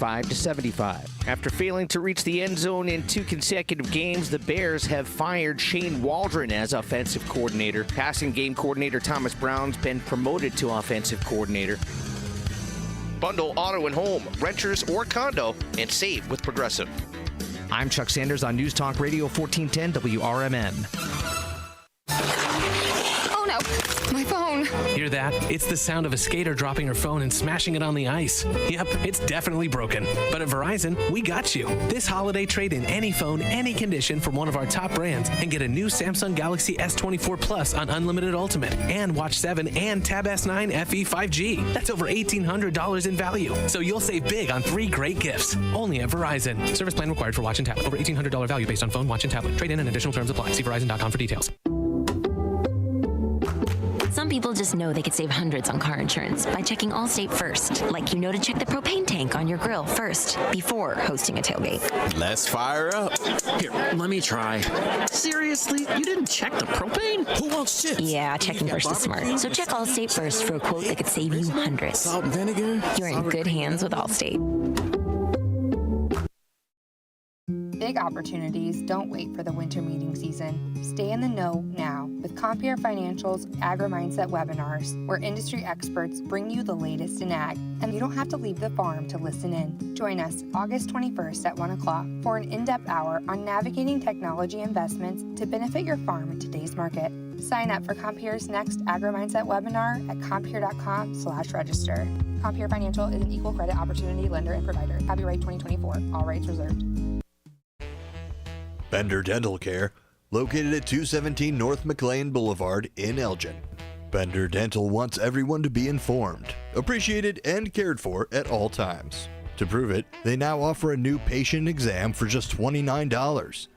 65-75. After failing to reach the end zone in 2 consecutive games, the Bears have fired Shane Waldron as offensive coordinator. Passing game coordinator Thomas Brown's been promoted to offensive coordinator. Bundle auto and home, renters or condo, and save with Progressive. I'm Chuck Sanders on News Talk Radio 1410 WRMN. Oh no, my phone. Hear that? It's the sound of a skater dropping her phone and smashing it on the ice. Yep, it's definitely broken. But at Verizon, we got you. This holiday, trade in any phone, any condition from one of our top brands and get a new Samsung Galaxy S24 Plus on Unlimited Ultimate and Watch 7 and Tab S9 FE 5G. That's over $1,800 in value. So you'll save big on 3 great gifts. Only at Verizon. Service plan required for watch and tablet. Over $1,800 value based on phone, watch, and tablet. Trade in and additional terms apply. See Verizon.com for details. Some people just know they could save hundreds on car insurance by checking Allstate first. Like you know to check the propane tank on your grill first before hosting a tailgate. Let's fire up. Here, let me try. Seriously? You didn't check the propane? Who wants chips? Yeah, checking first is smart. So check Allstate first for a quote that could save you hundreds. Salt and vinegar? You're in good hands with Allstate. Big opportunities don't wait for the winter meeting season. Stay in the know now with Compeer Financial's Agri-Mindset webinars, where industry experts bring you the latest in ag, and you don't have to leave the farm to listen in. Join us August 21st at 1 o'clock for an in-depth hour on navigating technology investments to benefit your farm in today's market. Sign up for Compeer's next Agri-Mindset webinar at compeer.com/register. Compeer Financial is an equal credit opportunity lender and provider. Copyright 2024. All rights reserved. Bender Dental Care, located at 217 North McLean Boulevard in Elgin. Bender Dental wants everyone to be informed, appreciated, and cared for at all times. To prove it, they now offer a new patient exam for just $29.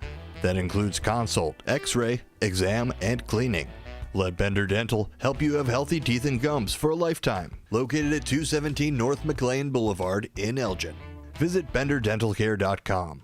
That includes consult, x-ray, exam, and cleaning. Let Bender Dental help you have healthy teeth and gums for a lifetime. Located at 217 North McLean Boulevard in Elgin. Visit benderdentalcare.com.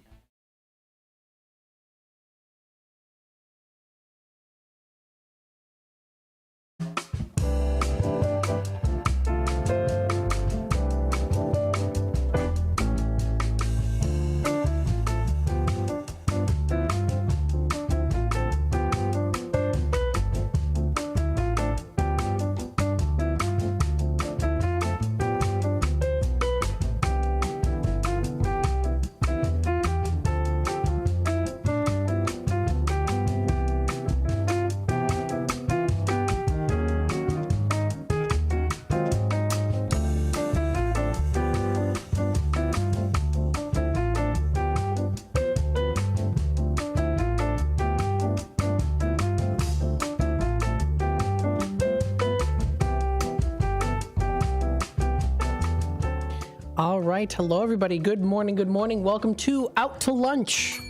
All right. Hello, everybody. Good morning. Good morning. Welcome to Out to Lunch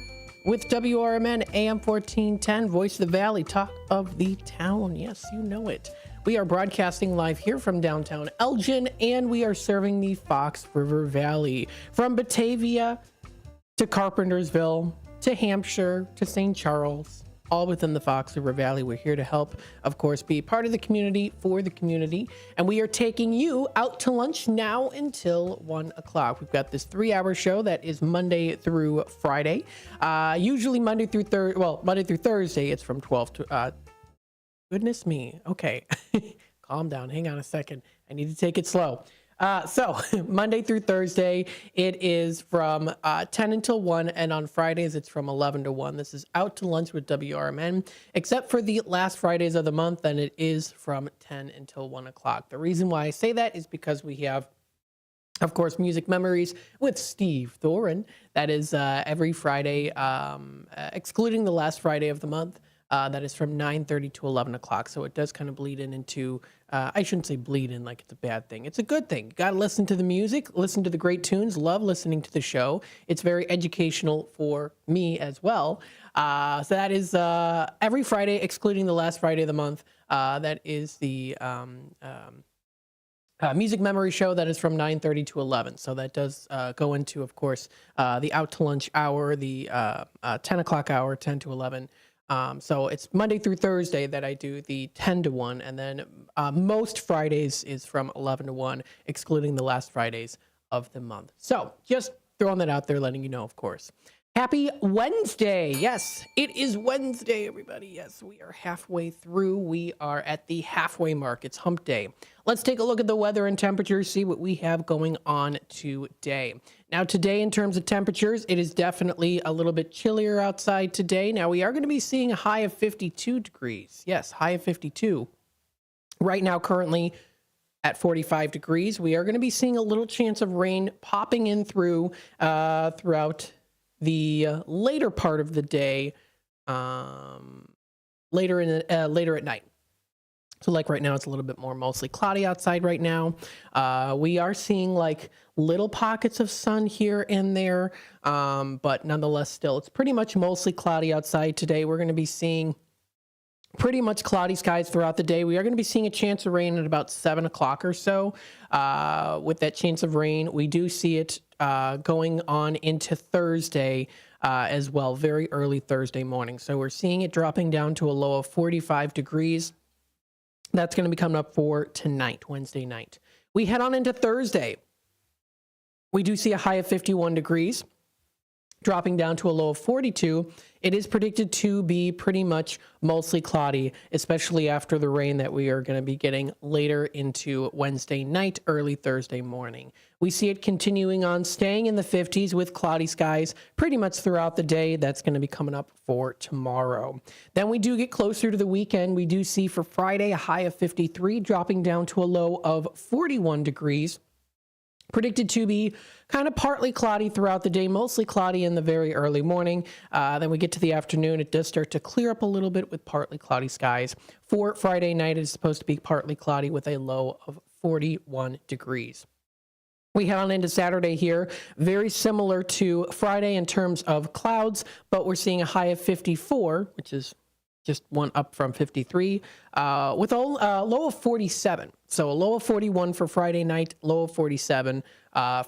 with WRMN AM 1410, Voice of the Valley, talk of the town. Yes, you know it. We are broadcasting live here from downtown Elgin, and we are serving the Fox River Valley from Batavia to Carpentersville to Hampshire to St. Charles, all within the Fox River Valley. We're here to help, of course, be part of the community for the community. And we are taking you out to lunch now until 1 o'clock. We've got this 3-hour show that is Monday through Friday. Usually Monday through Thursday, it's from 12 to, goodness me. Okay. Calm down. Hang on a second. I need to take it slow. So Monday through Thursday, it is from 10 until 1, and on Fridays, it's from 11 to 1. This is Out to Lunch with WRMN, except for the last Fridays of the month, and it is from 10 until 1 o'clock. The reason why I say that is because we have, of course, Music Memories with Steve Thoren. That is every Friday, excluding the last Friday of the month. That is from 9:30 to 11 o'clock. So it does kind of bleed in into, I shouldn't say bleed in like it's a bad thing. It's a good thing. You got to listen to the music, listen to the great tunes, love listening to the show. It's very educational for me as well. So that is every Friday, excluding the last Friday of the month. That is the Music Memory Show. That is from 9:30 to 11. So that does go into, of course, the Out to Lunch hour, the 10 o'clock hour, 10 to 11. So it's Monday through Thursday that I do the 10 to 1, and then most Fridays is from 11 to 1, excluding the last Fridays of the month. So just throwing that out there, letting you know, of course. Happy Wednesday. Yes, it is Wednesday, everybody. Yes, we are halfway through. We are at the halfway mark. It's hump day. Let's take a look at the weather and temperatures, see what we have going on today. Now, today, in terms of temperatures, it is definitely a little bit chillier outside today. Now, we are going to be seeing a high of 52 degrees. Yes, high of 52. Right now, currently at 45 degrees. We are going to be seeing a little chance of rain popping in throughout the later part of the day, later at night. So like right now, it's a little bit more mostly cloudy outside right now. We are seeing like little pockets of sun here and there, but nonetheless, still, it's pretty much mostly cloudy outside today. We're going to be seeing pretty much cloudy skies throughout the day. We are going to be seeing a chance of rain at about 7 o'clock or so. With that chance of rain, we do see it going on into Thursday as well, very early Thursday morning. So we're seeing it dropping down to a low of 45 degrees. That's going to be coming up for tonight, Wednesday night. We head on into Thursday. We do see a high of 51 degrees, dropping down to a low of 42. It is predicted to be pretty much mostly cloudy, especially after the rain that we are going to be getting later into Wednesday night, early Thursday morning. We see it continuing on, staying in the 50s with cloudy skies pretty much throughout the day. That's going to be coming up for tomorrow. Then we do get closer to the weekend. We do see for Friday a high of 53, dropping down to a low of 41 degrees. Predicted to be kind of partly cloudy throughout the day, mostly cloudy in the very early morning. Then we get to the afternoon. It does start to clear up a little bit with partly cloudy skies. For Friday night, it is supposed to be partly cloudy with a low of 41 degrees. We head on into Saturday here, very similar to Friday in terms of clouds, but we're seeing a high of 54, which is just one up from 53, with a low of 47. So a low of 41 for Friday night, low of 47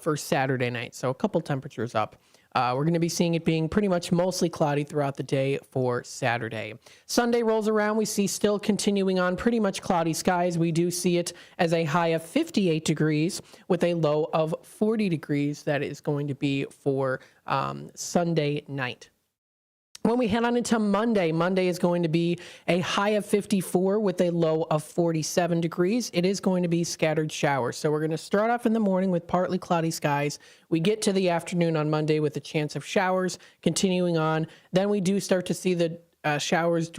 for Saturday night. So a couple temperatures up. We're going to be seeing it being pretty much mostly cloudy throughout the day for Saturday. Sunday rolls around. We see still continuing on pretty much cloudy skies. We do see it as a high of 58 degrees with a low of 40 degrees. That is going to be for Sunday night. When we head on into Monday, Monday is going to be a high of 54 with a low of 47 degrees. It is going to be scattered showers. So we're going to start off in the morning with partly cloudy skies. We get to the afternoon on Monday with a chance of showers. Continuing on, then we do start to see the showers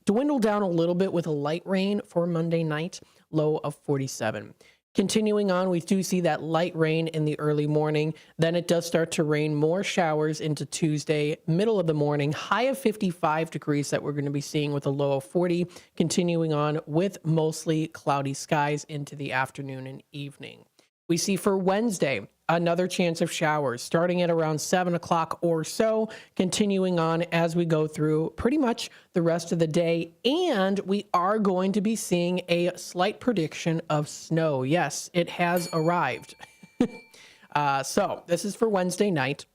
dwindle down a little bit with a light rain for Monday night, low of 47. Continuing on, we do see that light rain in the early morning. Then it does start to rain more showers into Tuesday, middle of the morning, high of 55 degrees that we're going to be seeing with a low of 40. Continuing on with mostly cloudy skies into the afternoon and evening. We see for Wednesday, another chance of showers starting at around 7 o'clock or so, continuing on as we go through pretty much the rest of the day. And we are going to be seeing a slight prediction of snow. Yes, it has arrived. So this is for Wednesday night.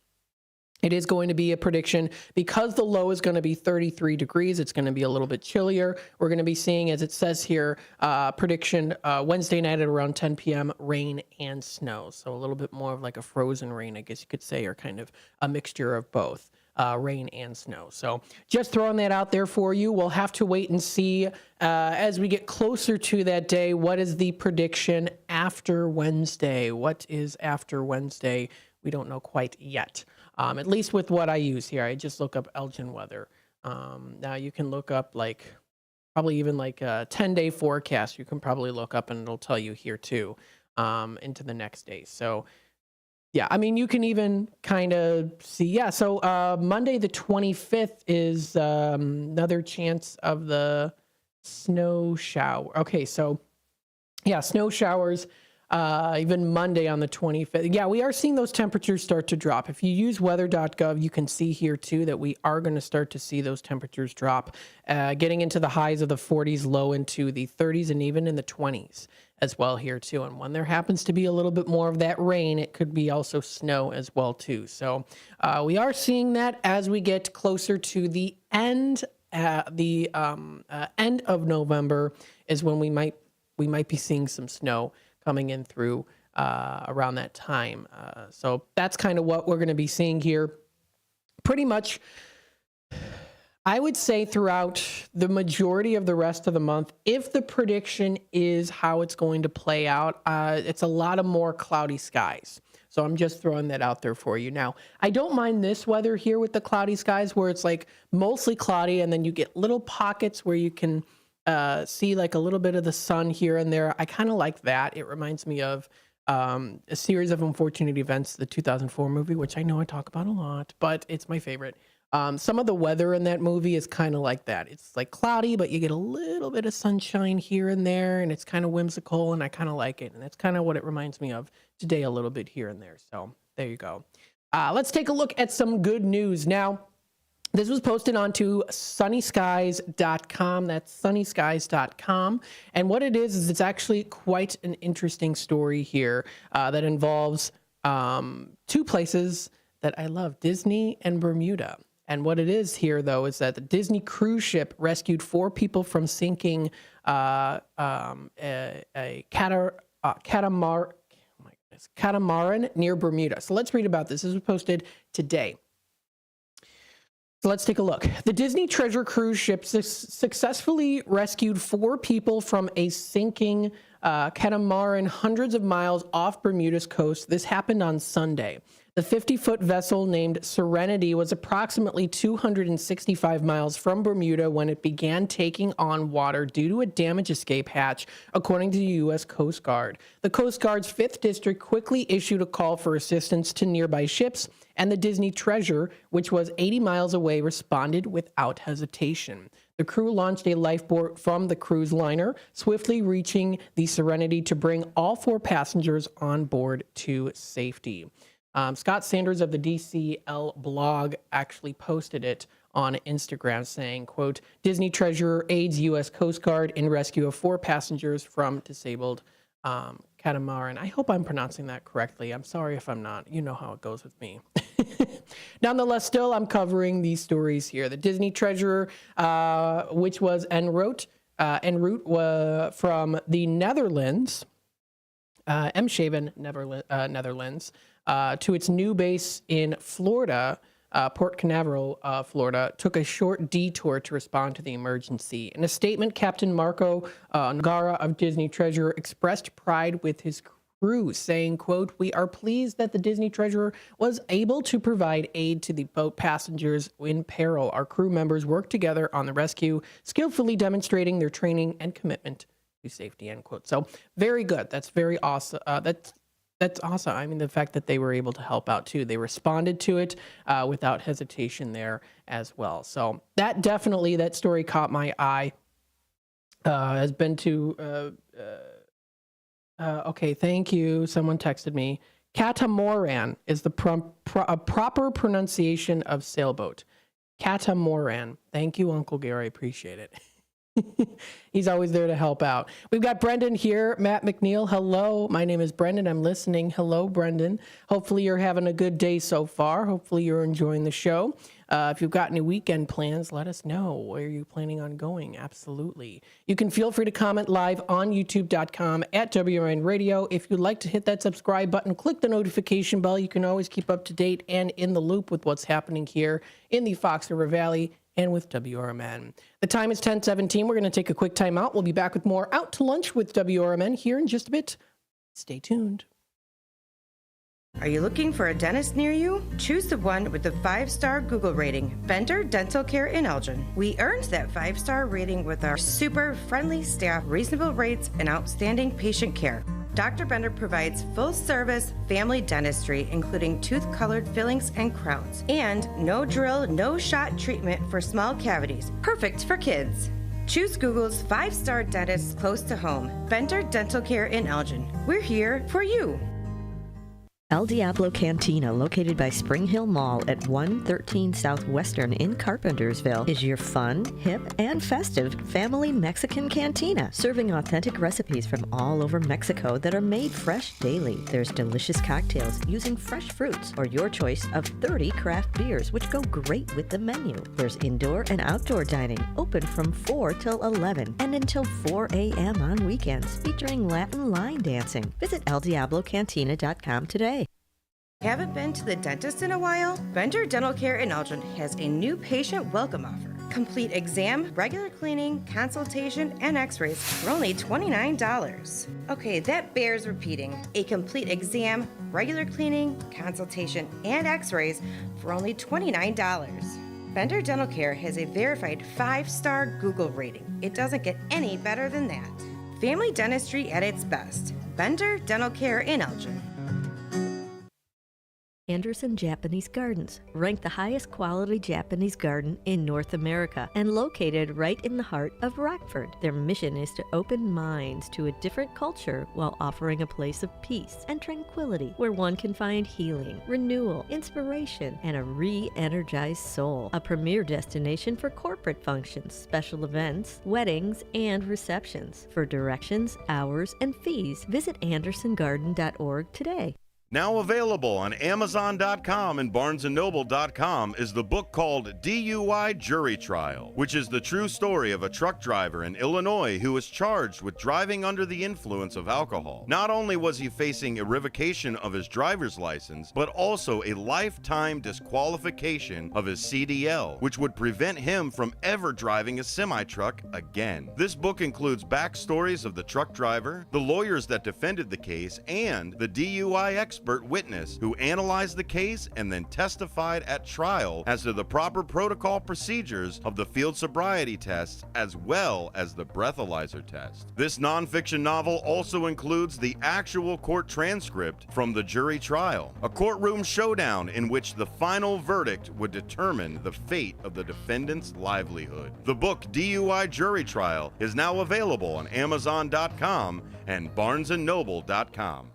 It is going to be a prediction because the low is going to be 33 degrees. It's going to be a little bit chillier. We're going to be seeing, as it says here, prediction Wednesday night at around 10 p.m., rain and snow. So a little bit more of like a frozen rain, I guess you could say, or kind of a mixture of both rain and snow. So just throwing that out there for you. We'll have to wait and see as we get closer to that day. What is the prediction after Wednesday? What is after Wednesday? We don't know quite yet. At least with what I use here, I just look up Elgin weather. Now you can look up probably even a 10-day forecast. You can probably look up and it'll tell you here too, into the next day. So yeah, I mean, you can even kind of see, yeah. So Monday the 25th is another chance of the snow shower. Okay, so yeah, snow showers. Even Monday on the 25th. Yeah, we are seeing those temperatures start to drop. If you use weather.gov, you can see here too that we are going to start to see those temperatures drop, getting into the highs of the 40s, low into the 30s, and even in the 20s as well here too. And when there happens to be a little bit more of that rain, it could be also snow as well too. So we are seeing that as we get closer to the end. The end of November is when we might be seeing some snow coming in through around that time. So that's kind of what we're going to be seeing here. Pretty much, I would say throughout the majority of the rest of the month, if the prediction is how it's going to play out, it's a lot of more cloudy skies. So I'm just throwing that out there for you. Now, I don't mind this weather here with the cloudy skies where it's like mostly cloudy and then you get little pockets where you can see like a little bit of the sun here and there. I kind of like that. It reminds me of a series of unfortunate events, the 2004 movie, which I know I talk about a lot, but it's my favorite. Some of the weather in that movie is kind of like that. It's like cloudy, but you get a little bit of sunshine here and there, and it's kind of whimsical, and I kind of like it. And that's kind of what it reminds me of today a little bit here and there. So there you go. Let's take a look at some good news. Now, this was posted onto sunnyskies.com. That's sunnyskies.com. And what it is it's actually quite an interesting story here that involves two places that I love, Disney and Bermuda. And what it is here, though, is that the Disney cruise ship rescued 4 people from sinking a catamaran near Bermuda. So let's read about this. This was posted today. So let's take a look. The Disney Treasure cruise ship successfully rescued 4 people from a sinking catamaran hundreds of miles off Bermuda's coast. This happened on Sunday. The 50-foot vessel named Serenity was approximately 265 miles from Bermuda when it began taking on water due to a damage escape hatch, according to the U.S. Coast Guard. The Coast Guard's 5th District quickly issued a call for assistance to nearby ships, and the Disney Treasure, which was 80 miles away, responded without hesitation. The crew launched a lifeboat from the cruise liner, swiftly reaching the Serenity to bring all 4 passengers on board to safety. Scott Sanders of the DCL blog actually posted it on Instagram saying, quote, Disney Treasure aids U.S. Coast Guard in rescue of 4 passengers from disabled catamaran. I hope I'm pronouncing that correctly. I'm sorry if I'm not. You know how it goes with me. Nonetheless, still, I'm covering these stories here. The Disney Treasure, which was en route from the Netherlands, Eemshaven, Netherlands, to its new base in Florida, Port Canaveral, Florida, took a short detour to respond to the emergency. In a statement, Captain Marco Ngara of Disney Treasure expressed pride with his crew, saying, quote, we are pleased that the Disney Treasure was able to provide aid to the boat passengers in peril. Our crew members worked together on the rescue, skillfully demonstrating their training and commitment to safety, end quote. So very good. That's very awesome. That's awesome. I mean, the fact that they were able to help out too. They responded to it without hesitation there as well. So that definitely, that story caught my eye. Has been to, okay, thank you. Someone texted me. Catamaran is the proper pronunciation of sailboat. Catamaran. Thank you, Uncle Gary. I appreciate it. He's always there to help out. We've got Brendan here. Matt McNeil. Hello. My name is Brendan. I'm listening. Hello, Brendan. Hopefully you're having a good day so far. Hopefully you're enjoying the show. If you've got any weekend plans, let us know. Where are you planning on going? Absolutely. You can feel free to comment live on youtube.com at WRN Radio. If you'd like to hit that subscribe button, click the notification bell. You can always keep up to date and in the loop with what's happening here in the Fox River Valley and with WRMN. The time is 10:17. We're going to take a quick time out. We'll be back with more Out to Lunch with WRMN here in just a bit. Stay tuned. Are you looking for a dentist near you? Choose the one with the 5-star Google rating, Bender Dental Care in Elgin. We earned that 5-star rating with our super friendly staff, reasonable rates, and outstanding patient care. Dr. Bender provides full-service family dentistry, including tooth-colored fillings and crowns, and no drill, no shot treatment for small cavities, perfect for kids. Choose Google's 5-star dentist close to home, Bender Dental Care in Elgin. We're here for you. El Diablo Cantina, located by Spring Hill Mall at 113 Southwestern in Carpentersville, is your fun, hip, and festive family Mexican cantina, serving authentic recipes from all over Mexico that are made fresh daily. There's delicious cocktails using fresh fruits or your choice of 30 craft beers, which go great with the menu. There's indoor and outdoor dining, open from 4 till 11 and until 4 a.m. on weekends, featuring Latin line dancing. Visit eldiablocantina.com today. Haven't been to the dentist in a while? Bender Dental Care in Elgin has a new patient welcome offer. Complete exam, regular cleaning, consultation, and x-rays for only $29. Okay, that bears repeating. A complete exam, regular cleaning, consultation, and x-rays for only $29. Bender Dental Care has a verified 5-star Google rating. It doesn't get any better than that. Family dentistry at its best. Bender Dental Care in Elgin. Anderson Japanese Gardens, ranked the highest quality Japanese garden in North America and located right in the heart of Rockford. Their mission is to open minds to a different culture while offering a place of peace and tranquility where one can find healing, renewal, inspiration, and a re-energized soul. A premier destination for corporate functions, special events, weddings, and receptions. For directions, hours, and fees, visit andersongarden.org today. Now available on Amazon.com and BarnesandNoble.com is the book called DUI Jury Trial, which is the true story of a truck driver in Illinois who was charged with driving under the influence of alcohol. Not only was he facing a revocation of his driver's license, but also a lifetime disqualification of his CDL, which would prevent him from ever driving a semi-truck again. This book includes backstories of the truck driver, the lawyers that defended the case, and the DUI expert witness who analyzed the case and then testified at trial as to the proper protocol procedures of the field sobriety tests as well as the breathalyzer test. This nonfiction novel also includes the actual court transcript from the jury trial, a courtroom showdown in which the final verdict would determine the fate of the defendant's livelihood. The book DUI Jury Trial is now available on Amazon.com and BarnesandNoble.com.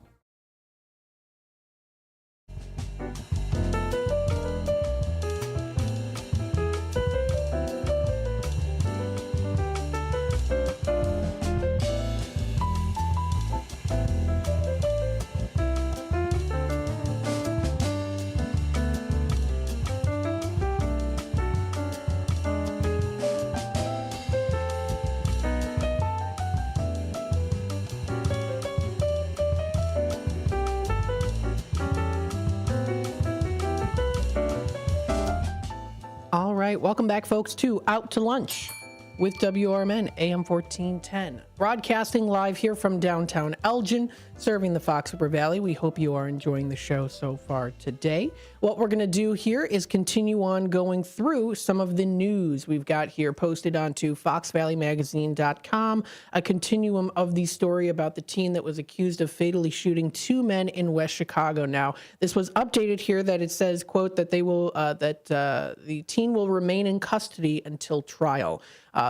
All right, welcome back, folks, to Out to Lunch with WRMN AM 1410. Broadcasting live here from downtown Elgin, serving the Fox River Valley. We hope you are enjoying the show so far today. What we're going to do here is continue on going through some of the news we've got here posted onto foxvalleymagazine.com, a continuum of the story about the teen that was accused of fatally shooting 2 men in West Chicago. Now, this was updated here that it says, quote, that they will the teen will remain in custody until trial.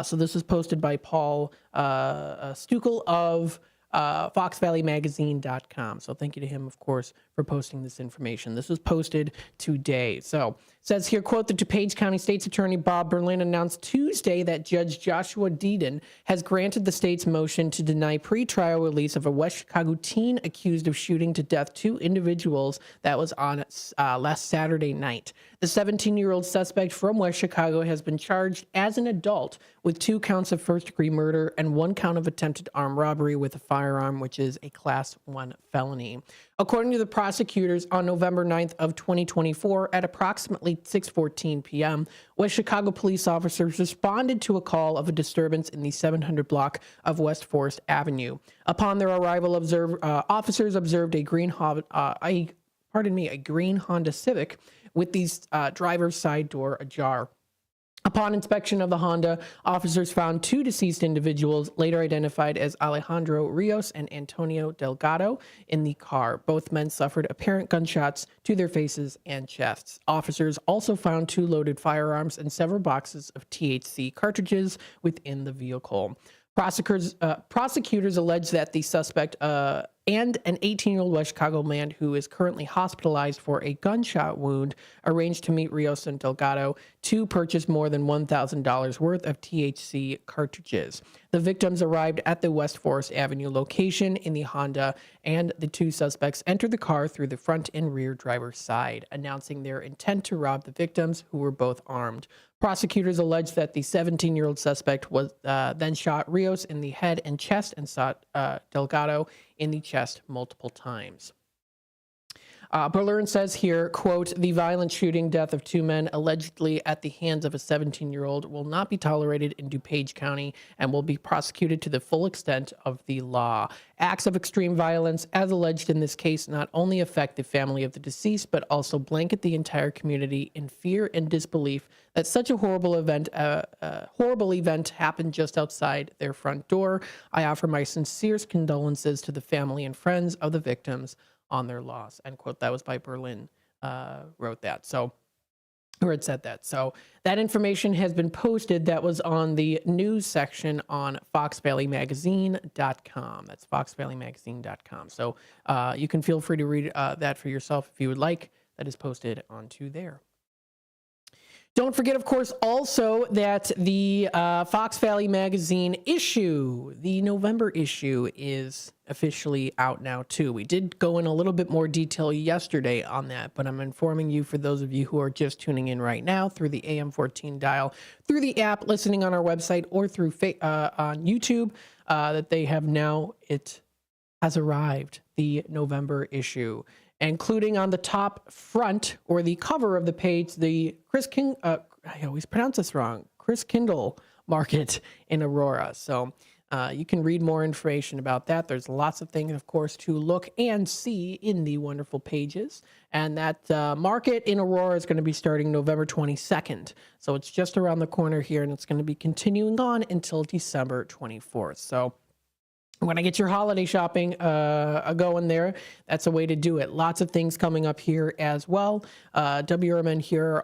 So this was posted by Paul Stukel of foxvalleymagazine.com. So thank you to him, of course, for posting this information. This was posted today. So it says here, quote, the DuPage County State's Attorney Bob Berlin announced Tuesday that Judge Joshua Deedon has granted the state's motion to deny pretrial release of a West Chicago teen accused of shooting to death 2 individuals. That was on last Saturday night. The 17-year-old suspect from West Chicago has been charged as an adult with 2 counts of first-degree murder and 1 count of attempted armed robbery with a firearm, which is a Class 1 felony. According to the prosecutors, on November 9th of 2024, at approximately 6:14 p.m., West Chicago police officers responded to a call of a disturbance in the 700 block of West Forest Avenue. Upon their arrival, officers observed a green Honda Civic with the driver's side door ajar. Upon inspection of the Honda, officers found 2 deceased individuals, later identified as Alejandro Rios and Antonio Delgado, in the car. Both men suffered apparent gunshots to their faces and chests. Officers also found 2 loaded firearms and several boxes of THC cartridges within the vehicle. Prosecutors allege that the suspect and an 18-year-old West Chicago man who is currently hospitalized for a gunshot wound arranged to meet Rios and Delgado to purchase more than $1,000 worth of THC cartridges. The victims arrived at the West Forest Avenue location in the Honda, and the two suspects entered the car through the front and rear driver's side, announcing their intent to rob the victims, who were both armed. Prosecutors alleged that the 17-year-old suspect was then shot Rios in the head and chest and shot Delgado in the chest multiple times. Berlin says here, quote, "The violent shooting death of two men allegedly at the hands of a 17-year-old will not be tolerated in DuPage County and will be prosecuted to the full extent of the law. Acts of extreme violence, as alleged in this case, not only affect the family of the deceased, but also blanket the entire community in fear and disbelief that such a horrible event happened just outside their front door. I offer my sincerest condolences to the family and friends of the victims on their loss," end quote. That was by Berlin, wrote that. So, or it said that. So that information has been posted. That was on the news section on foxvalleymagazine.com. That's foxvalleymagazine.com. So you can feel free to read that for yourself if you would like. That is posted onto there. Don't forget, of course, also that the Fox Valley Magazine issue, the November issue, is officially out now, too. We did go in a little bit more detail yesterday on that, but I'm informing you, for those of you who are just tuning in right now, through the AM14 dial, through the app, listening on our website, or through on YouTube, that they have now, it has arrived, the November issue, including on the top front or the cover of the page, the I always pronounce this wrong, Christkindl Market in Aurora. So you can read more information about that. There's lots of things, of course, to look and see in the wonderful pages. And that market in Aurora is going to be starting November 22nd. So it's just around the corner here, and it's going to be continuing on until December 24th. So when I get your holiday shopping going there, that's a way to do it. Lots of things coming up here as well. WRMN here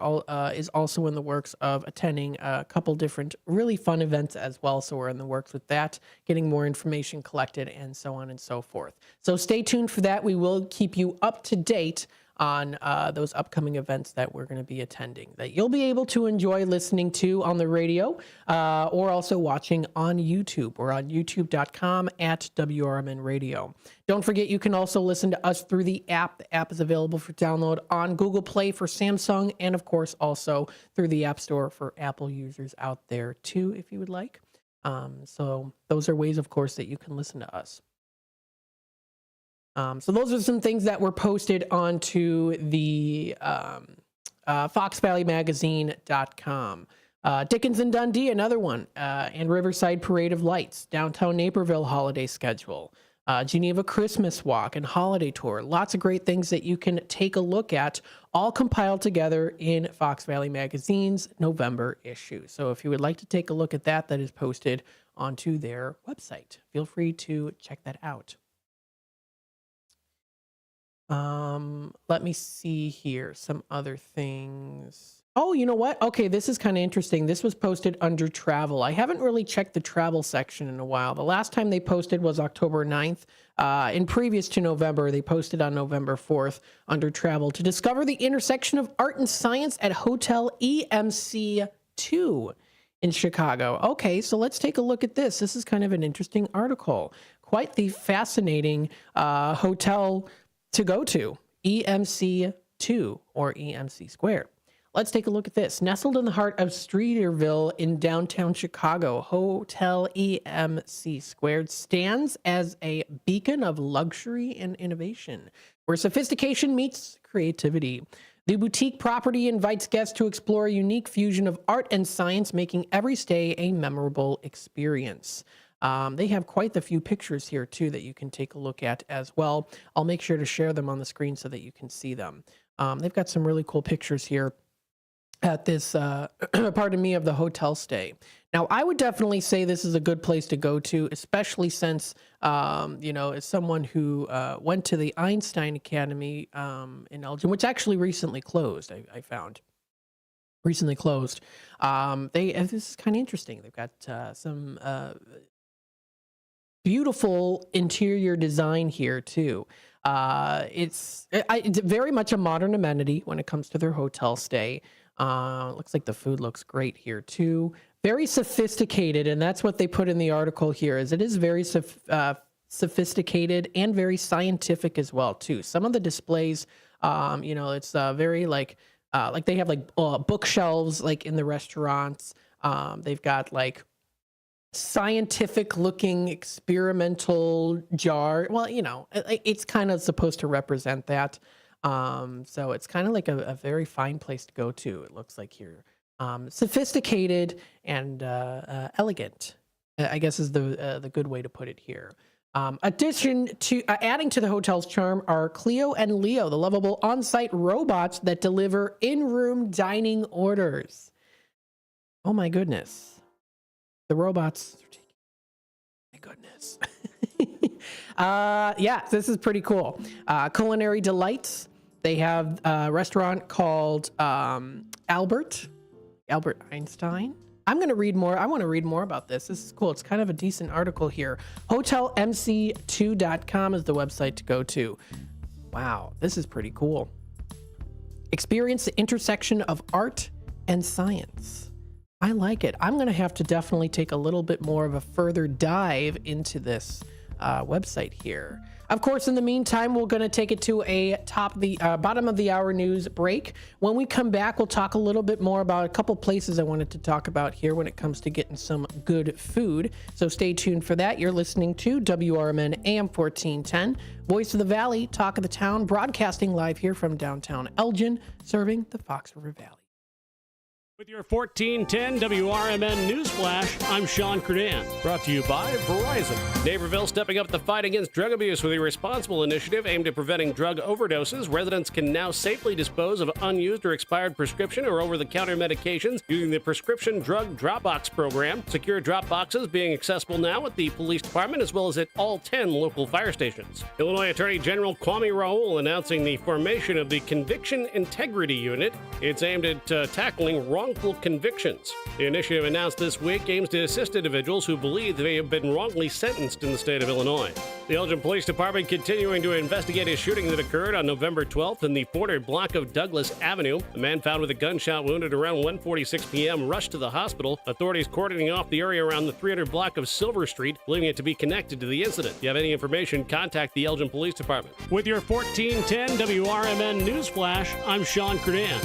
is also in the works of attending a couple different really fun events as well. So we're in the works with that, getting more information collected and so on and so forth. So stay tuned for that. We will keep you up to date on those upcoming events that we're going to be attending, that you'll be able to enjoy listening to on the radio or also watching on YouTube. We're on youtube.com at WRMN Radio. Don't forget, you can also listen to us through the app. The app is available for download on Google Play for Samsung, and of course also through the App Store for Apple users out there too, if you would like. So those are ways, of course, that you can listen to us. So those are some things that were posted onto the foxvalleymagazine.com. Dickens and Dundee, another one, and Riverside Parade of Lights, Downtown Naperville holiday schedule, Geneva Christmas Walk and holiday tour. Lots of great things that you can take a look at, all compiled together in Fox Valley Magazine's November issue. So if you would like to take a look at that, that is posted onto their website. Feel free to check that out. Let me see here, some other things. Oh, you know what? Okay, this is kind of interesting. This was posted under travel. I haven't really checked the travel section in a while. The last time they posted was October 9th. In previous to November, they posted on November 4th under travel to discover the intersection of art and science at Hotel EMC2 in Chicago. Okay, so let's take a look at this. This is kind of an interesting article. Quite the fascinating hotel to go to, EMC2 or EMC Square. Let's take a look at this. Nestled in the heart of Streeterville in downtown Chicago, Hotel EMC Squared stands as a beacon of luxury and innovation, where sophistication meets creativity. The boutique property invites guests to explore a unique fusion of art and science, making every stay a memorable experience. They have quite the few pictures here, too, that you can take a look at as well. I'll make sure to share them on the screen so that you can see them. They've got some really cool pictures here at this, pardon me, of the hotel stay. Now, I would definitely say this is a good place to go to, especially since, as someone who went to the Einstein Academy in Elgin, which actually recently closed, I found. Recently closed. This is kind of interesting. They've got some beautiful interior design here too. It's very much a modern amenity when it comes to their hotel stay. Looks like the food looks great here too. Very sophisticated, and that's what they put in the article here. Is it is very sophisticated and very scientific as well too. Some of the displays, it's very like they have like bookshelves like in the restaurants. They've got like scientific looking experimental jar. Well, it's kind of supposed to represent that. So it's kind of like a very fine place to go to. It looks like here, sophisticated and elegant, I guess is the good way to put it here. Adding to the hotel's charm are Cleo and Leo, the lovable on-site robots that deliver in-room dining orders. Oh my goodness. The robots. My goodness. This is pretty cool. Culinary Delights. They have a restaurant called Albert Einstein. I'm going to read more. I want to read more about this. This is cool. It's kind of a decent article here. HotelMC2.com is the website to go to. Wow, this is pretty cool. Experience the intersection of art and science. I like it. I'm going to have to definitely take a little bit more of a further dive into this website here. Of course, in the meantime, we're going to take it to a bottom of the hour news break. When we come back, we'll talk a little bit more about a couple places I wanted to talk about here when it comes to getting some good food. So stay tuned for that. You're listening to WRMN AM 1410, Voice of the Valley, Talk of the Town, broadcasting live here from downtown Elgin, serving the Fox River Valley. With your 1410 WRMN Newsflash, I'm Sean Kernan. Brought to you by Verizon. Naperville stepping up the fight against drug abuse with a responsible initiative aimed at preventing drug overdoses. Residents can now safely dispose of unused or expired prescription or over-the-counter medications using the Prescription Drug Dropbox program. Secure drop boxes being accessible now at the police department as well as at all 10 local fire stations. Illinois Attorney General Kwame Raoul announcing the formation of the Conviction Integrity Unit. It's aimed at tackling wrongful convictions. The initiative announced this week aims to assist individuals who believe they have been wrongly sentenced in the state of Illinois. The Elgin Police Department continuing to investigate a shooting that occurred on November 12th in the 400 block of Douglas Avenue. A man found with a gunshot wound at around 1:46 p.m. rushed to the hospital. Authorities cordoning off the area around the 300 block of Silver Street, believing it to be connected to the incident. If you have any information, contact the Elgin Police Department. With your 1410 WRMN Newsflash, I'm Sean Kernan.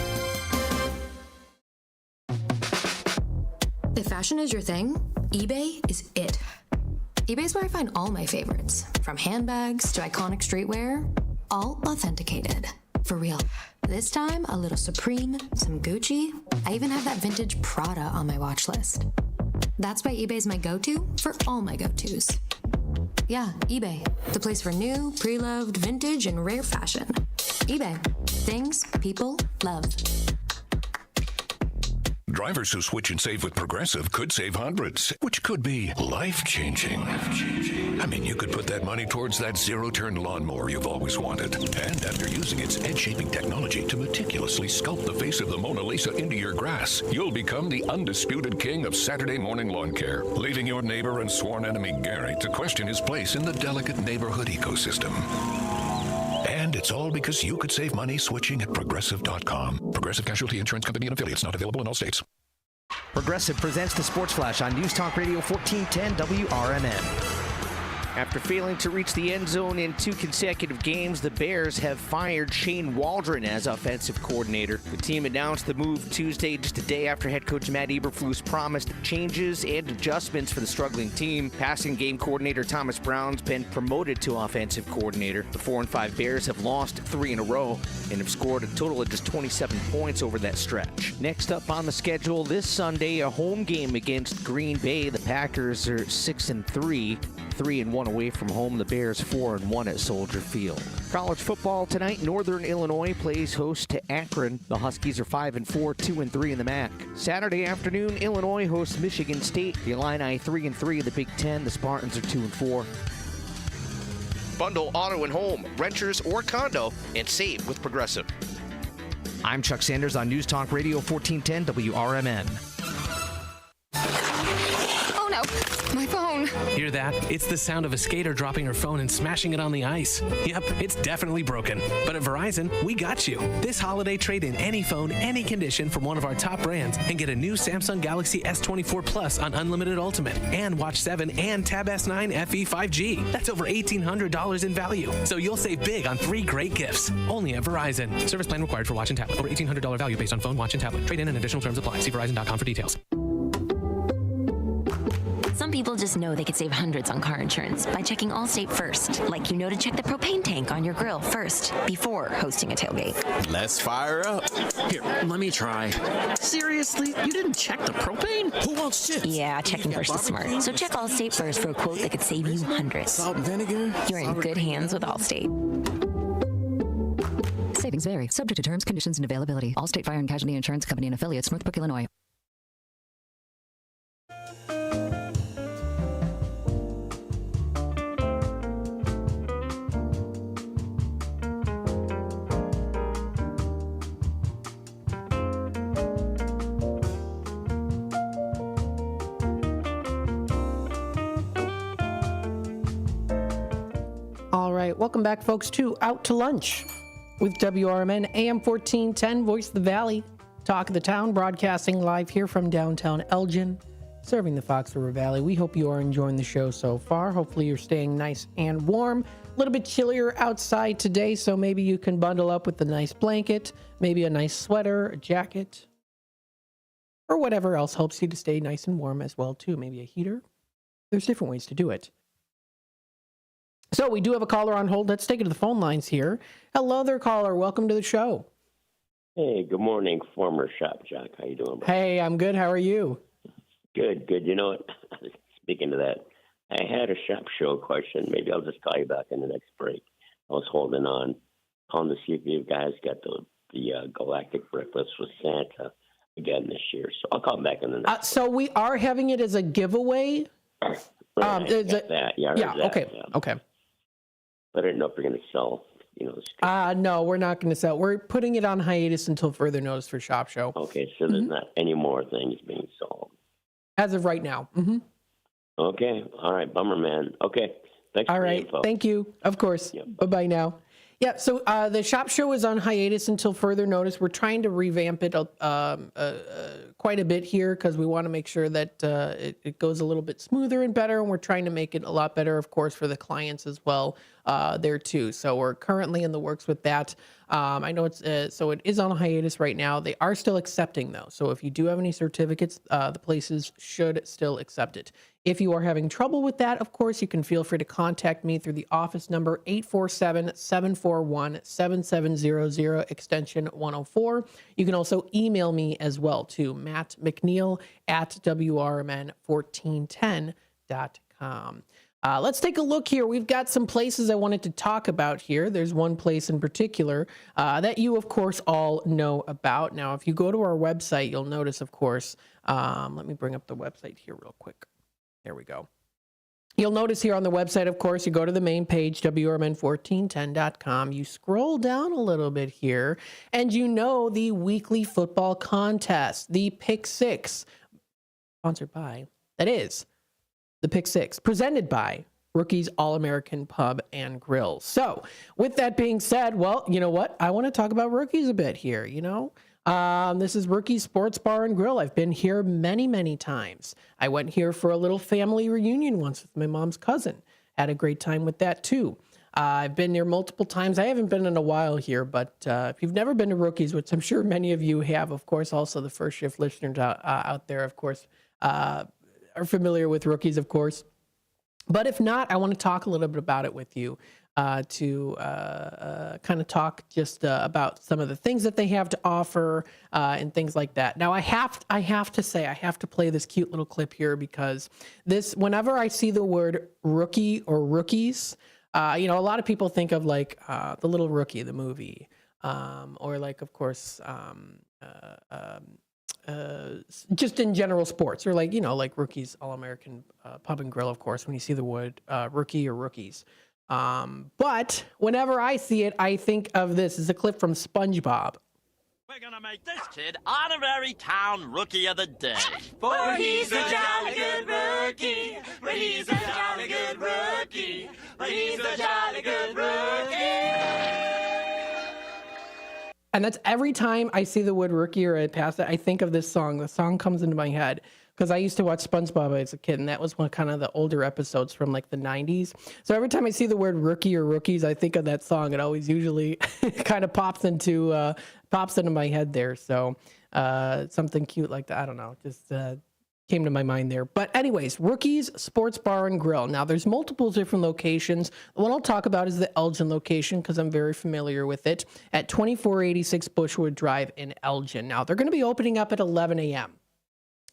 If fashion is your thing, eBay is it. eBay's where I find all my favorites, from handbags to iconic streetwear, all authenticated. For real. This time, a little Supreme, some Gucci. I even have that vintage Prada on my watch list. That's why eBay's my go-to for all my go-tos. Yeah, eBay, the place for new, pre-loved, vintage, and rare fashion. eBay, things people love. Drivers who switch and save with Progressive could save hundreds, which could be life-changing. I mean, you could put that money towards that zero-turn lawnmower you've always wanted. And after using its edge-shaping technology to meticulously sculpt the face of the Mona Lisa into your grass, you'll become the undisputed king of Saturday morning lawn care, leaving your neighbor and sworn enemy Gary to question his place in the delicate neighborhood ecosystem. And it's all because you could save money switching at Progressive.com. Progressive Casualty Insurance Company and affiliates, not available in all states. Progressive presents the Sports Flash on News Talk Radio 1410 WRMN. After failing to reach the end zone in 2 consecutive games, the Bears have fired Shane Waldron as offensive coordinator. The team announced the move Tuesday, just a day after head coach Matt Eberflus promised changes and adjustments for the struggling team. Passing game coordinator Thomas Brown's been promoted to offensive coordinator. The 4-5 Bears have lost 3 in a row and have scored a total of just 27 points over that stretch. Next up on the schedule this Sunday, a home game against Green Bay. The Packers are 6-3. 3-1 away from home. The Bears 4-1 at Soldier Field. College football tonight. Northern Illinois plays host to Akron. The Huskies are 5-4, 2-3 in the MAC. Saturday afternoon, Illinois hosts Michigan State. The Illini 3-3 in the Big Ten. The Spartans are 2-4. Bundle auto and home, renters or condo, and save with Progressive. I'm Chuck Sanders on News Talk Radio 1410 WRMN. Oh no. My phone. Hear that? It's the sound of a skater dropping her phone and smashing it on the ice. Yep, it's definitely broken. But at Verizon, we got you. This holiday, trade in any phone, any condition from one of our top brands and get a new Samsung Galaxy S24 Plus on Unlimited Ultimate and Watch 7 and Tab S9 FE 5G. That's over $1,800 in value. So you'll save big on 3 great gifts. Only at Verizon. Service plan required for watch and tablet. Over $1,800 value based on phone, watch, and tablet. Trade in and additional terms apply. See Verizon.com for details. Some people just know they could save hundreds on car insurance by checking Allstate first. Like you know to check the propane tank on your grill first before hosting a tailgate. Let's fire up. Here, let me try. Seriously? You didn't check the propane? Who wants chips? Yeah, checking first is smart. So check Allstate first for a quote that could save you hundreds. Salt and vinegar? You're in good hands with Allstate. Savings vary, subject to terms, conditions, and availability. Allstate Fire and Casualty Insurance Company and affiliates, Northbrook, Illinois. All right, welcome back, folks, to Out to Lunch with WRMN AM 1410, Voice of the Valley, Talk of the Town, broadcasting live here from downtown Elgin, serving the Fox River Valley. We hope you are enjoying the show so far. Hopefully you're staying nice and warm. A little bit chillier outside today, so maybe you can bundle up with a nice blanket, maybe a nice sweater, a jacket, or whatever else helps you to stay nice and warm as well, too. Maybe a heater. There's different ways to do it. So we do have a caller on hold. Let's take it to the phone lines here. Hello there, caller. Welcome to the show. Hey, good morning, former Shop Jock. How you doing, bro? Hey, I'm good. How are you? Good, good. You know what? Speaking of that, I had a Shop Show question. Maybe I'll just call you back in the next break. I was holding on, calling to see if you guys got the Galactic Breakfast with Santa again this year. So I'll call back in the next So we are having it as a giveaway. Right, I got that. Yeah, I heard that, okay, yeah. okay. But I didn't know if you're going to sell, No, we're not going to sell. We're putting it on hiatus until further notice for Shop Show. Okay, so there's not any more things being sold. As of right now. Mm-hmm. Okay, all right, bummer, man. Okay, thanks for the info. Thank you. Of course. Bye-bye now. Yeah, so the Shop Show is on hiatus until further notice. We're trying to revamp it quite a bit here because we want to make sure that it goes a little bit smoother and better, and we're trying to make it a lot better, of course, for the clients as well there too. So we're currently in the works with that. I know so it is on hiatus right now. They are still accepting though. So if you do have any certificates, the places should still accept it. If you are having trouble with that, of course, you can feel free to contact me through the office number 847-741-7700, extension 104. You can also email me as well to mattmcneil@WRMN1410.com. Let's take a look here. We've got some places I wanted to talk about here. There's one place in particular that you, of course, all know about. Now, if you go to our website, you'll notice, of course, let me bring up the website here real quick. There we go. You'll notice here on the website, of course, you go to the main page, WRMN1410.com. You scroll down a little bit here, and you know the weekly football contest, the Pick Six, sponsored by, that is, the Pick Six, presented by Rookies All-American Pub and Grill. So with that being said, well, you know what? I want to talk about Rookies a bit here, you know? This is Rookies Sports Bar and Grill. I've been here many, many times. I went here for a little family reunion once with my mom's cousin. Had a great time with that too. I've been there multiple times. I haven't been in a while here, but if you've never been to Rookies, which I'm sure many of you have, of course, also the First Shift listeners out there, of course, are familiar with Rookies, of course. But if not, I want to talk a little bit about it with you to kind of talk just about some of the things that they have to offer and things like that. Now, I have to say, I have to play this cute little clip here because whenever I see the word rookie or rookies, a lot of people think of like The Little Rookie, the movie, or like, of course, just in general sports, or like, like Rookies All-American Pub and Grill, of course, when you see the word rookie or rookies. But whenever I see it, I think of this. It's a clip from SpongeBob. We're gonna make this kid honorary town rookie of the day. For he's a jolly good rookie. For he's a jolly good rookie. For he's a jolly good rookie. And that's every time I see the word rookie or I pass it, I think of this song. The song comes into my head because I used to watch SpongeBob as a kid, and that was one kind of the older episodes from like the 90s. So every time I see the word rookie or rookies, I think of that song. It always usually kind of pops into my head there. So something cute like that. I don't know, just came to my mind there. But anyways, Rookies Sports Bar and Grill. Now there's multiple different locations. The one I'll talk about is the Elgin location because I'm very familiar with it at 2486 Bushwood Drive in Elgin. Now they're going to be opening up at 11 a.m.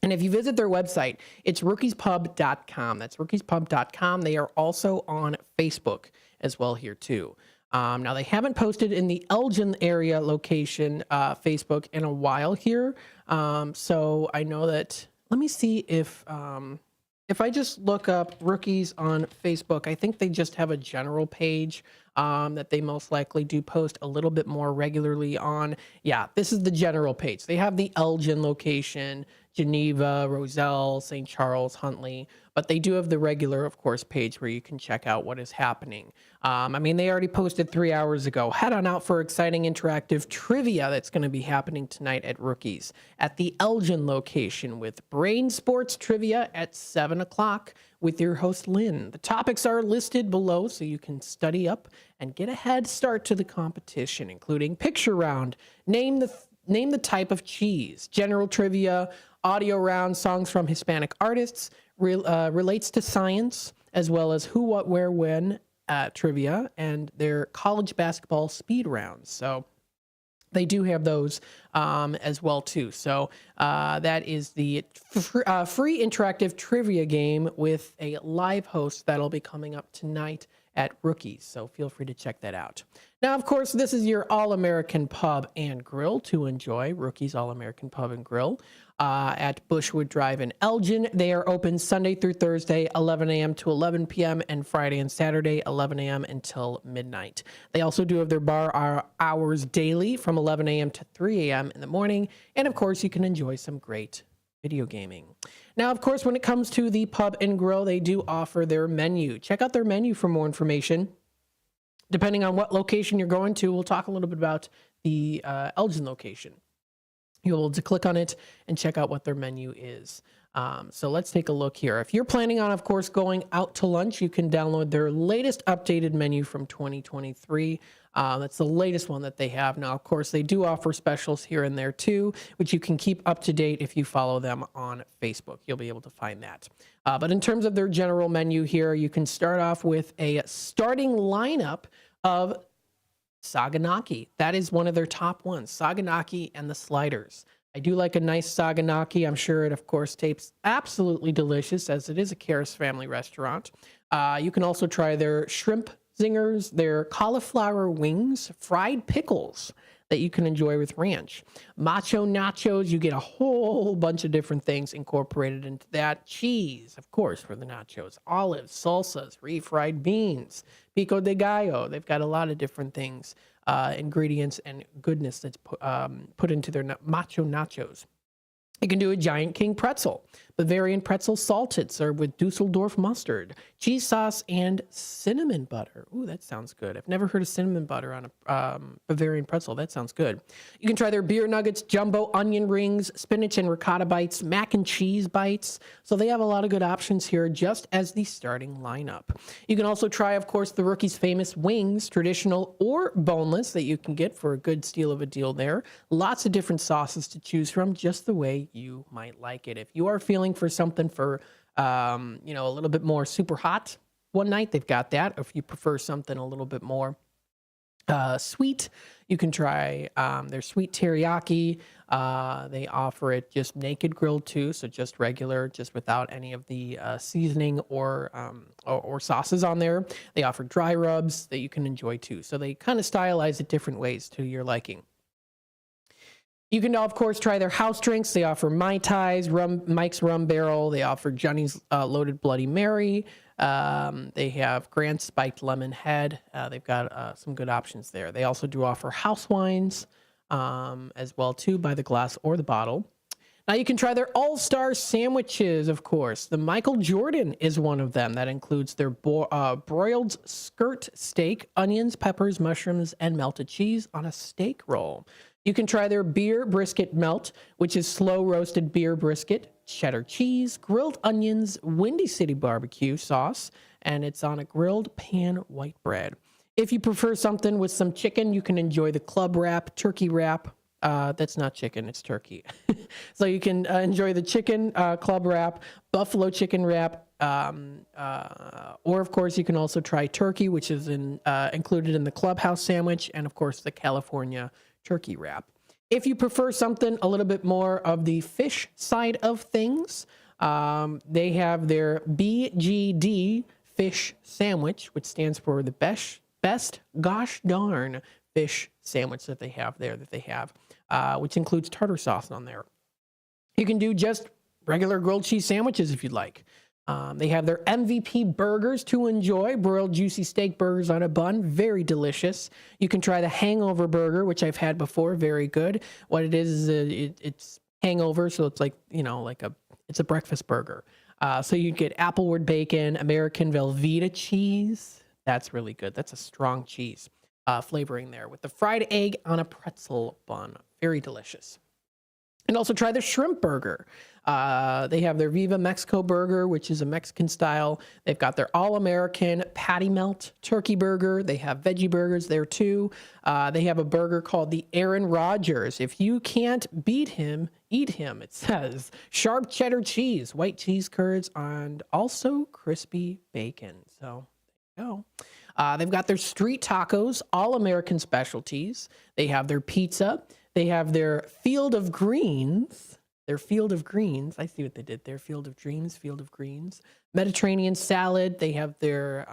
And if you visit their website, it's rookiespub.com. That's rookiespub.com. They are also on Facebook as well here too. Now they haven't posted in the Elgin area location Facebook in a while here. So I know that. Let me see if I just look up Rookies on Facebook, I think they just have a general page that they most likely do post a little bit more regularly on. Yeah, this is the general page. They have the Elgin location, Geneva, Roselle, St. Charles, Huntley, but they do have the regular, of course, page where you can check out what is happening. I mean, they already posted 3 hours ago. Head on out for exciting interactive trivia that's going to be happening tonight at Rookies at the Elgin location with Brain Sports Trivia at 7 o'clock with your host, Lynn. The topics are listed below so you can study up and get a head start to the competition, including picture round, name the type of cheese, general trivia, audio round, songs from Hispanic artists, relates to science, as well as who, what, where, when trivia, and their college basketball speed rounds. So they do have those as well too. So that is the free interactive trivia game with a live host that'll be coming up tonight at Rookies. So feel free to check that out. Now, of course, this is your All-American Pub and Grill to enjoy. Rookies All-American Pub and Grill at Bushwood Drive in Elgin. They are open Sunday through Thursday, 11 a.m. to 11 p.m. and Friday and Saturday, 11 a.m. until midnight. They also do have their bar hours daily from 11 a.m. to 3 a.m. in the morning. And of course, you can enjoy some great video gaming. Now, of course, when it comes to the Pub and Grill, they do offer their menu. Check out their menu for more information. Depending on what location you're going to, we'll talk a little bit about the Elgin location. You'll be able to click on it and check out what their menu is. So let's take a look here. If you're planning on, of course, going out to lunch, you can download their latest updated menu from 2023. That's the latest one that they have. Now, of course, they do offer specials here and there too, which you can keep up to date if you follow them on Facebook. You'll be able to find that. But in terms of their general menu here, you can start off with a starting lineup of Saganaki. That is one of their top ones, Saganaki and the sliders. I do like a nice Saganaki. I'm sure it, of course, tastes absolutely delicious as it is a Karras family restaurant. You can also try their shrimp zingers, their cauliflower wings, fried pickles that you can enjoy with ranch. Macho nachos, you get a whole bunch of different things incorporated into that. Cheese, of course, for the nachos. Olives, salsas, refried beans, pico de gallo. They've got a lot of different things, ingredients and goodness that's put into their macho nachos. You can do a Giant King pretzel, Bavarian pretzel salted, served with Dusseldorf mustard, cheese sauce, and cinnamon butter. Ooh, that sounds good. I've never heard of cinnamon butter on a Bavarian pretzel. That sounds good. You can try their beer nuggets, jumbo onion rings, spinach and ricotta bites, mac and cheese bites. So they have a lot of good options here just as the starting lineup. You can also try, of course, the Rookies' famous wings, traditional or boneless, that you can get for a good steal of a deal there. Lots of different sauces to choose from, just the way you might like it. If you are feeling for something for, a little bit more super hot one night, they've got that. If you prefer something a little bit more sweet, you can try their sweet teriyaki. They offer it just naked grilled too, so just regular, just without any of the seasoning or sauces on there. They offer dry rubs that you can enjoy too. So they kind of stylize it different ways to your liking. You can, of course, try their house drinks. They offer Mai Tais, Mike's Rum Barrel. They offer Johnny's Loaded Bloody Mary. They have Grant's Spiked Lemon Head. They've got some good options there. They also do offer house wines. as well too, by the glass or the bottle. Now you can try their all-star sandwiches, of course. The Michael Jordan is one of them. That includes their broiled skirt steak, onions, peppers, mushrooms, and melted cheese on a steak roll. You can try their beer brisket melt, which is slow-roasted beer brisket, cheddar cheese, grilled onions, Windy City barbecue sauce, and it's on a grilled pan white bread. If you prefer something with some chicken, you can enjoy the club wrap, turkey wrap. That's not chicken, it's turkey. So you can enjoy the chicken club wrap, buffalo chicken wrap, or of course you can also try turkey, which is included in the clubhouse sandwich, and of course the California turkey wrap. If you prefer something a little bit more of the fish side of things, they have their BGD fish sandwich, which stands for the best gosh darn fish sandwich that they have, which includes tartar sauce on there. You can do just regular grilled cheese sandwiches if you'd like. They have their MVP burgers to enjoy, broiled juicy steak burgers on a bun, very delicious. You can try the hangover burger, which I've had before, very good. What it is it's hangover, so it's like, it's a breakfast burger. So you get Applewood bacon, American Velveeta cheese. That's really good. That's a strong cheese flavoring there with the fried egg on a pretzel bun. Very delicious. And also try the shrimp burger. They have their Viva Mexico burger, which is a Mexican style. They've got their all-American patty melt turkey burger. They have veggie burgers there too. They have a burger called the Aaron Rodgers. If you can't beat him, eat him, it says. Sharp cheddar cheese, white cheese curds, and also crispy bacon. So there you go. They've got their street tacos, all-American specialties. They have their pizza. They have their Field of Greens. I see what they did there. Field of Greens. Mediterranean salad. They have their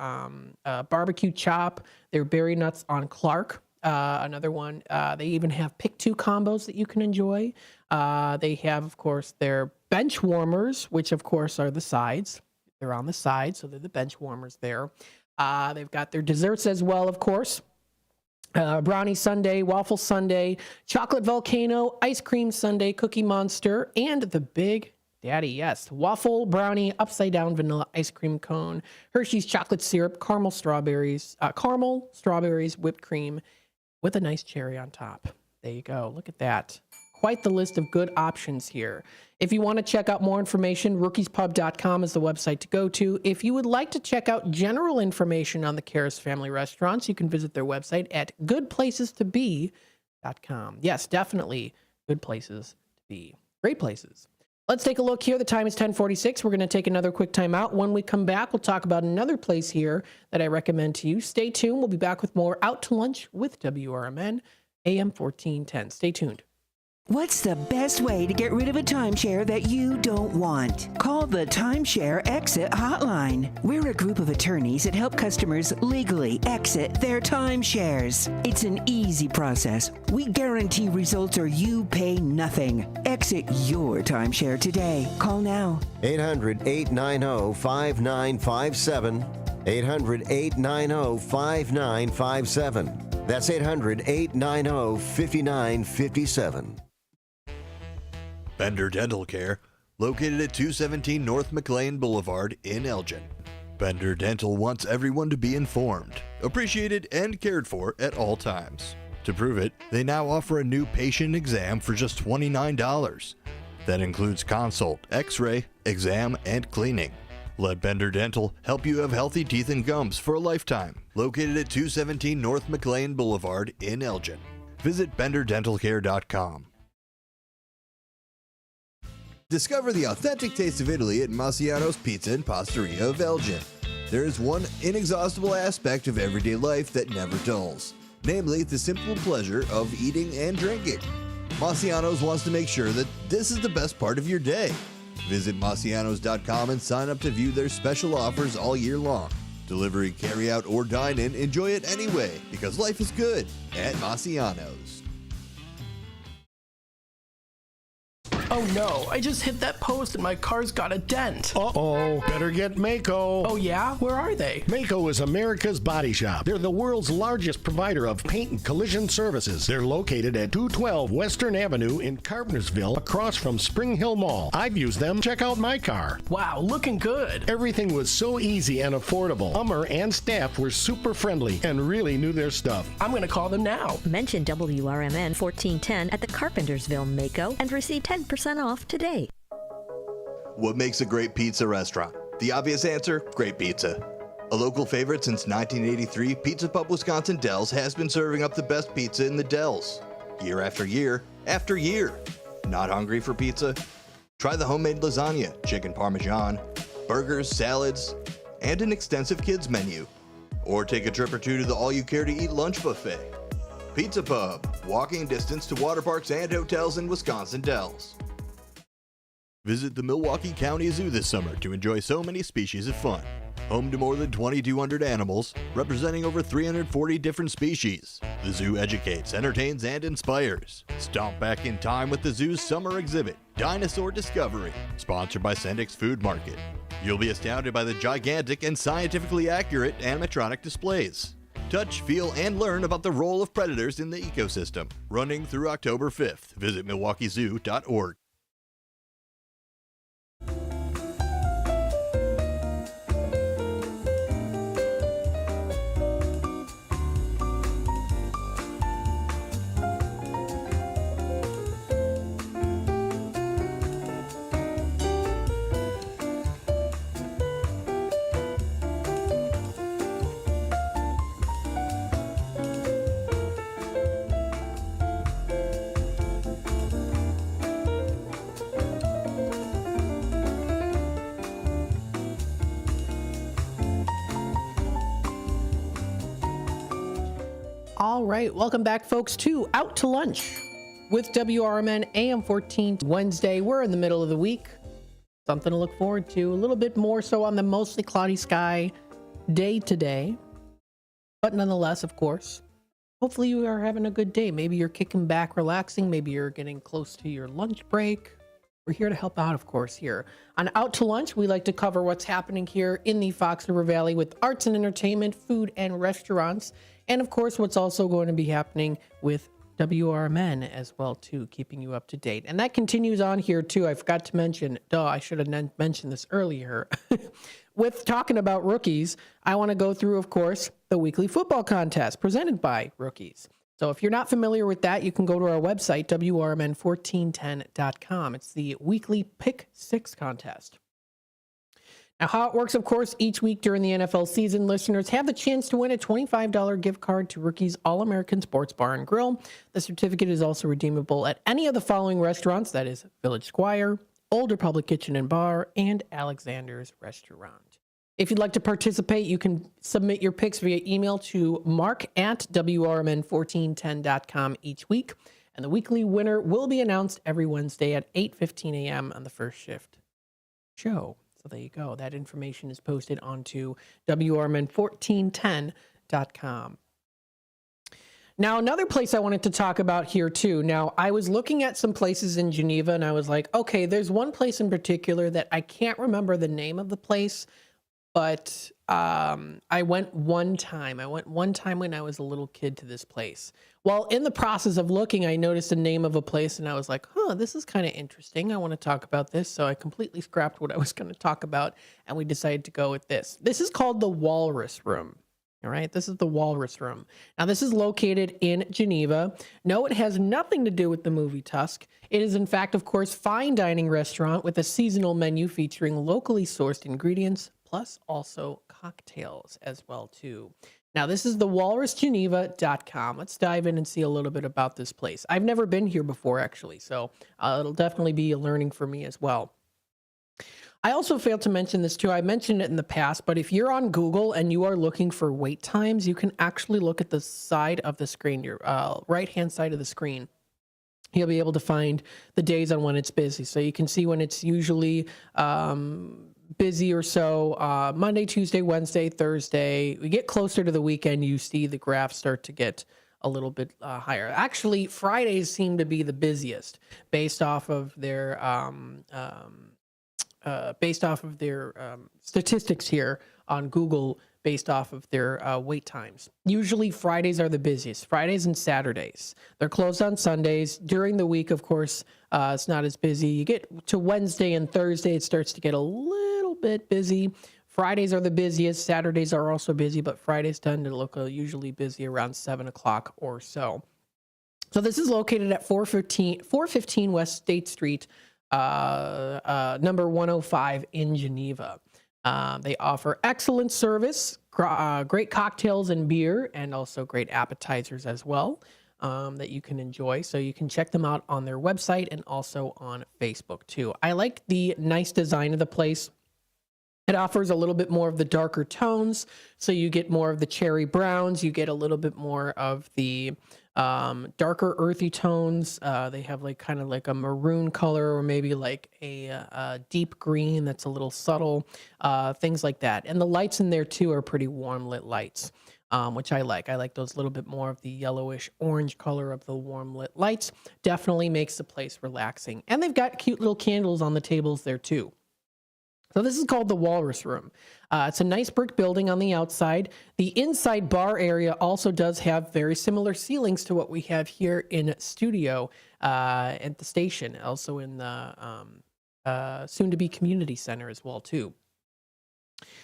barbecue chop. Their berry nuts on Clark. Another one. They even have pick two combos that you can enjoy. They have, of course, their bench warmers, which, of course, are the sides. They're on the side, so they're the bench warmers there. They've got their desserts as well, of course. Brownie sundae, waffle sundae, chocolate volcano, ice cream sundae, cookie monster, and the Big Daddy, yes, waffle brownie, upside down vanilla ice cream cone, Hershey's chocolate syrup, caramel strawberries, whipped cream with a nice cherry on top. There you go. Look at that. Quite the list of good options here. If you want to check out more information, rookieспub.com is the website to go to. If you would like to check out general information on the Karras family restaurants, you can visit their website at goodplacestobe.com. Yes, definitely good places to be. Great places. Let's take a look here. The time is 10:46. We're going to take another quick time out. When we come back, we'll talk about another place here that I recommend to you. Stay tuned. We'll be back with more Out to Lunch with WRMN, AM 1410. Stay tuned. What's the best way to get rid of a timeshare that you don't want? Call the Timeshare Exit Hotline. We're a group of attorneys that help customers legally exit their timeshares. It's an easy process. We guarantee results or you pay nothing. Exit your timeshare today. Call now. 800-890-5957. 800-890-5957. That's 800-890-5957. Bender Dental Care, located at 217 North McLean Boulevard in Elgin. Bender Dental wants everyone to be informed, appreciated, and cared for at all times. To prove it, they now offer a new patient exam for just $29. That includes consult, x-ray, exam, and cleaning. Let Bender Dental help you have healthy teeth and gums for a lifetime. Located at 217 North McLean Boulevard in Elgin. Visit BenderDentalCare.com. Discover the authentic taste of Italy at Massiano's Pizza and Pastaria of Elgin. There is one inexhaustible aspect of everyday life that never dulls, namely the simple pleasure of eating and drinking. Massiano's wants to make sure that this is the best part of your day. Visit Massianos.com and sign up to view their special offers all year long. Delivery, carry out, or dine in, enjoy it anyway, because life is good at Massiano's. Oh no, I just hit that post and my car's got a dent. Uh-oh, better get Mako. Oh yeah? Where are they? Mako is America's body shop. They're the world's largest provider of paint and collision services. They're located at 212 Western Avenue in Carpentersville, across from Spring Hill Mall. I've used them. Check out my car. Wow, looking good. Everything was so easy and affordable. Hummer and staff were super friendly and really knew their stuff. I'm going to call them now. Mention WRMN 1410 at the Carpentersville Mako and receive 10% off today. What makes a great pizza restaurant? The obvious answer, great pizza. A local favorite since 1983, Pizza Pub Wisconsin Dells has been serving up the best pizza in the Dells. Year after year after year. Not hungry for pizza? Try the homemade lasagna, chicken parmesan, burgers, salads, and an extensive kids menu. Or take a trip or two to the all-you-care-to-eat lunch buffet. Pizza Pub, walking distance to water parks and hotels in Wisconsin Dells. Visit the Milwaukee County Zoo this summer to enjoy so many species of fun. Home to more than 2,200 animals, representing over 340 different species. The zoo educates, entertains, and inspires. Stomp back in time with the zoo's summer exhibit, Dinosaur Discovery, sponsored by Sendik's Food Market. You'll be astounded by the gigantic and scientifically accurate animatronic displays. Touch, feel, and learn about the role of predators in the ecosystem. Running through October 5th. Visit MilwaukeeZoo.org. All right, welcome back, folks, to Out to Lunch with WRMN AM 14 Wednesday. We're in the middle of the week. Something to look forward to. A little bit more so on the mostly cloudy sky day today. But nonetheless, of course, hopefully you are having a good day. Maybe you're kicking back, relaxing. Maybe you're getting close to your lunch break. We're here to help out, of course, here. On Out to Lunch, we like to cover what's happening here in the Fox River Valley with arts and entertainment, food and restaurants. And of course, what's also going to be happening with WRMN as well, too, keeping you up to date. And that continues on here, too. I forgot to mention, I should have mentioned this earlier. With talking about rookies, I want to go through, of course, the weekly football contest presented by Rookies. So if you're not familiar with that, you can go to our website, WRMN1410.com. It's the weekly Pick 6 contest. Now, how it works, of course, each week during the NFL season, listeners have the chance to win a $25 gift card to Rookies All-American Sports Bar and Grill. The certificate is also redeemable at any of the following restaurants, that is Village Squire, Old Republic Kitchen and Bar, and Alexander's Restaurant. If you'd like to participate, you can submit your picks via email to mark@WRMN1410.com each week, and the weekly winner will be announced every Wednesday at 8:15 a.m. on the first shift show. So there you go. That information is posted onto WRMN1410.com. Now, another place I wanted to talk about here, too. Now, I was looking at some places in Geneva, and I was like, okay, there's one place in particular that I can't remember the name of the place, but I went one time. I went one time when I was a little kid to this place. Well, in the process of looking, I noticed the name of a place, and I was like, this is kind of interesting. I want to talk about this. So I completely scrapped what I was going to talk about, and we decided to go with this. This is called the Walrus Room. All right, this is the Walrus Room. Now, this is located in Geneva. No, it has nothing to do with the movie Tusk. It is, in fact, of course, fine dining restaurant with a seasonal menu featuring locally sourced ingredients, plus also cocktails as well, too. Now, this is the walrusgeneva.com. Let's dive in and see a little bit about this place. I've never been here before, actually, so it'll definitely be a learning for me as well. I also failed to mention this, too. I mentioned it in the past, but if you're on Google and you are looking for wait times, you can actually look at the side of the screen, your right-hand side of the screen. You'll be able to find the days on when it's busy. So you can see when it's usually busy or so, Monday, Tuesday, Wednesday, Thursday. We get closer to the weekend, you see the graph start to get a little bit higher. Actually, Fridays seem to be the busiest based off of their statistics here on Google, based off of their wait times. Usually Fridays are the busiest, Fridays and Saturdays. They're closed on Sundays. During the week, of course, it's not as busy. You get to Wednesday and Thursday, it starts to get a little bit busy. Fridays are the busiest. Saturdays are also busy, but Fridays tend to look usually busy around 7 o'clock or so. So this is located at 415 West State Street, number 105 in Geneva. They offer excellent service, great cocktails and beer, and also great appetizers as well that you can enjoy. So you can check them out on their website and also on Facebook too. I like the nice design of the place. It offers a little bit more of the darker tones, so you get more of the cherry browns, you get a little bit more of the darker earthy tones. They have like kind of like a maroon color, or maybe like a deep green that's a little subtle, things like that. And the lights in there too are pretty warm lit lights, which I like. I like those little bit more of the yellowish orange color of the warm lit lights. Definitely makes the place relaxing. And they've got cute little candles on the tables there too. So this is called the Walrus Room. It's a nice brick building on the outside. The inside bar area also does have very similar ceilings to what we have here in studio at the station, also in the soon-to-be community center as well too.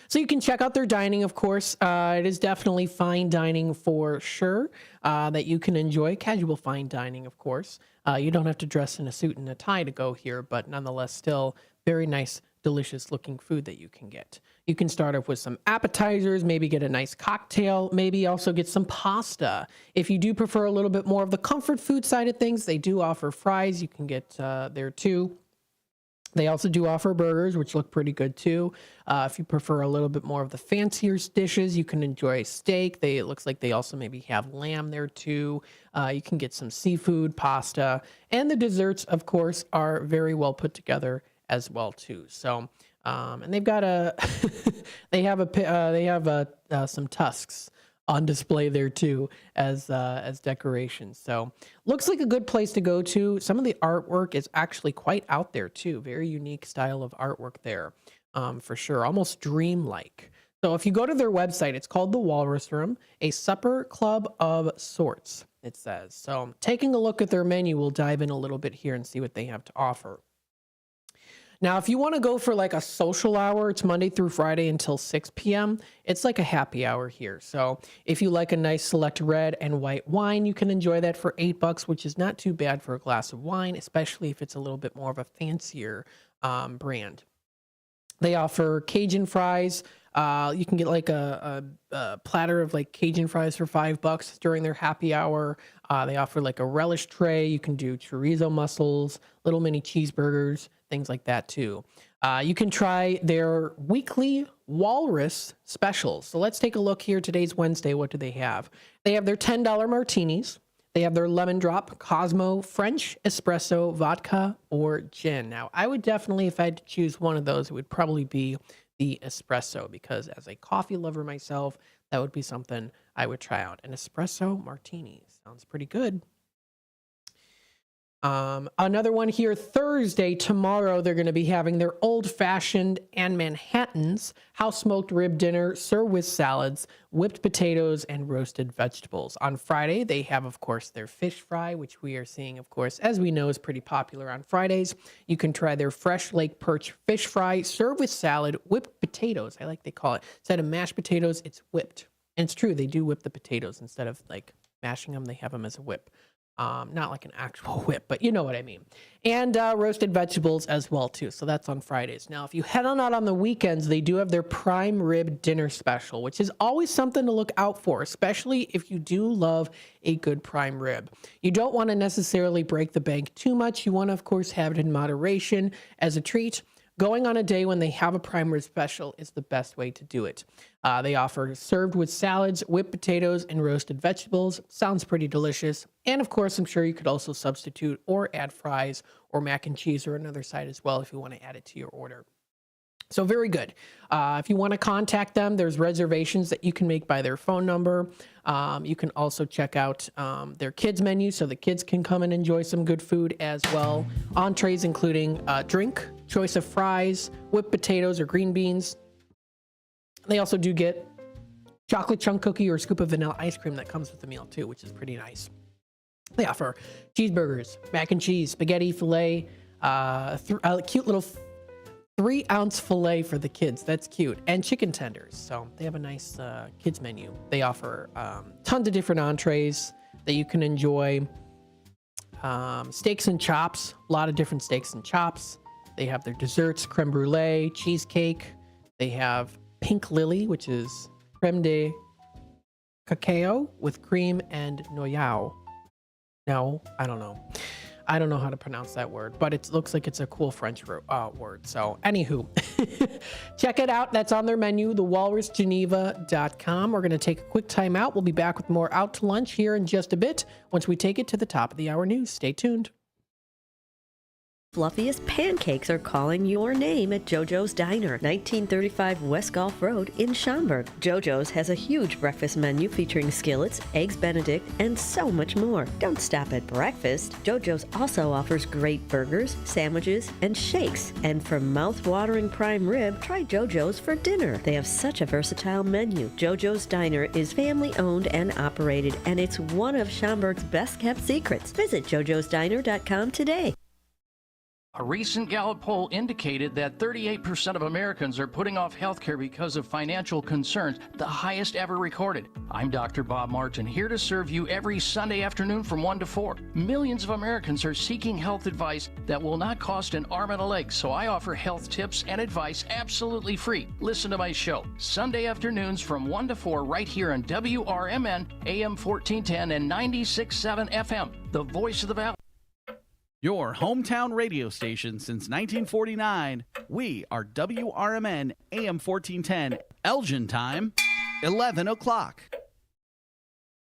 So you can check out their dining, of course. It is definitely fine dining for sure, that you can enjoy. Casual fine dining, of course. You don't have to dress in a suit and a tie to go here, but nonetheless still very nice, delicious looking food that you can get. You can start off with some appetizers, maybe get a nice cocktail, maybe also get some pasta. If you do prefer a little bit more of the comfort food side of things, they do offer fries. You can get there too. They also do offer burgers, which look pretty good too. If you prefer a little bit more of the fancier dishes, you can enjoy steak. It looks like they also maybe have lamb there too. You can get some seafood, pasta, and the desserts, of course, are very well put together as well too. So, and they've got they have some tusks on display there too as decorations. So looks like a good place to go to. Some of the artwork is actually quite out there too. Very unique style of artwork there, for sure. Almost dreamlike. So if you go to their website, it's called the Walrus Room, a supper club of sorts, it says. So taking a look at their menu, we'll dive in a little bit here and see what they have to offer. Now, if you want to go for like a social hour, it's Monday through Friday until 6 p.m. It's like a happy hour here. So if you like a nice select red and white wine, you can enjoy that for $8, which is not too bad for a glass of wine, especially if it's a little bit more of a fancier brand. They offer Cajun fries. You can get like a platter of like Cajun fries for $5 during their happy hour. They offer like a relish tray. You can do chorizo mussels, little mini cheeseburgers, things like that too. You can try their weekly walrus specials. So let's take a look here. Today's Wednesday. What do they have? They have their $10 martinis. They have their lemon drop, Cosmo, French, espresso, vodka, or gin. Now, I would definitely, if I had to choose one of those, it would probably be the espresso, because as a coffee lover myself, that would be something I would try out. An espresso martini sounds pretty good. Another one here, Thursday, tomorrow, they're going to be having their old-fashioned and Manhattan's house-smoked rib dinner served with salads, whipped potatoes, and roasted vegetables. On Friday, they have, of course, their fish fry, which we are seeing, of course, as we know, is pretty popular on Fridays. You can try their fresh lake perch fish fry served with salad, whipped potatoes. I like they call it. Instead of mashed potatoes, it's whipped. And it's true, they do whip the potatoes. Instead of, like, mashing them, they have them as a whip. Not like an actual whip, but you know what I mean. And roasted vegetables as well, too. So that's on Fridays. Now, if you head on out on the weekends, they do have their prime rib dinner special, which is always something to look out for, especially if you do love a good prime rib. You don't want to necessarily break the bank too much. You want to, of course, have it in moderation as a treat. Going on a day when they have a prime rib special is the best way to do it. They offer served with salads, whipped potatoes, and roasted vegetables. Sounds pretty delicious. And of course, I'm sure you could also substitute or add fries or mac and cheese or another side as well if you want to add it to your order. So very good. If you want to contact them, there's reservations that you can make by their phone number. You can also check out their kids menu so the kids can come and enjoy some good food as well. Entrees including drink, choice of fries, whipped potatoes or green beans. They also do get chocolate chunk cookie or a scoop of vanilla ice cream that comes with the meal too, which is pretty nice. They offer cheeseburgers, mac and cheese, spaghetti, filet, a cute little 3-ounce filet for the kids. That's cute. And chicken tenders. So they have a nice kids menu. They offer tons of different entrees that you can enjoy. Steaks and chops. A lot of different steaks and chops. They have their desserts, creme brulee, cheesecake. They have pink lily, which is creme de cacao with cream and noyau. No, I don't know. I don't know how to pronounce that word, but it looks like it's a cool French word. So anywho, check it out. That's on their menu, thewalrusgeneva.com. We're going to take a quick time out. We'll be back with more Out to Lunch here in just a bit once we take it to the top of the hour news. Stay tuned. Fluffiest pancakes are calling your name at JoJo's Diner, 1935 West Gulf Road in Schaumburg. JoJo's has a huge breakfast menu featuring skillets, eggs Benedict, and so much more. Don't stop at breakfast. JoJo's also offers great burgers, sandwiches, and shakes. And for mouth-watering prime rib, try JoJo's for dinner. They have such a versatile menu. JoJo's Diner is family-owned and operated, and it's one of Schaumburg's best-kept secrets. Visit jojosdiner.com today. A recent Gallup poll indicated that 38% of Americans are putting off health care because of financial concerns, the highest ever recorded. I'm Dr. Bob Martin, here to serve you every Sunday afternoon from 1 to 4. Millions of Americans are seeking health advice that will not cost an arm and a leg, so I offer health tips and advice absolutely free. Listen to my show, Sunday afternoons from 1 to 4 right here on WRMN, AM 1410 and 96.7 FM, the voice of the Valley. Your hometown radio station since 1949. We are WRMN AM 1410. Elgin time, 11 o'clock.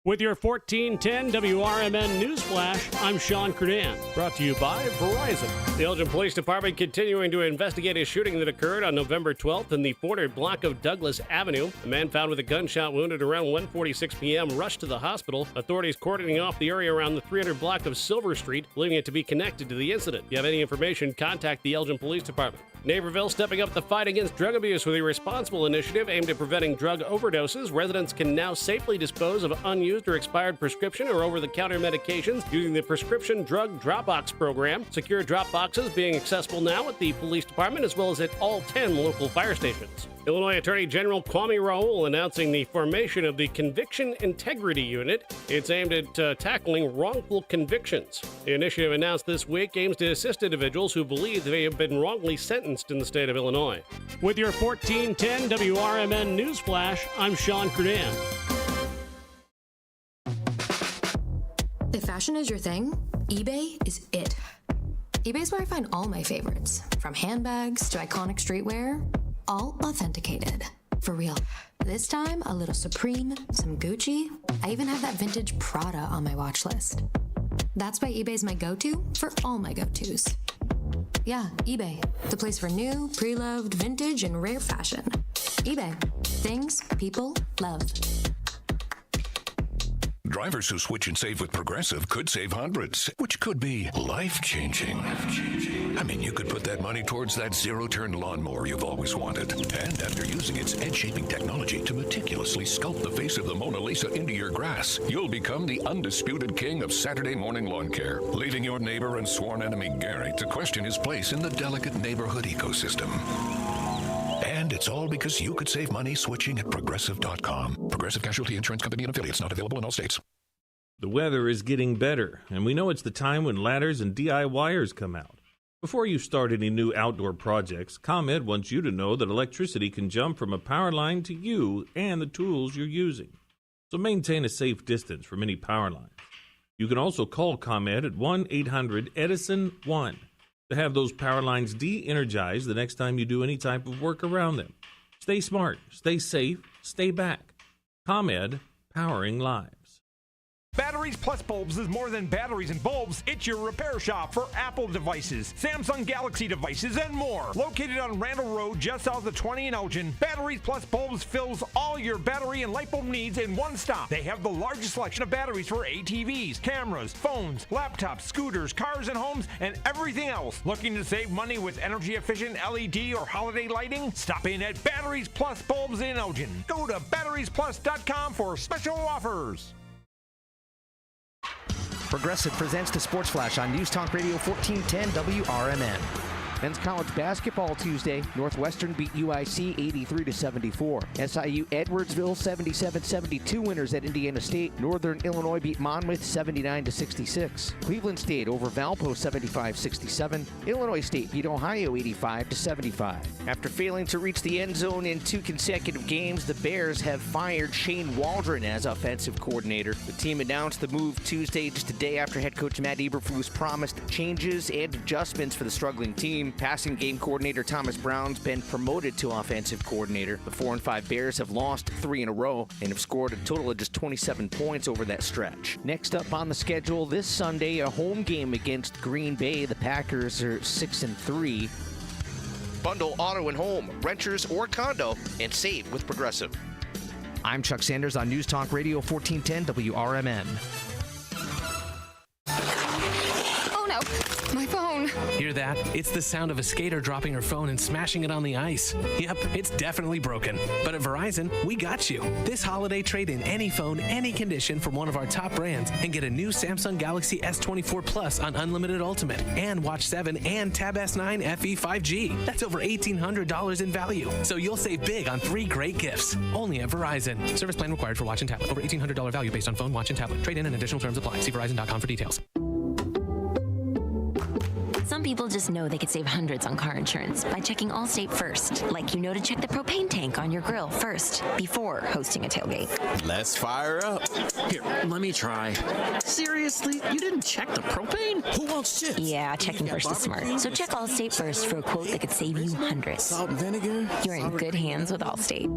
With your 1410 WRMN Newsflash, I'm Sean Kernan. Brought to you by Verizon. The Elgin Police Department continuing to investigate a shooting that occurred on November 12th in the 400 block of Douglas Avenue. A man found with a gunshot wound at around 1:46 p.m. rushed to the hospital. Authorities cordoning off the area around the 300 block of Silver Street, believing it to be connected to the incident. If you have any information, contact the Elgin Police Department. Naperville stepping up the fight against drug abuse with a responsible initiative aimed at preventing drug overdoses. Residents can now safely dispose of unused or expired prescription or over-the-counter medications using the Prescription Drug Dropbox program. Secure drop boxes being accessible now at the police department as well as at all 10 local fire stations. Illinois Attorney General Kwame Raoul announcing the formation of the Conviction Integrity Unit. It's aimed at tackling wrongful convictions. The initiative announced this week aims to assist individuals who believe they have been wrongly sentenced in the state of Illinois. With your 1410 WRMN Newsflash, I'm Sean Kernan. If fashion is your thing, eBay is it. eBay's where I find all my favorites, from handbags to iconic streetwear, all authenticated. For real. This time, a little Supreme, some Gucci. I even have that vintage Prada on my watch list. That's why eBay's my go-to for all my go-tos. Yeah, eBay, the place for new, pre-loved, vintage, and rare fashion. eBay. Things people love. Drivers who switch and save with Progressive could save hundreds, which could be life-changing. I mean, you could put that money towards that zero-turn lawnmower you've always wanted. And after using its edge-shaping technology to meticulously sculpt the face of the Mona Lisa into your grass, you'll become the undisputed king of Saturday morning lawn care, leaving your neighbor and sworn enemy Gary to question his place in the delicate neighborhood ecosystem. And it's all because you could save money switching at Progressive.com. Progressive Casualty Insurance Company and affiliates, not available in all states. The weather is getting better, and we know it's the time when ladders and DIYers come out. Before you start any new outdoor projects, ComEd wants you to know that electricity can jump from a power line to you and the tools you're using. So maintain a safe distance from any power lines. You can also call ComEd at 1-800-EDISON-1 to have those power lines de-energized the next time you do any type of work around them. Stay smart, stay safe, stay back. ComEd, powering lives. Batteries Plus Bulbs is more than batteries and bulbs. It's your repair shop for Apple devices, Samsung Galaxy devices, and more. Located on Randall Road, just south of 20 in Elgin, Batteries Plus Bulbs fills all your battery and light bulb needs in one stop. They have the largest selection of batteries for ATVs, cameras, phones, laptops, scooters, cars and homes, and everything else. Looking to save money with energy-efficient LED or holiday lighting? Stop in at Batteries Plus Bulbs in Elgin. Go to batteriesplus.com for special offers. Progressive presents the Sports Flash on News Talk Radio 1410 WRMN. Men's college basketball Tuesday. Northwestern beat UIC 83-74. SIU Edwardsville 77-72 winners at Indiana State. Northern Illinois beat Monmouth 79-66. Cleveland State over Valpo 75-67. Illinois State beat Ohio 85-75. After failing to reach the end zone in 2 consecutive games, the Bears have fired Shane Waldron as offensive coordinator. The team announced the move Tuesday, just a day after head coach Matt Eberflus promised changes and adjustments for the struggling team. Passing game coordinator Thomas Brown's been promoted to offensive coordinator. The 4-5 Bears have lost 3 in a row and have scored a total of just 27 points over that stretch. Next up on the schedule this Sunday, a home game against Green Bay. The Packers are 6-3. Bundle auto and home, renters or condo, and save with Progressive. I'm Chuck Sanders on News Talk Radio 1410 WRMN. My phone. Hear that? It's the sound of a skater dropping her phone and smashing it on the ice. Yep, it's definitely broken. But at Verizon, we got you. This holiday, trade in any phone, any condition from one of our top brands and get a new Samsung Galaxy S24 Plus on Unlimited Ultimate and Watch 7 and Tab S9 FE 5G. That's over $1,800 in value. So you'll save big on 3 great gifts. Only at Verizon. Service plan required for watch and tablet. Over $1,800 value based on phone, watch, and tablet. Trade in and additional terms apply. See Verizon.com for details. Some people just know they could save hundreds on car insurance by checking Allstate first. Like you know to check the propane tank on your grill first before hosting a tailgate. Let's fire up. Here, let me try. Seriously? You didn't check the propane? Who wants chips? Yeah, checking first is smart. So check Allstate first for a quote that could save you hundreds. Salt and vinegar? You're in good hands with Allstate.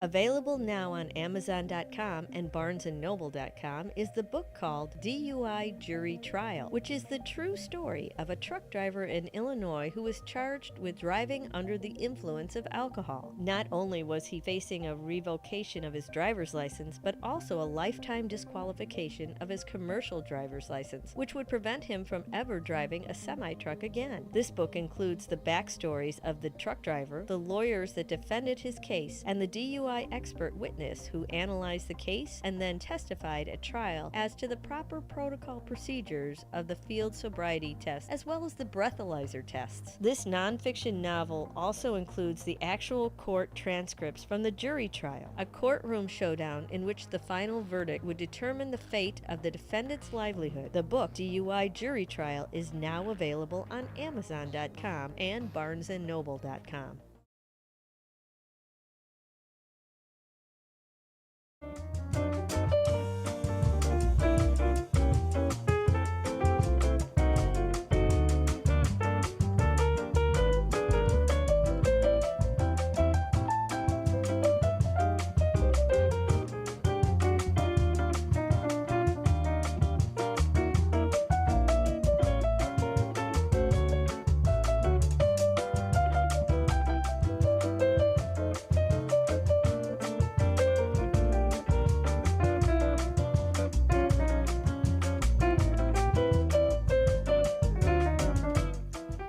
Available now on Amazon.com and BarnesandNoble.com is the book called DUI Jury Trial, which is the true story of a truck driver in Illinois who was charged with driving under the influence of alcohol. Not only was he facing a revocation of his driver's license, but also a lifetime disqualification of his commercial driver's license, which would prevent him from ever driving a semi-truck again. This book includes the backstories of the truck driver, the lawyers that defended his case, and the DUI expert witness who analyzed the case and then testified at trial as to the proper protocol procedures of the field sobriety test as well as the breathalyzer tests. This nonfiction novel also includes the actual court transcripts from the jury trial, a courtroom showdown in which the final verdict would determine the fate of the defendant's livelihood. The book DUI Jury Trial is now available on Amazon.com and BarnesandNoble.com.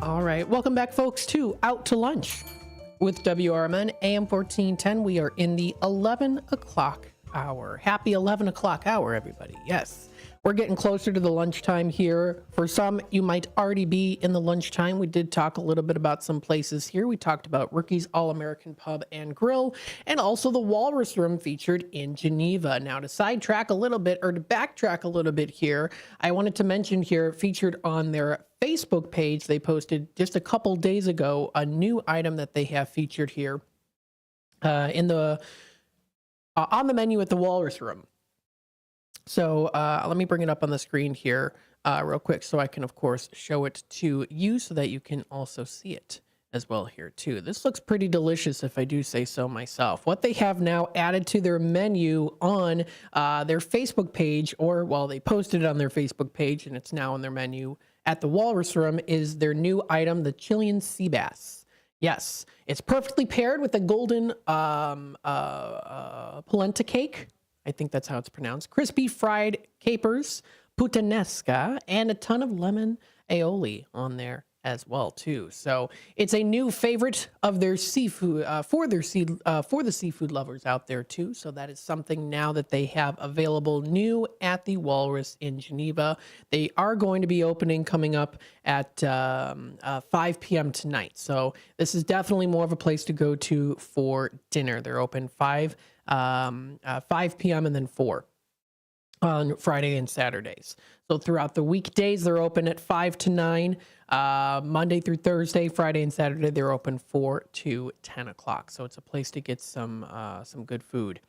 All right, welcome back, folks, to Out to Lunch with WRMN AM 1410. We are in the 11 o'clock hour. Happy 11 o'clock hour, everybody. Yes, we're getting closer to the lunchtime here. For some, you might already be in the lunchtime. We did talk a little bit about some places here. We talked about Ricky's All-American Pub and Grill, and also the Walrus Room featured in Geneva. Now, to sidetrack a little bit, or to backtrack a little bit here, I wanted to mention here, featured on their Facebook page, they posted just a couple days ago a new item that they have featured here in the on the menu at the Walrus Room. So let me bring it up on the screen here real quick so I can, of course, show it to you so that you can also see it as well here too. This looks pretty delicious if I do say so myself. What they have now added to their menu on their Facebook page, or well, they posted it on their Facebook page and it's now on their menu at the Walrus Room, is their new item, the Chilean sea bass. Yes, it's perfectly paired with a golden polenta cake. I think that's how it's pronounced. Crispy fried capers, puttanesca, and a ton of lemon aioli on there as well too. So it's a new favorite of their seafood for the seafood lovers out there too. So that is something now that they have available new at the Walrus in Geneva. They are going to be opening coming up at 5 p.m. tonight. So this is definitely more of a place to go to for dinner. They're open 5 p.m. and then 4 on Friday and Saturdays. So throughout the weekdays, they're open at 5 to 9. Monday through Thursday, Friday and Saturday, they're open 4 to 10 o'clock. So it's a place to get some good food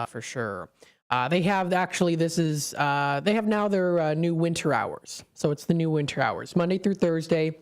for sure. They have actually, they have now their new winter hours. So it's the new winter hours, Monday through Thursday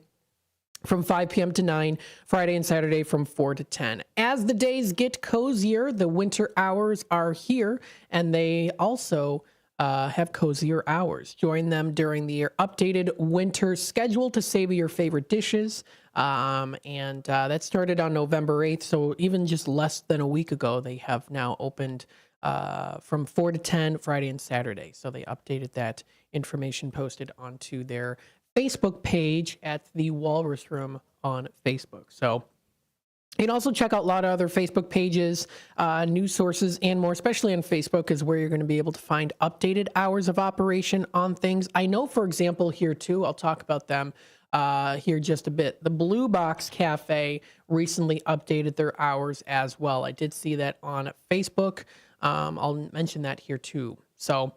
from 5 p.m. to 9, Friday and Saturday from 4 to 10. As the days get cozier, the winter hours are here, and they also have cozier hours. Join them during the updated winter schedule to savor your favorite dishes. And that started on November 8th. So even just less than a week ago, they have now opened from 4 to 10 Friday and Saturday. So they updated that information, posted onto their Facebook page at the Walrus Room on Facebook. So you can also check out a lot of other Facebook pages, news sources, and more, especially on Facebook is where you're going to be able to find updated hours of operation on things. I know, for example, here too, I'll talk about them here just a bit. The Blue Box Cafe recently updated their hours as well. I did see that on Facebook. I'll mention that here too. So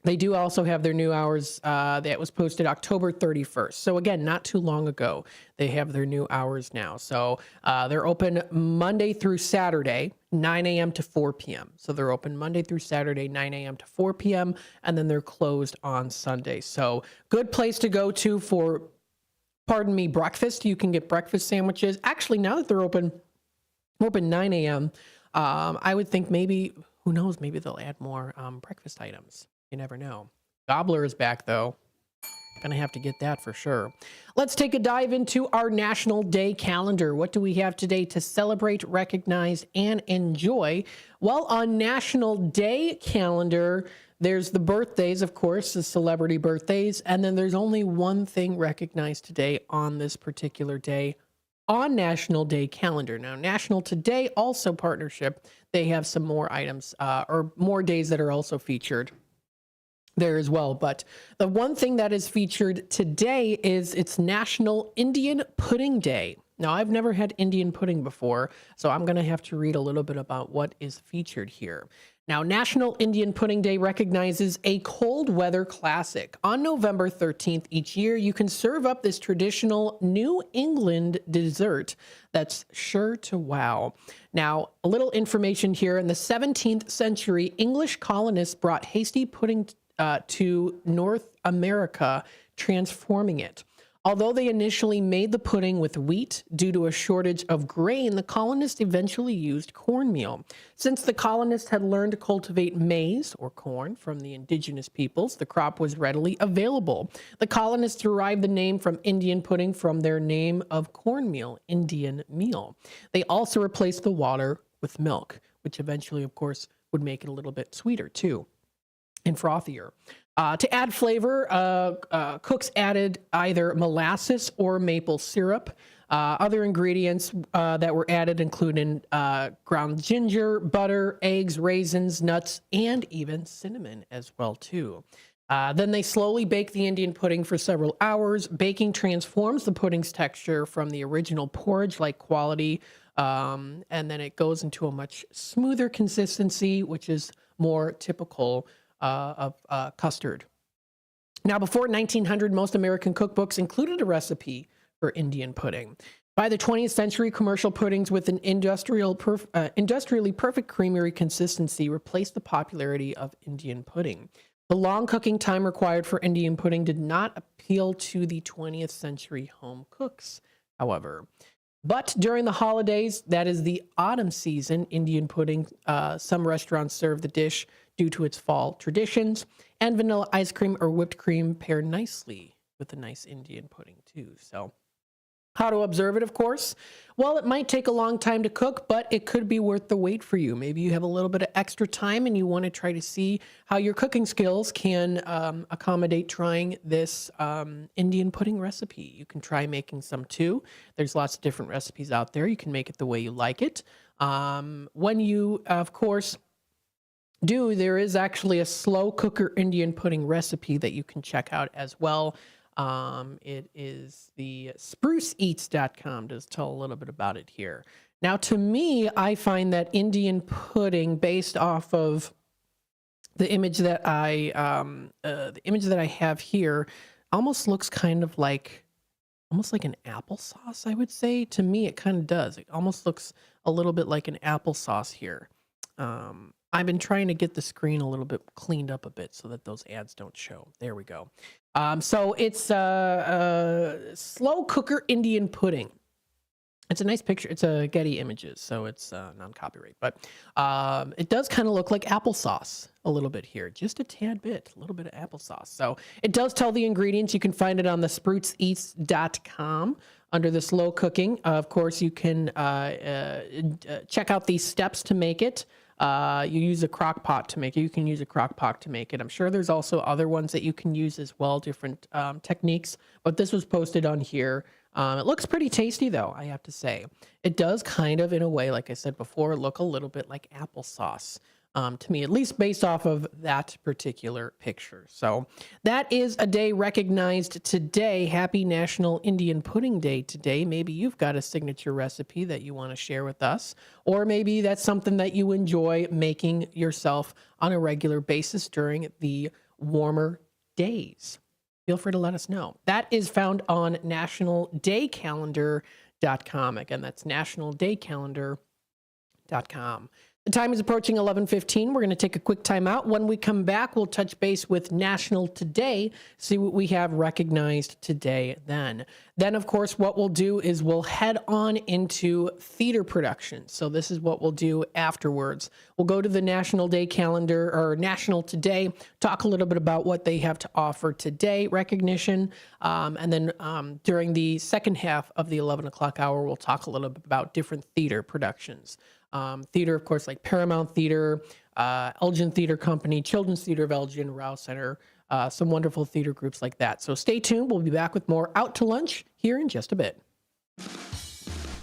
they do also have their new hours that was posted October 31st. So again, not too long ago, they have their new hours now. So they're open Monday through Saturday, 9 a.m. to 4 p.m. So they're open Monday through Saturday, 9 a.m. to 4 p.m. And then they're closed on Sunday. So good place to go to for, pardon me, breakfast. You can get breakfast sandwiches. Actually, now that they're open 9 a.m., I would think maybe, who knows, maybe they'll add more breakfast items. You never know. Gobbler is back, though. Gonna have to get that for sure. Let's take a dive into our National Day calendar. What do we have today to celebrate, recognize, and enjoy? Well, on National Day calendar, there's the birthdays, of course, the celebrity birthdays, and then there's only one thing recognized today on this particular day on National Day calendar. Now, National Today also partnership, they have some more items or more days that are also featured there as well. But the one thing that is featured today is it's National Indian Pudding Day. Now, I've never had Indian pudding before, so I'm going to have to read a little bit about what is featured here. Now, National Indian Pudding Day recognizes a cold weather classic. On November 13th each year, you can serve up this traditional New England dessert that's sure to wow. Now, a little information here. In the 17th century, English colonists brought hasty pudding to North America, transforming it. Although they initially made the pudding with wheat due to a shortage of grain, the colonists eventually used cornmeal. Since the colonists had learned to cultivate maize, or corn, from the indigenous peoples, the crop was readily available. The colonists derived the name from Indian pudding from their name of cornmeal, Indian meal. They also replaced the water with milk, which eventually, of course, would make it a little bit sweeter too and frothier. To add flavor, cooks added either molasses or maple syrup. Other ingredients that were added included ground ginger, butter, eggs, raisins, nuts, and even cinnamon as well too. Then they slowly bake the Indian pudding for several hours. Baking transforms the pudding's texture from the original porridge-like quality, and then it goes into a much smoother consistency, which is more typical of custard. Now, before 1900, most American cookbooks included a recipe for Indian pudding. By the 20th century, commercial puddings with an industrially perfect creamery consistency replaced the popularity of Indian pudding. The long cooking time required for Indian pudding did not appeal to the 20th century home cooks, however. But during the holidays, that is the autumn season, Indian pudding, some restaurants serve the dish due to its fall traditions, and vanilla ice cream or whipped cream pair nicely with a nice Indian pudding too. So how to observe it, of course? Well, it might take a long time to cook, but it could be worth the wait for you. Maybe you have a little bit of extra time and you want to try to see how your cooking skills can accommodate trying this Indian pudding recipe. You can try making some too. There's lots of different recipes out there. You can make it the way you like it. When you, of course, there is actually a slow cooker Indian pudding recipe that you can check out as well. It is the spruceeats.com. Does tell a little bit about it here. Now, to me, I find that Indian pudding, based off of the image that I have here, almost looks kind of like an applesauce. I would say to me, it kind of does. It almost looks a little bit like an applesauce here. I've been trying to get the screen a little bit cleaned up a bit so that those ads don't show. There we go. So it's slow cooker Indian pudding. It's a nice picture. It's a Getty Images, so it's non-copyright. But it does kind of look like applesauce a little bit here. Just a tad bit, a little bit of applesauce. So it does tell the ingredients. You can find it on the spruceeats.com under the slow cooking. Of course, you can check out these steps to make it. You use a crock pot to make it. You can use a crock pot to make it. I'm sure there's also other ones that you can use as well, different techniques. But this was posted on here. It looks pretty tasty, though, I have to say. It does kind of, in a way, like I said before, look a little bit like applesauce. To me, at least based off of that particular picture. So that is a day recognized today. Happy National Indian Pudding Day today. Maybe you've got a signature recipe that you want to share with us, or maybe that's something that you enjoy making yourself on a regular basis during the warmer days. Feel free to let us know. That is found on nationaldaycalendar.com. Again, that's nationaldaycalendar.com. The time is approaching 11:15. We're going to take a quick time out. When we come back, we'll touch base with National Today, see what we have recognized today then. Then, of course, what we'll do is we'll head on into theater production. So this is what we'll do afterwards. We'll go to the National Day calendar, or National Today, talk a little bit about what they have to offer today, recognition, and then during the second half of the 11 o'clock hour, we'll talk a little bit about different theater productions. Theater, of course, like Paramount Theater, Elgin Theater Company, Children's Theater of Elgin, Rouse Center, some wonderful theater groups like that. So stay tuned. We'll be back with more Out to Lunch here in just a bit.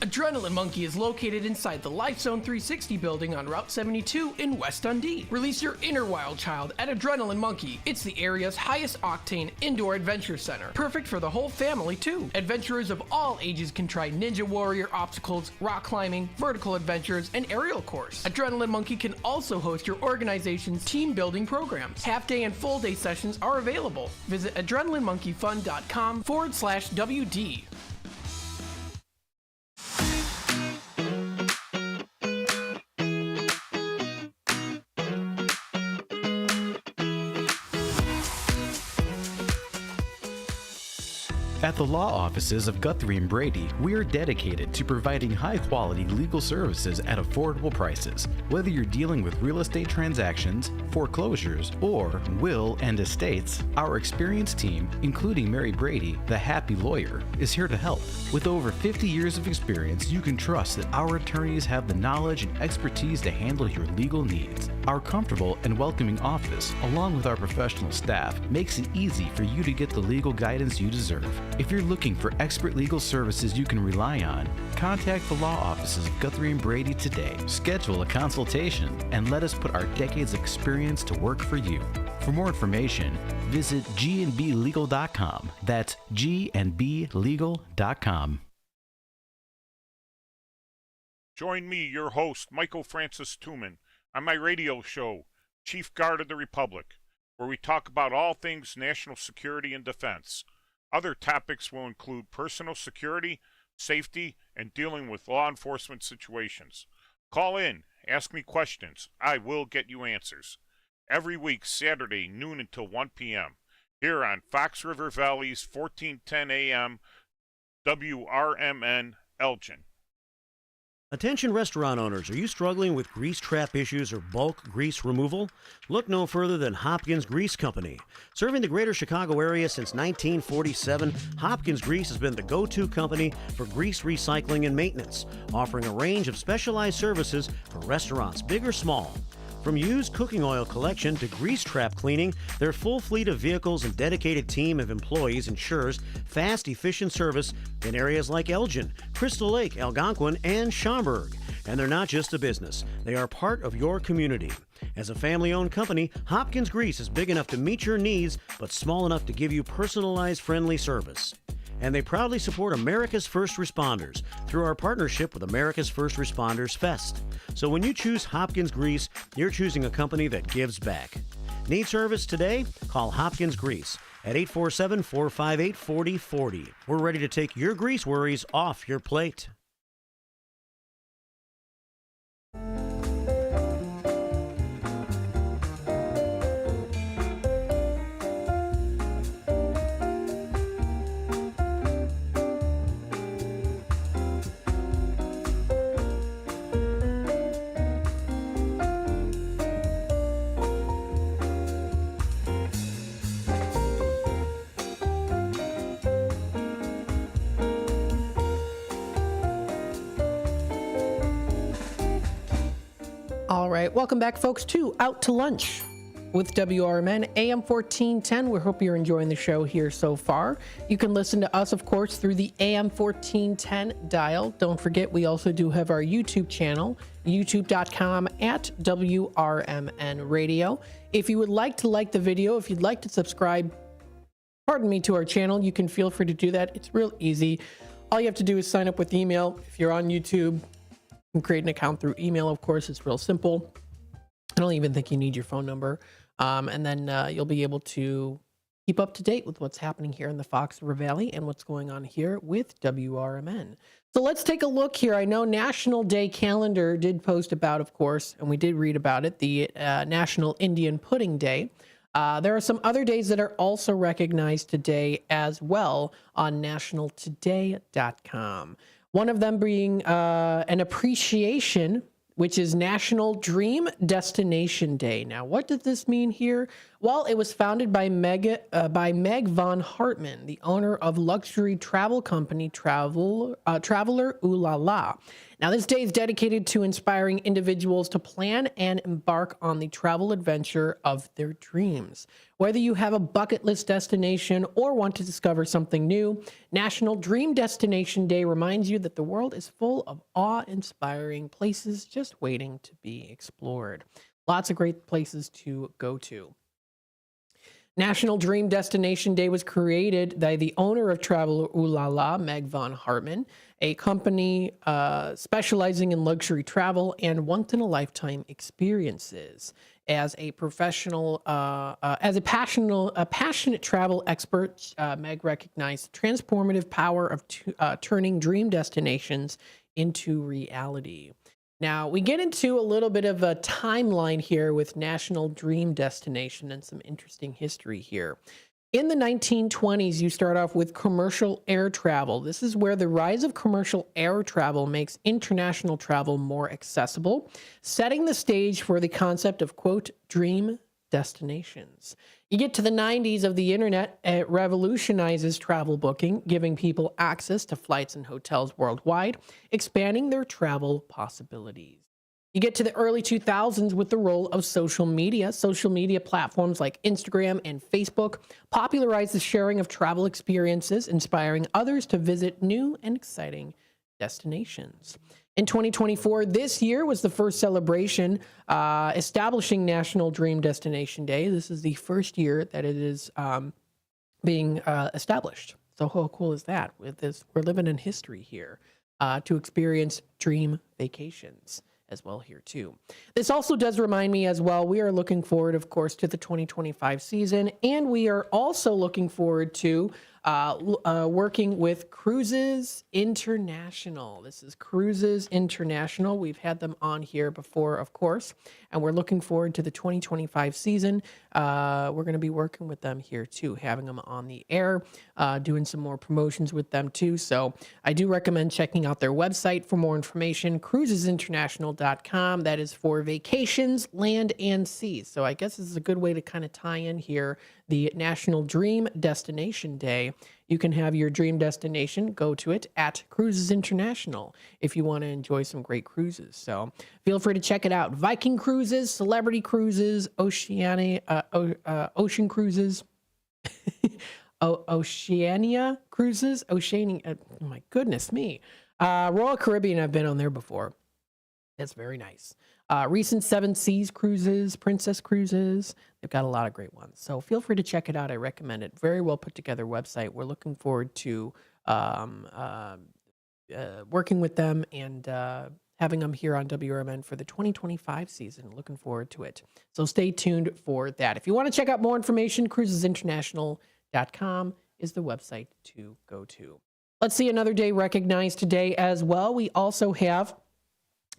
Adrenaline Monkey is located inside the Lifezone 360 building on Route 72 in West Dundee. Release your inner wild child at Adrenaline Monkey. It's the area's highest octane indoor adventure center. Perfect for the whole family too. Adventurers of all ages can try Ninja Warrior obstacles, rock climbing, vertical adventures, and aerial course. Adrenaline Monkey can also host your organization's team building programs. Half-day and full-day sessions are available. Visit adrenalinemonkeyfun.com/WD. At the law offices of Guthrie and Brady, we are dedicated to providing high-quality legal services at affordable prices. Whether you're dealing with real estate transactions, foreclosures, or will and estates, our experienced team, including Mary Brady, the happy lawyer, is here to help. With over 50 years of experience, you can trust that our attorneys have the knowledge and expertise to handle your legal needs. Our comfortable and welcoming office, along with our professional staff, makes it easy for you to get the legal guidance you deserve. If you're looking for expert legal services you can rely on, contact the law offices of Guthrie and Brady today. Schedule a consultation and let us put our decades of experience to work for you. For more information, visit gandblegal.com. That's gandblegal.com. Join me, your host, Michael Francis Tuman, on my radio show, Chief Guard of the Republic, where we talk about all things national security and defense. Other topics will include personal security, safety, and dealing with law enforcement situations. Call in, ask me questions. I will get you answers. Every week, Saturday, noon until 1 p.m., here on Fox River Valley's 1410 AM, WRMN Elgin. Attention restaurant owners, are you struggling with grease trap issues or bulk grease removal? Look no further than Hopkins Grease Company. Serving the greater Chicago area since 1947, Hopkins Grease has been the go-to company for grease recycling and maintenance, offering a range of specialized services for restaurants, big or small. From used cooking oil collection to grease trap cleaning, their full fleet of vehicles and dedicated team of employees ensures fast, efficient service in areas like Elgin, Crystal Lake, Algonquin, and Schaumburg. And they're not just a business, they are part of your community. As a family-owned company, Hopkins Grease is big enough to meet your needs, but small enough to give you personalized, friendly service. And they proudly support America's First Responders through our partnership with America's First Responders Fest. So when you choose Hopkins Grease, you're choosing a company that gives back. Need service today? Call Hopkins Grease at 847-458-4040. We're ready to take your grease worries off your plate. All right, welcome back, folks, to Out to Lunch with WRMN AM 1410. We hope you're enjoying the show here so far. You can listen to us, of course, through the AM 1410 dial. Don't forget, we also do have our YouTube channel, youtube.com/WRMN Radio. If you would like to like the video, if you'd like to subscribe, to our channel, you can feel free to do that. It's real easy. All you have to do is sign up with email. If you're on YouTube, you can create an account through email, of course. It's real simple. I don't even think you need your phone number. And then you'll be able to keep up to date with what's happening here in the Fox River Valley and what's going on here with WRMN. So let's take a look here. I know National Day Calendar did post about, of course, and we did read about it, the National Indian Pudding Day. There are some other days that are also recognized today as well on nationaltoday.com. One of them being an appreciation, which is National Dream Destination Day. Now, what did this mean here? Well, it was founded by Meg von Hartmann, the owner of luxury travel company Traveler Ooh La La. Now, this day is dedicated to inspiring individuals to plan and embark on the travel adventure of their dreams. Whether you have a bucket list destination or want to discover something new, National Dream Destination Day reminds you that the world is full of awe-inspiring places just waiting to be explored. Lots of great places to go to. National Dream Destination Day was created by the owner of Traveler Ooh La La, Meg von Hartmann, a company specializing in luxury travel and once-in-a-lifetime experiences. As a professional, as a passionate travel expert, Meg recognized the transformative power of turning dream destinations into reality. Now, we get into a little bit of a timeline here with National Dream Destination and some interesting history here. In the 1920s, you start off with commercial air travel. This is where the rise of commercial air travel makes international travel more accessible, setting the stage for the concept of, quote, dream destinations. You get to the 90s of the internet, it revolutionizes travel booking, giving people access to flights and hotels worldwide, expanding their travel possibilities. You get to the early 2000s with the role of social media. Social media platforms like Instagram and Facebook popularize the sharing of travel experiences, inspiring others to visit new and exciting destinations. In 2024, this year was the first celebration establishing National Dream Destination Day. This is the first year that it is being established. So how cool is that? With this, we're living in history here to experience dream vacations as well here too. This also does remind me as well, we are looking forward, of course, to the 2025 season, and we are also looking forward to working with Cruises International. This is Cruises International. We've had them on here before, of course, and we're looking forward to the 2025 season. We're going to be working with them here too, having them on the air, doing some more promotions with them too. So I do recommend checking out their website for more information, cruisesinternational.com. That is for vacations, land, and sea. So I guess this is a good way to kind of tie in here the National Dream Destination Day. You can have your dream destination, go to it at Cruises International if you want to enjoy some great cruises. So feel free to check it out. Viking Cruises, Celebrity Cruises, Ocean Cruises, Oceania Cruises, Oceania, oh my goodness me. Royal Caribbean, I've been on there before. That's very nice. Recent Seven Seas Cruises, Princess Cruises. They've got a lot of great ones. So feel free to check it out. I recommend it. Very well put together website. We're looking forward to working with them and having them here on WRMN for the 2025 season. Looking forward to it. So stay tuned for that. If you want to check out more information, cruisesinternational.com is the website to go to. Let's see another day recognized today as well. We also have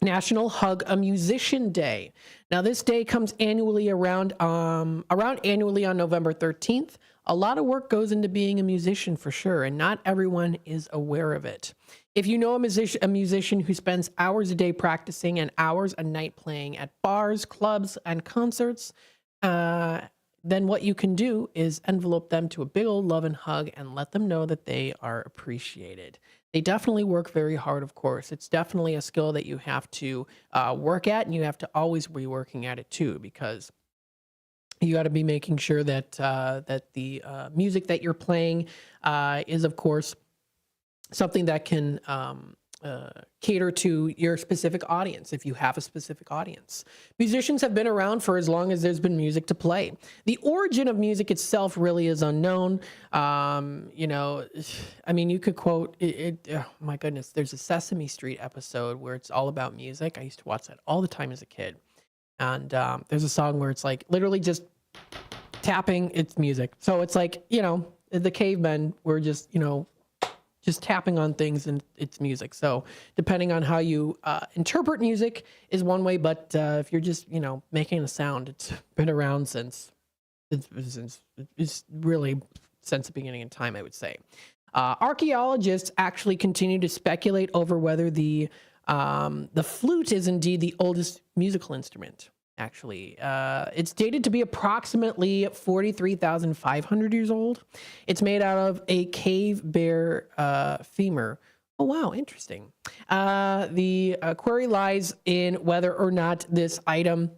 National Hug a Musician Day. Now, this day comes annually around annually on November 13th. A lot of work goes into being a musician for sure, and not everyone is aware of it. If you know a musician who spends hours a day practicing and hours a night playing at bars, clubs, and concerts, then what you can do is envelope them to a big old love and hug and let them know that they are appreciated. They definitely work very hard, of course. It's definitely a skill that you have to work at, and you have to always be working at it too, because you got to be making sure that that the music that you're playing is, of course, something that can cater to your specific audience, if you have a specific audience. Musicians have been around for as long as there's been music to play. The origin of music itself really is unknown. You know, I mean, you could quote it. Oh my goodness, there's a Sesame Street episode where it's all about music. I used to watch that all the time as a kid. And there's a song where it's like literally just tapping, it's music. So it's like, you know, the cavemen were just, you know, just tapping on things and it's music. So depending on how you interpret music is one way, but if you're just, you know, making a sound, it's been around since really since the beginning of time, I would say. Archaeologists actually continue to speculate over whether the flute is indeed the oldest musical instrument. Actually, it's dated to be approximately 43,500 years old. It's made out of a cave bear femur. Oh, wow, interesting. The query lies in whether or not this item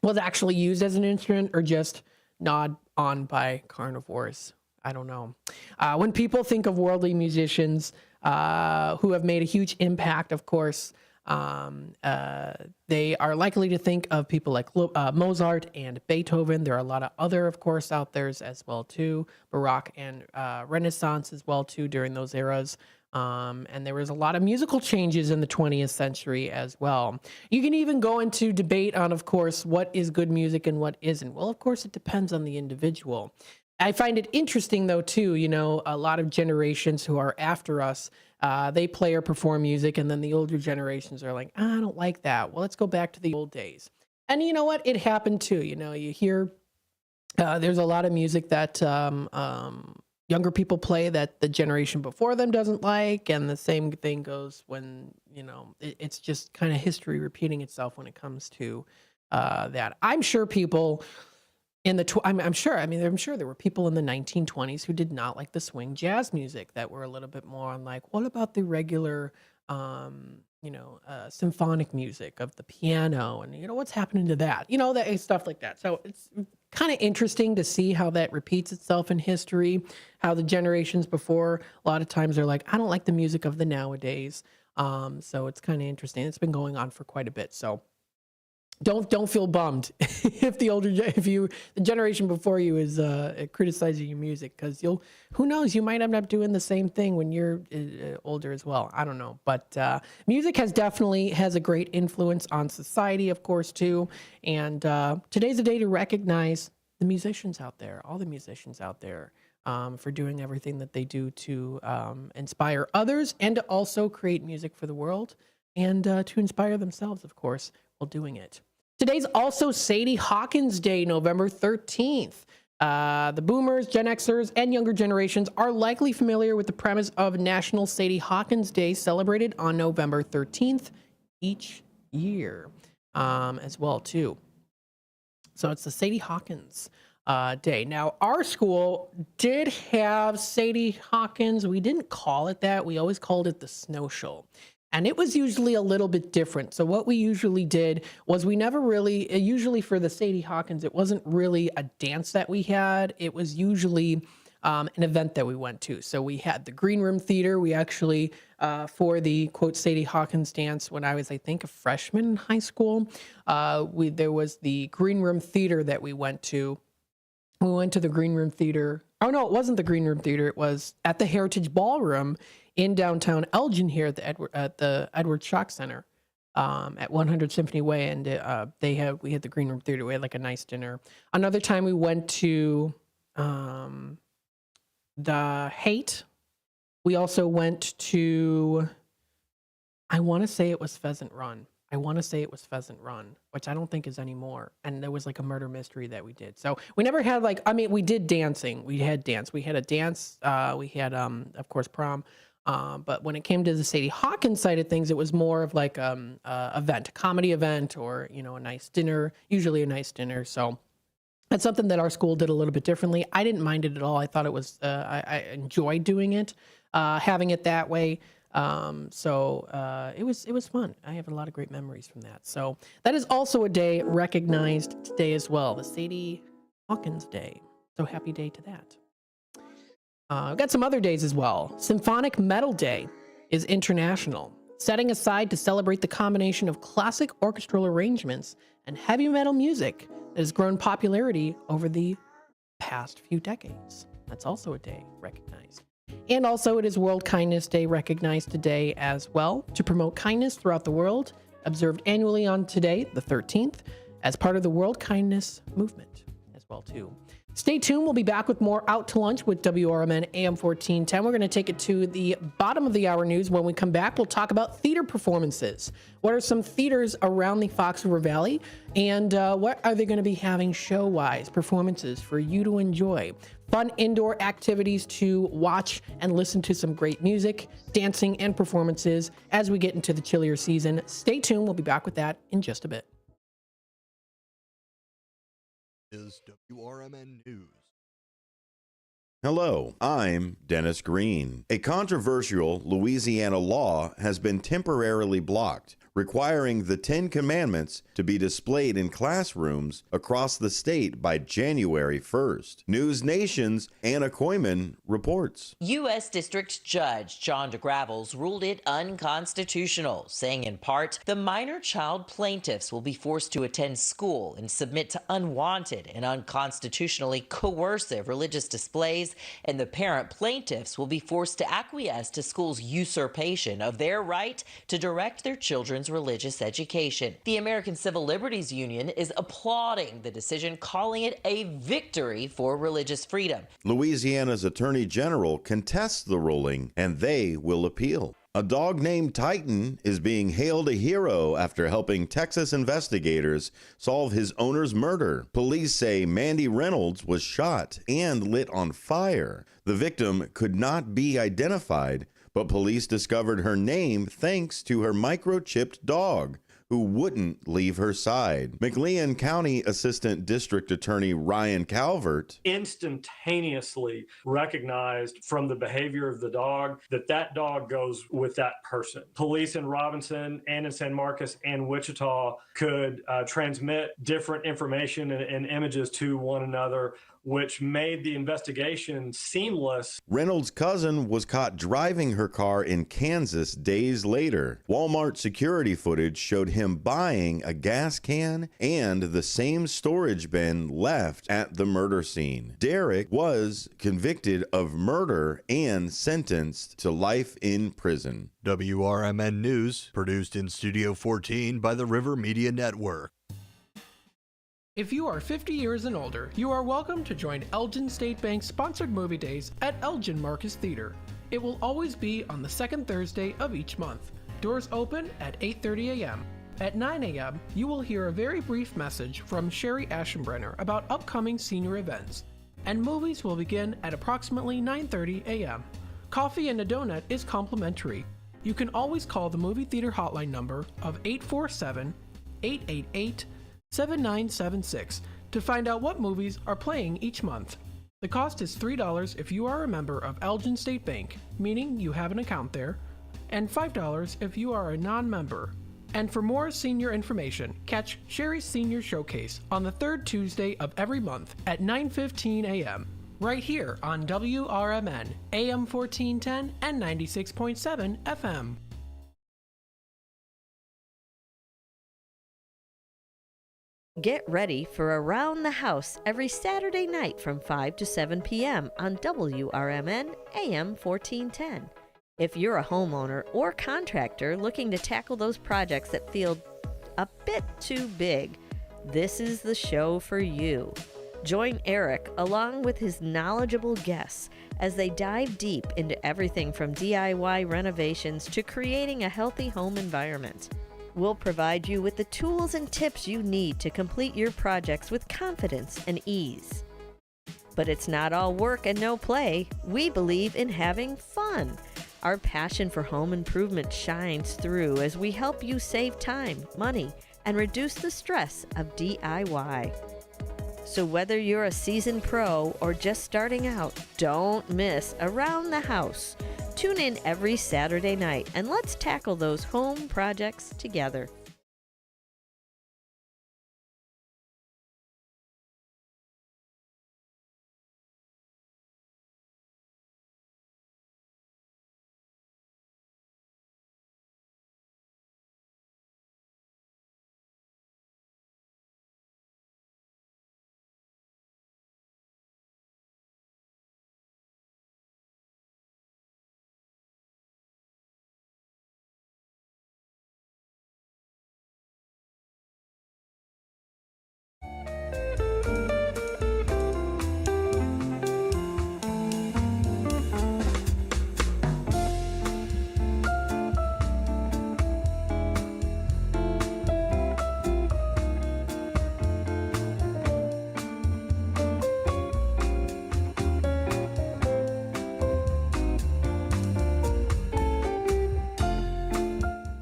was actually used as an instrument or just gnawed on by carnivores. I don't know. When people think of worldly musicians who have made a huge impact, of course, they are likely to think of people like Mozart and Beethoven. There are a lot of other, of course, out there as well too, Baroque and Renaissance as well too during those eras. And there was a lot of musical changes in the 20th century as well. You can even go into debate on, of course, what is good music and what isn't. Well, of course, it depends on the individual. I find it interesting, though, too, you know, a lot of generations who are after us, they play or perform music, and then the older generations are like, I don't like that. Well, let's go back to the old days. And you know what? It happened, too. You know, you hear there's a lot of music that younger people play that the generation before them doesn't like, and the same thing goes when, you know, it's just kind of history repeating itself when it comes to that. I'm sure people... I'm sure there were people in the 1920s who did not like the swing jazz music, that were a little bit more on like, what about the regular, symphonic music of the piano, and, you know, what's happening to that, you know, that stuff like that. So it's kind of interesting to see how that repeats itself in history, how the generations before, a lot of times they're like, I don't like the music of the nowadays. So it's kind of interesting. It's been going on for quite a bit. So don't feel bummed if the generation before you is criticizing your music, because who knows, you might end up doing the same thing when you're older as well. I don't know, but music has a great influence on society, of course, too. And today's a day to recognize the musicians out there, all the musicians out there. for doing everything that they do to inspire others and to also create music for the world and to inspire themselves, of course, while doing it. Today's also Sadie Hawkins Day, November 13th. The boomers, Gen Xers, and younger generations are likely familiar with the premise of National Sadie Hawkins Day, celebrated on November 13th each year as well, too. So it's the Sadie Hawkins Day. Now, our school did have Sadie Hawkins. We didn't call it that. We always called it the Snow Show. And it was usually a little bit different. So what we usually did was we never really, usually for the Sadie Hawkins, it wasn't really a dance that we had. It was usually an event that we went to. So we had the Green Room Theater. We actually, for the, quote, Sadie Hawkins dance, when I was, I think, a freshman in high school, there was the Green Room Theater that we went to. We went to the Green Room Theater. Oh, no, it wasn't the Green Room Theater. It was at the Heritage Ballroom in downtown Elgin here at the Edward Schock Center at 100 Symphony Way. And we had the Green Room Theater. We had like a nice dinner. Another time we went to the Haight. We also went to, I want to say it was Pheasant Run. Which I don't think is anymore. And there was like a murder mystery that we did. So we never had we did dancing. We had dance. We had a dance. We had, of course, prom. But when it came to the Sadie Hawkins side of things, it was more of like event, a comedy event, or, a nice dinner, usually a nice dinner. So that's something that our school did a little bit differently. I didn't mind it at all. I thought it was, I enjoyed doing it, having it that way. So it was fun. I have a lot of great memories from that. So that is also a day recognized today as well, the Sadie Hawkins Day. So happy day to that. We've got some other days as well. Symphonic Metal Day is international, setting aside to celebrate the combination of classic orchestral arrangements and heavy metal music that has grown popularity over the past few decades. That's also a day recognized. And also it is World Kindness Day, recognized today as well, to promote kindness throughout the world, observed annually on today, the 13th, as part of the World Kindness Movement as well, too. Stay tuned. We'll be back with more Out to Lunch with WRMN AM 1410. We're going to take it to the bottom of the hour news. When we come back, we'll talk about theater performances. What are some theaters around the Fox River Valley? And what are they going to be having show-wise performances for you to enjoy? Fun indoor activities to watch and listen to some great music, dancing, and performances as we get into the chillier season. Stay tuned. We'll be back with that in just a bit. Is WRMN News. Hello, I'm Dennis Green. A controversial Louisiana law has been temporarily blocked, requiring the 10 Commandments to be displayed in classrooms across the state by January 1st. News Nation's Anna Koyman reports. U.S. District Judge John DeGravels ruled it unconstitutional, saying in part, the minor child plaintiffs will be forced to attend school and submit to unwanted and unconstitutionally coercive religious displays, and the parent plaintiffs will be forced to acquiesce to school's usurpation of their right to direct their children's religious education. The American Civil Liberties Union is applauding the decision, calling it a victory for religious freedom. Louisiana's Attorney General contests the ruling, and they will appeal. A dog named Titan is being hailed a hero after helping Texas investigators solve his owner's murder. Police say Mandy Reynolds was shot and lit on fire. The victim could not be identified, but police discovered her name thanks to her microchipped dog, who wouldn't leave her side. McLean County Assistant District Attorney Ryan Calvert instantaneously recognized from the behavior of the dog that dog goes with that person. Police in Robinson and in San Marcos and Wichita could transmit different information and images to one another, which made the investigation seamless. Reynolds' cousin was caught driving her car in Kansas days later. Walmart security footage showed him buying a gas can and the same storage bin left at the murder scene. Derek was convicted of murder and sentenced to life in prison. If you are 50 years and older, you are welcome to join Elgin State Bank's sponsored movie days at Elgin Marcus Theater. It will always be on the second Thursday of each month. Doors open at 8:30 a.m. At 9 a.m., you will hear a very brief message from Sherry Aschenbrenner about upcoming senior events, and movies will begin at approximately 9:30 a.m. Coffee and a donut is complimentary. You can always call the movie theater hotline number of 847-888-7976 to find out what movies are playing each month. The cost is $3 if you are a member of Elgin State Bank, meaning you have an account there, and $5 if you are a non-member. And for more senior information, catch Sherry's Senior Showcase on the third Tuesday of every month at 9:15 a.m. right here on WRMN, AM 1410 and 96.7 FM. Get ready for Around the House every Saturday night from 5 to 7 p.m. on WRMN AM 1410. If you're a homeowner or contractor looking to tackle those projects that feel a bit too big, this is the show for you. Join Eric along with his knowledgeable guests as they dive deep into everything from DIY renovations to creating a healthy home environment. We'll provide you with the tools and tips you need to complete your projects with confidence and ease. But it's not all work and no play. We believe in having fun. Our passion for home improvement shines through as we help you save time, money, and reduce the stress of DIY. So whether you're a seasoned pro or just starting out, don't miss Around the House. Tune in every Saturday night and let's tackle those home projects together.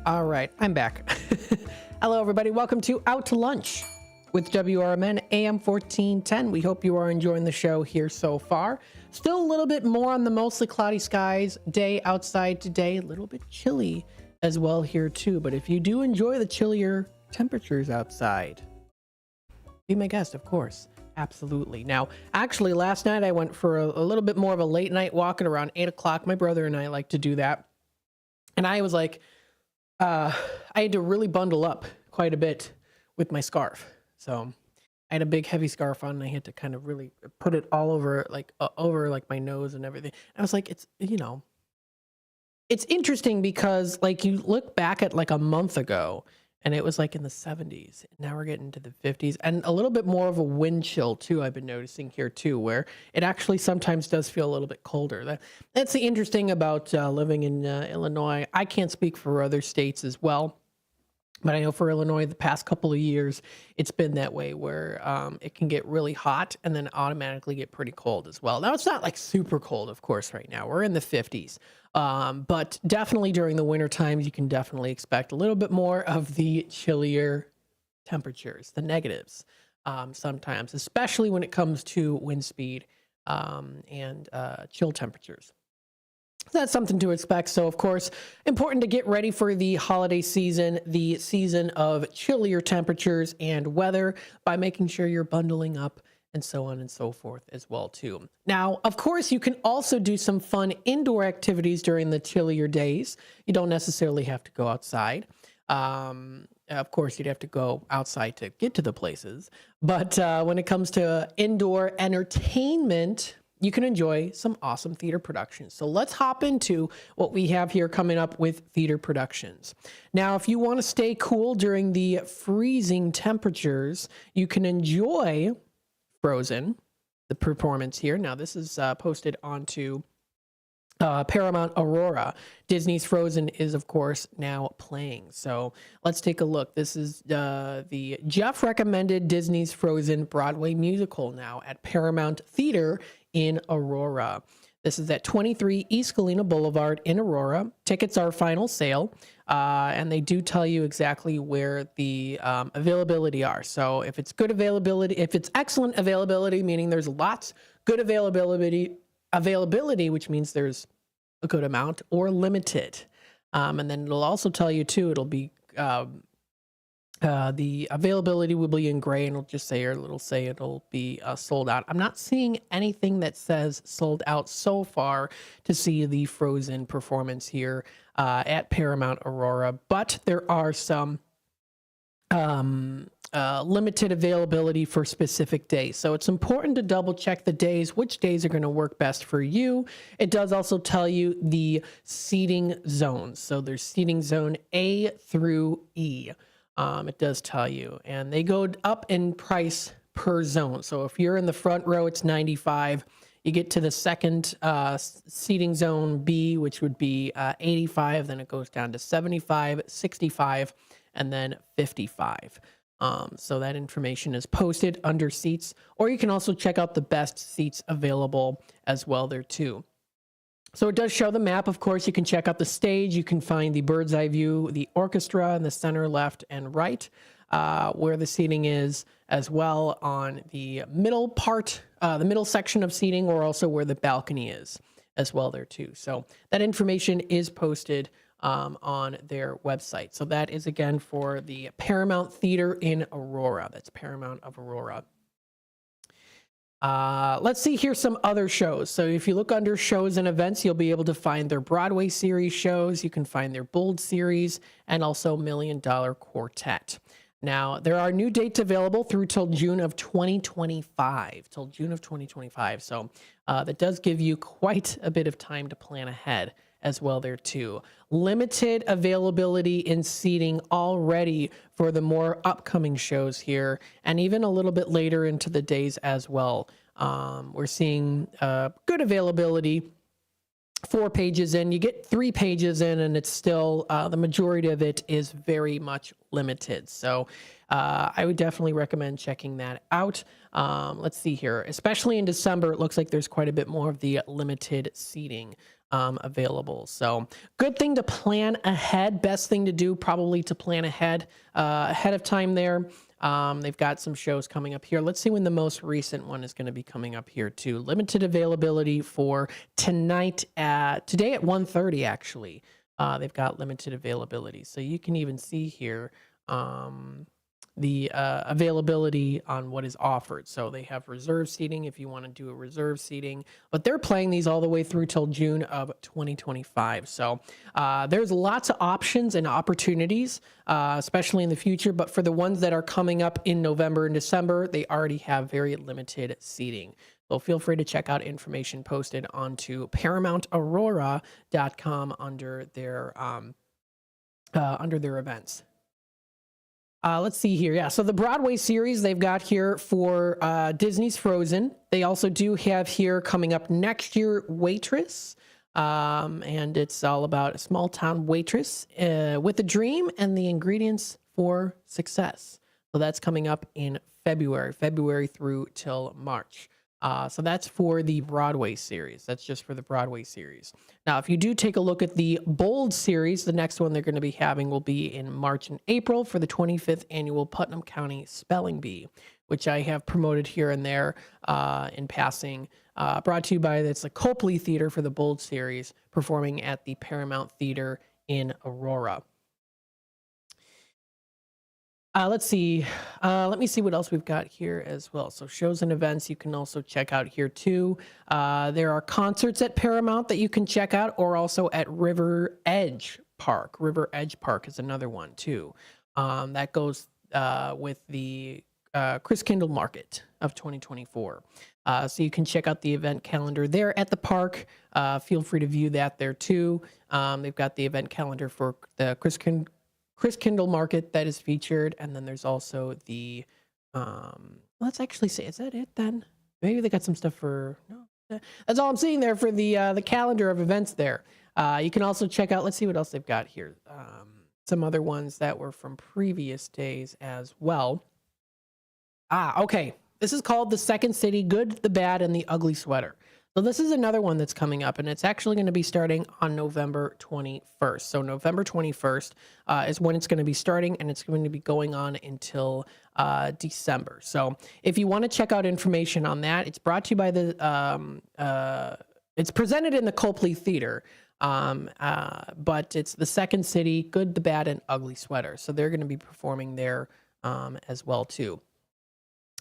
All right, I'm back. Hello, everybody. Welcome to Out to Lunch with WRMN AM 1410. We hope you are enjoying the show here so far. Still a little bit more on the mostly cloudy skies day outside today. A little bit chilly as well here too. But if you do enjoy the chillier temperatures outside, be my guest, of course. Absolutely. Now, actually, last night I went for a little bit more of a late night walk at around 8 o'clock. My brother and I like to do that. And I was like, I had to really bundle up quite a bit with my scarf. So I had a big heavy scarf on and I had to kind of really put it all over like my nose and everything. I was like, it's interesting because like you look back at like a month ago and it was like in the 70s. Now we're getting to the 50s and a little bit more of a wind chill too. I've been noticing here too, where it actually sometimes does feel a little bit colder. That's the interesting about living in Illinois. I can't speak for other states as well, but I know for Illinois, the past couple of years, it's been that way where it can get really hot and then automatically get pretty cold as well. Now, it's not like super cold, of course, right now. We're in the 50s. But definitely during the winter times, you can definitely expect a little bit more of the chillier temperatures, the negatives sometimes, especially when it comes to wind speed and chill temperatures. That's something to expect. So, of course, important to get ready for the holiday season, the season of chillier temperatures and weather by making sure you're bundling up and so on and so forth as well, too. Now, of course, you can also do some fun indoor activities during the chillier days. You don't necessarily have to go outside. Of course, you'd have to go outside to get to the places. But when it comes to indoor entertainment, you can enjoy some awesome theater productions. So let's hop into what we have here coming up with theater productions. Now, if you want to stay cool during the freezing temperatures, you can enjoy Frozen, the performance here. Now, this is posted onto Paramount Aurora. Disney's Frozen is, of course, now playing. So let's take a look. This is the Jeff recommended Disney's Frozen Broadway musical now at Paramount Theater in Aurora. This is at 23 East Galena Boulevard in Aurora. Tickets are final sale, and they do tell you exactly where the availability are. So if it's good availability, if it's excellent availability, meaning there's lots, good availability, which means there's a good amount, or limited. And then it'll also tell you too, it'll be the availability will be in gray, and it'll say it'll be sold out. I'm not seeing anything that says sold out so far to see the Frozen performance here at Paramount Aurora, but there are some limited availability for specific days. So it's important to double check the days, which days are going to work best for you. It does also tell you the seating zones. So there's seating zone A through E. It does tell you, and they go up in price per zone. So if you're in the front row, it's $95. You get to the second seating zone B, which would be $85. Then it goes down to $75, $65, and then $55. So that information is posted under seats, or you can also check out the best seats available as well there too. So it does show the map. Of course, you can check out the stage. You can find the bird's eye view, the orchestra in the center, left, and right, where the seating is, as well on the middle part, the middle section of seating, or also where the balcony is as well there too. So that information is posted on their website. So that is, again, for the Paramount Theater in Aurora. That's Paramount of Aurora. Let's see here some other shows. So if you look under shows and events, you'll be able to find their Broadway series shows. You can find their Bold series and also $1 Million Quartet. Now, there are new dates available through till June of 2025. So that does give you quite a bit of time to plan ahead as well there too. Limited availability in seating already for the more upcoming shows here, and even a little bit later into the days as well. We're seeing good availability. 4 pages in, you get 3 pages in, and it's still the majority of it is very much limited. So I would definitely recommend checking that out. Let's see here, especially in December, it looks like there's quite a bit more of the limited seating available. So good thing to plan ahead. Best thing to do probably to plan ahead of time there. They've got some shows coming up here. Let's see when the most recent one is going to be coming up here too. Limited availability for tonight today at 1:30 actually. They've got limited availability. So you can even see here the availability on what is offered. So they have reserve seating if you want to do a reserve seating, but they're playing these all the way through till June of 2025. So there's lots of options and opportunities, especially in the future, but for the ones that are coming up in November and December, they already have very limited seating. So feel free to check out information posted onto ParamountAurora.com under their events. Let's see here. Yeah, so the Broadway series they've got here for Disney's Frozen. They also do have here coming up next year, Waitress. And it's all about a small town waitress with a dream and the ingredients for success. So that's coming up in February through till March. So that's for the Broadway series. That's just for the Broadway series. Now, if you do take a look at the Bold series, the next one they're going to be having will be in March and April for the 25th annual Putnam County Spelling Bee, which I have promoted here and there in passing. Brought to you by the Copley Theater for the Bold series, performing at the Paramount Theater in Aurora. Let's see. Let me see what else we've got here as well. So shows and events you can also check out here too. There are concerts at Paramount that you can check out, or also at River Edge Park. River Edge Park is another one too. That goes with the Christkindl Market of 2024. So you can check out the event calendar there at the park. Feel free to view that there too. They've got the event calendar for the Christkindl Market that is featured, and then there's also the let's actually say, is that it then? Maybe they got some stuff for no. That's all I'm seeing there for the calendar of events there. You can also check out. Let's see what else they've got here. Some other ones that were from previous days as well. Okay. This is called The Second City, Good, the Bad, and the Ugly Sweater. So this is another one that's coming up, and it's actually going to be starting on November 21st. So November 21st is when it's going to be starting, and it's going to be going on until December. So if you want to check out information on that, it's brought to you by it's presented in the Copley Theater, but it's The Second City, Good, the Bad, and Ugly Sweater. So they're going to be performing there as well too.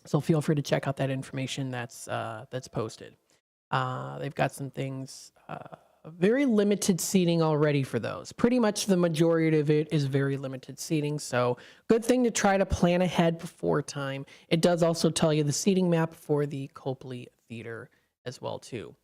So feel free to check out that information that's posted. They've got some things, very limited seating already for those. Pretty much the majority of it is very limited seating. So good thing to try to plan ahead before time. It does also tell you the seating map for the Copley Theater as well too.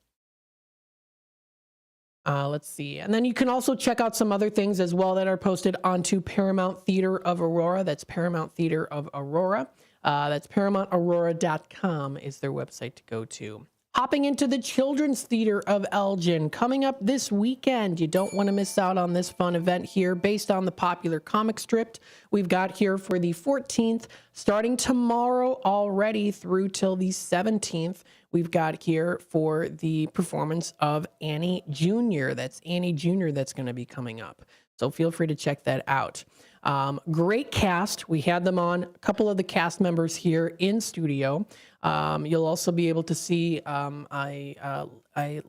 Let's see. And then you can also check out some other things as well that are posted onto Paramount Theater of Aurora. That's Paramount Theater of Aurora. That's ParamountAurora.com is their website to go to. Hopping into the Children's Theater of Elgin, coming up this weekend. You don't want to miss out on this fun event here based on the popular comic strip we've got here for the 14th, starting tomorrow already through till the 17th. We've got here for the performance of Annie Jr. That's Annie Jr. that's going to be coming up. So feel free to check that out. Great cast. We had them on, a couple of the cast members here in studio. You'll also be able to see, I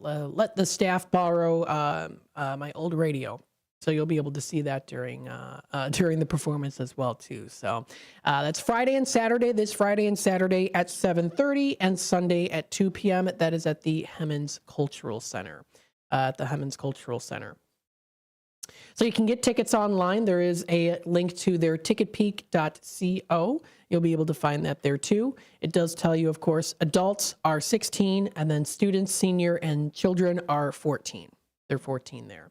let the staff borrow my old radio. So you'll be able to see that during the performance as well too. So that's Friday and Saturday, this Friday and Saturday at 7:30 and Sunday at 2 p.m. That is at the Hemmons Cultural Center, So you can get tickets online. There is a link to their ticketpeak.co. You'll be able to find that there too. It does tell you, of course, adults are 16 and then students, senior, and children are 14. They're 14 there.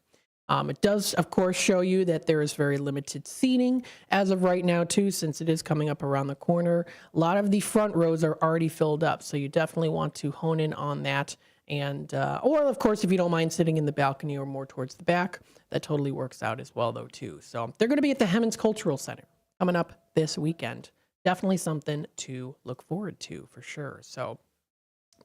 It does, of course, show you that there is very limited seating as of right now too, since it is coming up around the corner. A lot of the front rows are already filled up, so you definitely want to hone in on that. And or of course, if you don't mind sitting in the balcony or more towards the back, that totally works out as well though too. So they're going to be at the Hemmons Cultural Center coming up this weekend. Definitely something to look forward to for sure. So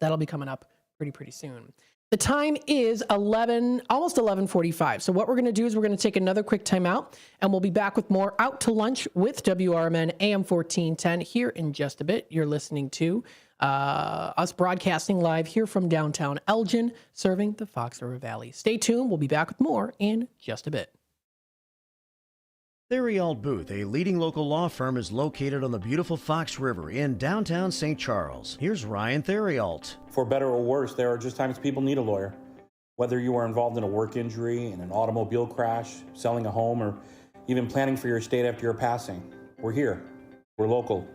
that'll be coming up pretty soon. The time is almost 11:45. So what we're going to do is we're going to take another quick time out, and we'll be back with more Out to Lunch with WRMN AM 1410 here in just a bit. You're listening to us broadcasting live here from downtown Elgin, serving the Fox River Valley. Stay tuned. We'll be back with more in just a bit. Theriault Booth, a leading local law firm, is located on the beautiful Fox River in downtown St. Charles. Here's Ryan Theriault. For better or worse, there are just times people need a lawyer. Whether you are involved in a work injury, in an automobile crash, selling a home, or even planning for your estate after your passing, we're here. We're local.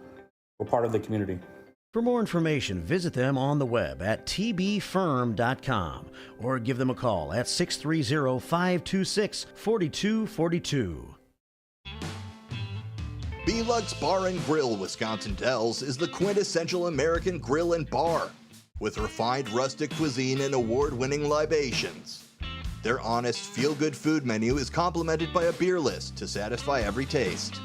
We're part of the community. For more information, visit them on the web at tbfirm.com or give them a call at 630-526-4242. Belux Bar and Grill Wisconsin Dells is the quintessential American grill and bar, with refined rustic cuisine and award-winning libations. Their honest, feel-good food menu is complemented by a beer list to satisfy every taste.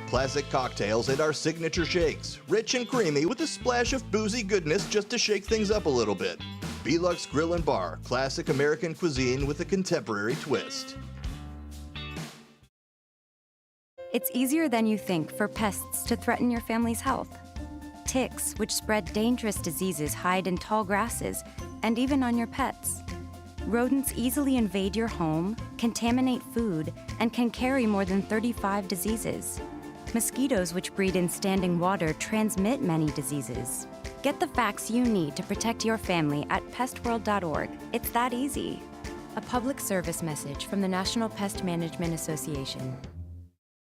Classic cocktails and our signature shakes, rich and creamy with a splash of boozy goodness just to shake things up a little bit. Belux Grill and Bar, classic American cuisine with a contemporary twist. It's easier than you think for pests to threaten your family's health. Ticks, which spread dangerous diseases, hide in tall grasses and even on your pets. Rodents easily invade your home, contaminate food, and can carry more than 35 diseases. Mosquitoes, which breed in standing water, transmit many diseases. Get the facts you need to protect your family at pestworld.org. It's that easy. A public service message from the National Pest Management Association.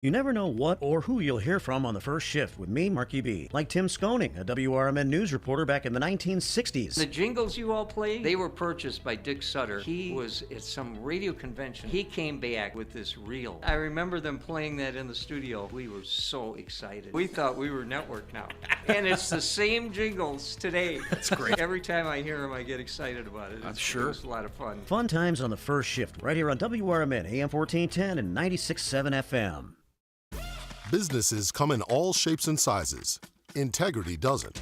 You never know what or who you'll hear from on the first shift with me, Marky B. Like Tim Sconing, a WRMN news reporter back in the 1960s. The jingles you all played, they were purchased by Dick Sutter. He was at some radio convention. He came back with this reel. I remember them playing that in the studio. We were so excited. We thought we were network now. And it's the same jingles today. That's great. Every time I hear them, I get excited about it. It was a lot of fun. Fun times on the first shift, right here on WRMN, AM 1410 and 96.7 FM. Businesses come in all shapes and sizes. Integrity doesn't.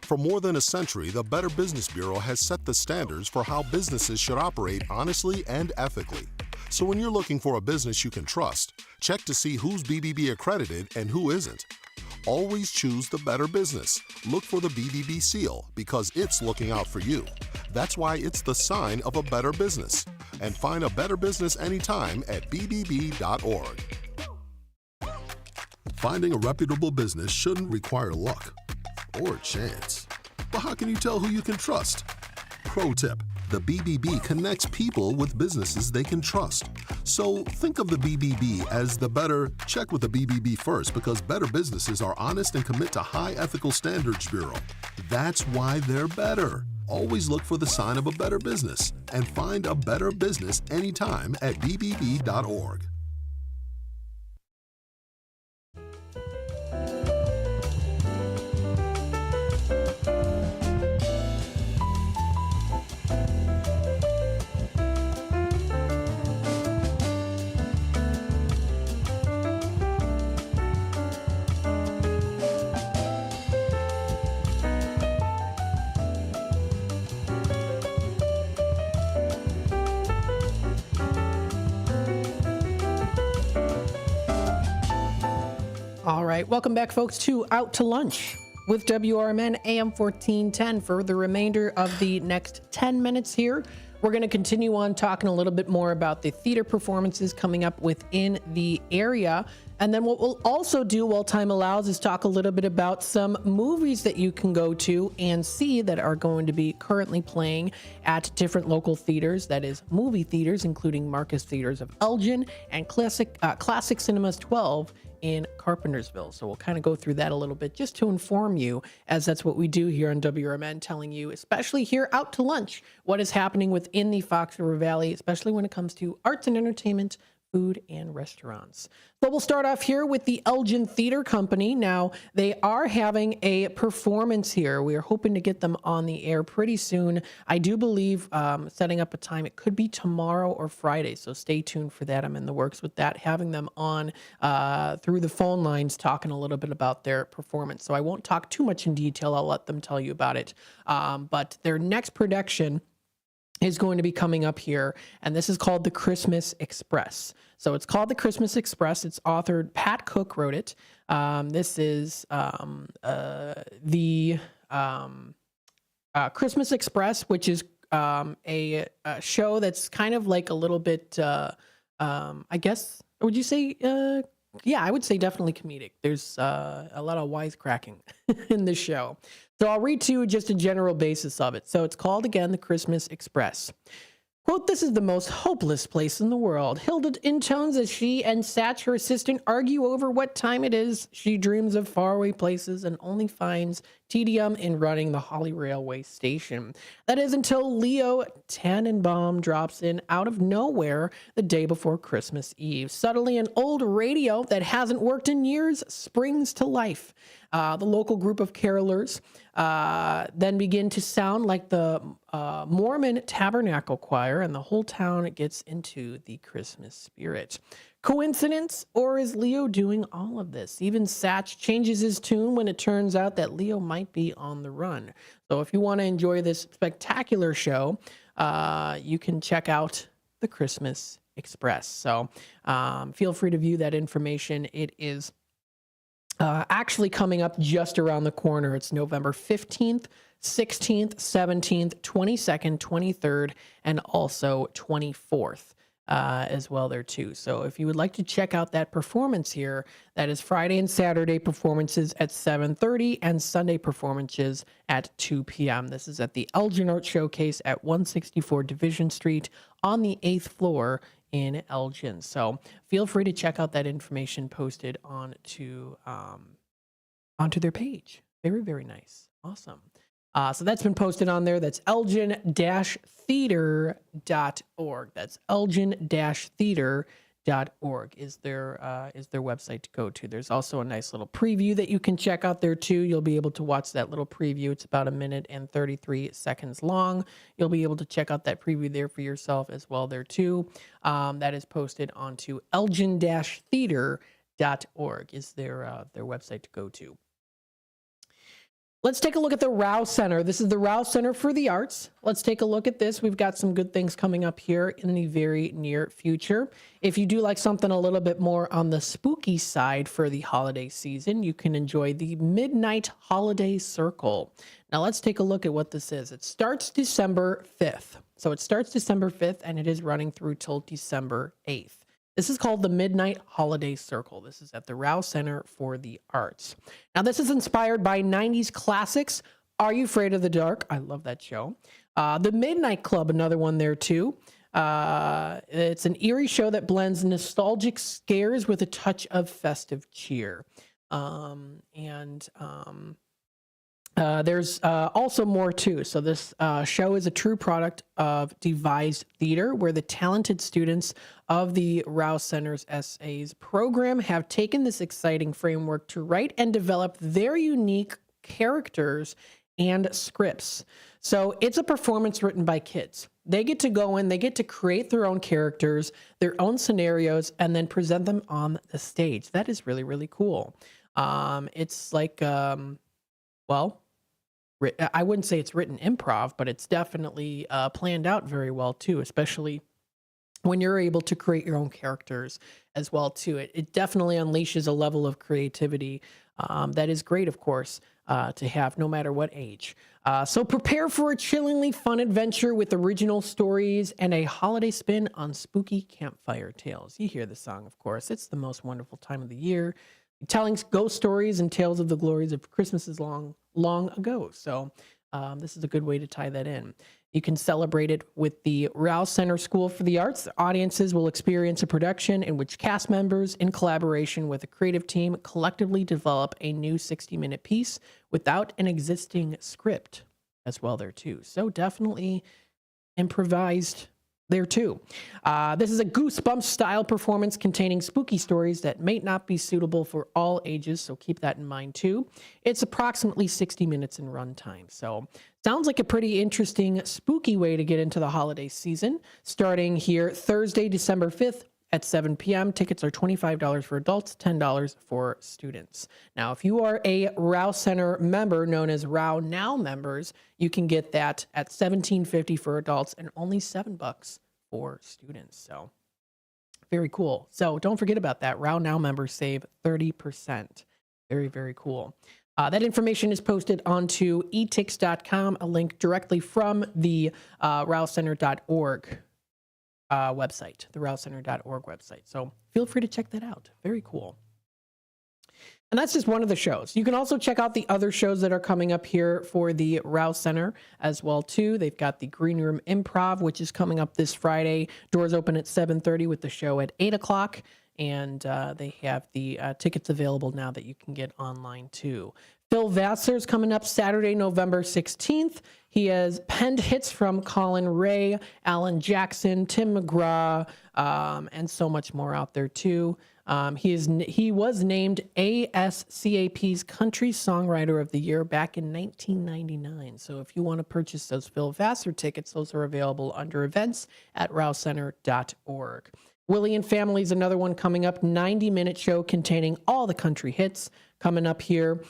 For more than a century, the Better Business Bureau has set the standards for how businesses should operate honestly and ethically. So when you're looking for a business you can trust, check to see who's BBB accredited and who isn't. Always choose the Better Business. Look for the BBB seal because it's looking out for you. That's why it's the sign of a better business. And find a better business anytime at bbb.org. Finding a reputable business shouldn't require luck or chance. But how can you tell who you can trust? Pro tip, the BBB connects people with businesses they can trust. So think of the BBB as the better, check with the BBB first because better businesses are honest and commit to high ethical standards bureau. That's why they're better. Always look for the sign of a better business and find a better business anytime at bbb.org. All right, welcome back, folks, to Out to Lunch with WRMN AM 1410. For the remainder of the next 10 minutes here, we're going to continue on talking a little bit more about the theater performances coming up within the area. And then what we'll also do, while time allows, is talk a little bit about some movies that you can go to and see that are going to be currently playing at different local theaters, that is movie theaters, including Marcus Theaters of Elgin and Classic Cinemas 12 in Carpentersville. So we'll kind of go through that a little bit just to inform you, as that's what we do here on WRMN, telling you, especially here Out to Lunch, what is happening within the Fox River Valley, especially when it comes to arts and entertainment, food, and restaurants. So we'll start off here with the Elgin Theater Company. Now, they are having a performance here. We are hoping to get them on the air pretty soon. I do believe setting up a time, it could be tomorrow or Friday, so stay tuned for that. I'm in the works with that, having them on through the phone lines, talking a little bit about their performance. So I won't talk too much in detail. I'll let them tell you about it. But their next production is going to be coming up here, and this is called The Christmas Express. So it's called The Christmas Express. It's authored, Pat Cook wrote it. This is the Christmas Express, which is a show that's kind of like a little bit, I guess, would you say, yeah, I would say definitely comedic. There's a lot of wisecracking in this show. So I'll read to you just a general basis of it. So it's called, again, The Christmas Express. Quote, "This is the most hopeless place in the world." Hilda intones as she and Satch, her assistant, argue over what time it is. She dreams of faraway places and only finds tedium in running the Holly Railway Station. That is until Leo Tannenbaum drops in out of nowhere the day before Christmas Eve. Suddenly, an old radio that hasn't worked in years springs to life. The local group of carolers then begin to sound like the Mormon Tabernacle Choir, and the whole town gets into the Christmas spirit. Coincidence, or is Leo doing all of this? Even Satch changes his tune when it turns out that Leo might be on the run. So if you want to enjoy this spectacular show, you can check out The Christmas Express. So feel free to view that information. It is actually coming up just around the corner. It's November 15th, 16th, 17th, 22nd, 23rd, and also 24th as well there too. So if you would like to check out that performance here, that is Friday and Saturday performances at 7:30 and Sunday performances at 2 p.m. This is at the Elgin Art Showcase at 164 Division Street on the 8th floor in Elgin. So feel free to check out that information posted onto their page. Very, very nice. Awesome. So that's been posted on there. That's elgin-theater.org. That's elgin-theater.org is their website to go to. There's also a nice little preview that you can check out there too. You'll be able to watch that little preview. It's about 1 minute and 33 seconds long. You'll be able to check out that preview there for yourself as well there too. That is posted onto elgin-theater.org is their website to go to. Let's take a look at the Rouse Center. This is the Rouse Center for the Arts. Let's take a look at this. We've got some good things coming up here in the very near future. If you do like something a little bit more on the spooky side for the holiday season, you can enjoy the Midnight Holiday Circle. Now let's take a look at what this is. It starts December 5th. So it starts December 5th and it is running through till December 8th. This is called the Midnight Holiday Circle. This is at the Rouse Center for the Arts. Now, this is inspired by 90s classics. Are You Afraid of the Dark? I love that show. The Midnight Club, another one there too. It's an eerie show that blends nostalgic scares with a touch of festive cheer. There's also more too. So this show is a true product of devised theater, where the talented students of the Rouse Center's SAs program have taken this exciting framework to write and develop their unique characters and scripts. So it's a performance written by kids. They get to go in, they get to create their own characters, their own scenarios, and then present them on the stage. That is really, really cool. It's like, well, I wouldn't say it's written improv, but it's definitely planned out very well too, especially when you're able to create your own characters as well too. It definitely unleashes a level of creativity that is great, of course, to have no matter what age. So prepare for a chillingly fun adventure with original stories and a holiday spin on spooky campfire tales. You hear the song, of course. It's the most wonderful time of the year, telling ghost stories and tales of the glories of Christmases long ago. So this is a good way to tie that in. You can celebrate it with the Rouse Center School for the Arts. The audiences will experience a production in which cast members, in collaboration with a creative team, collectively develop a new 60-minute piece without an existing script as well there too. So definitely improvised there too. This is a Goosebumps style performance containing spooky stories that may not be suitable for all ages, so keep that in mind too. It's approximately 60 minutes in runtime, so sounds like a pretty interesting, spooky way to get into the holiday season. Starting here Thursday, December 5th at 7 p.m. Tickets are $25 for adults, $10 for students. Now, if you are a Rouse Center member, known as Row Now members, you can get that at $17.50 for adults and only $7 for students. So very cool. So don't forget about that. Row Now members save 30%. Very, very cool. That information is posted onto etix.com, a link directly from the rousecenter.org website, the rousecenter.org website. So feel free to check that out. Very cool. And that's just one of the shows. You can also check out the other shows that are coming up here for the Rouse Center as well too. They've got the Green Room Improv, which is coming up this Friday. Doors open at 7:30 with the show at 8 o'clock. And they have the tickets available now that you can get online too. Phil Vassar's coming up Saturday, November 16th. He has penned hits from Colin Ray, Alan Jackson, Tim McGraw, and so much more out there too. He was named ASCAP's Country Songwriter of the Year back in 1999. So if you want to purchase those Phil Vassar tickets, those are available under events at rousecenter.org. Willie and Family is another one coming up, 90-minute show containing all the country hits coming up here.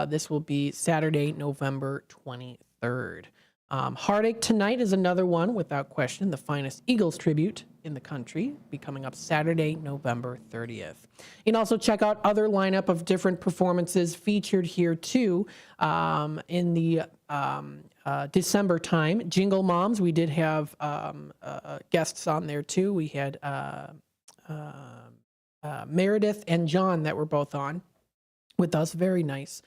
This will be Saturday, November 23rd. Heartache Tonight is another one, without question, the finest Eagles tribute in the country, be coming up Saturday, November 30th. You can also check out other lineup of different performances featured here too in the December time. Jingle Moms, we did have guests on there too. We had Meredith and John that were both on with us. Very nice.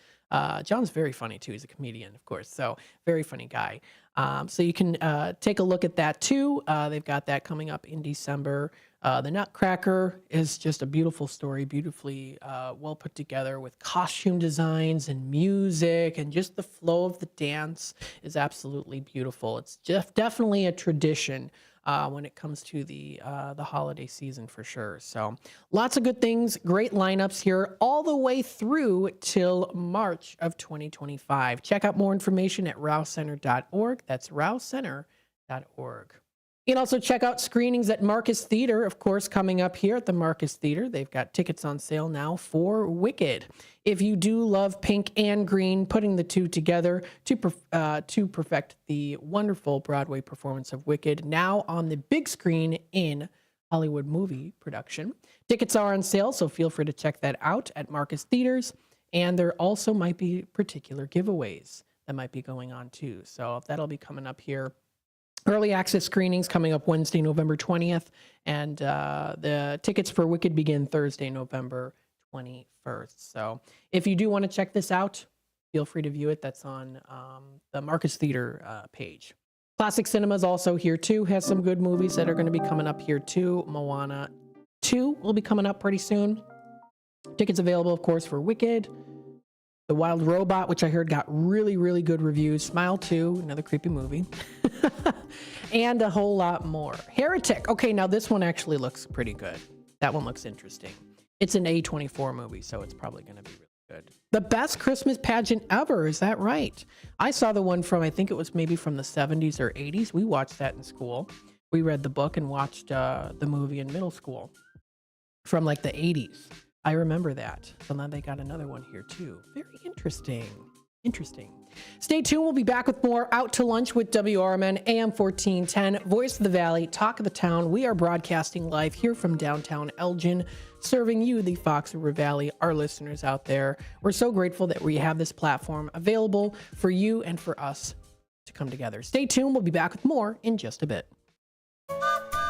John's very funny too. He's a comedian, of course, so very funny guy. So you can take a look at that too. They've got that coming up in December. The Nutcracker is just a beautiful story, beautifully well put together with costume designs and music, and just the flow of the dance is absolutely beautiful. It's just definitely a tradition when it comes to the holiday season for sure. So lots of good things, great lineups here all the way through till March of 2025. Check out more information at rousecenter.org. That's rousecenter.org. You can also check out screenings at Marcus Theater, of course, coming up here at the Marcus Theater. They've got tickets on sale now for Wicked. If you do love pink and green, putting the two together to perfect the wonderful Broadway performance of Wicked, now on the big screen in Hollywood movie production. Tickets are on sale, so feel free to check that out at Marcus Theaters. And there also might be particular giveaways that might be going on too. So that'll be coming up here. Early access screenings coming up Wednesday, November 20th, and the tickets for Wicked begin Thursday, November 21st. So if you do want to check this out, feel free to view it. That's on the Marcus Theater page. Classic Cinema's also here too, has some good movies that are going to be coming up here too. Moana 2 will be coming up pretty soon. Tickets available, of course, for Wicked. The Wild Robot, which I heard got really, really good reviews. Smile 2, another creepy movie. And a whole lot more. Heretic. Okay, now this one actually looks pretty good. That one looks interesting. It's an A24 movie, so it's probably going to be really good. The Best Christmas Pageant Ever. Is that right? I saw the one from, I think it was maybe from the 70s or 80s. We watched that in school. We read the book and watched the movie in middle school from like the 80s. I remember that. So now they got another one here too. Very interesting. Interesting. Stay tuned. We'll be back with more Out to Lunch with WRMN AM 1410, Voice of the Valley, Talk of the Town. We are broadcasting live here from downtown Elgin, serving you, the Fox River Valley, our listeners out there. We're so grateful that we have this platform available for you and for us to come together. Stay tuned. We'll be back with more in just a bit.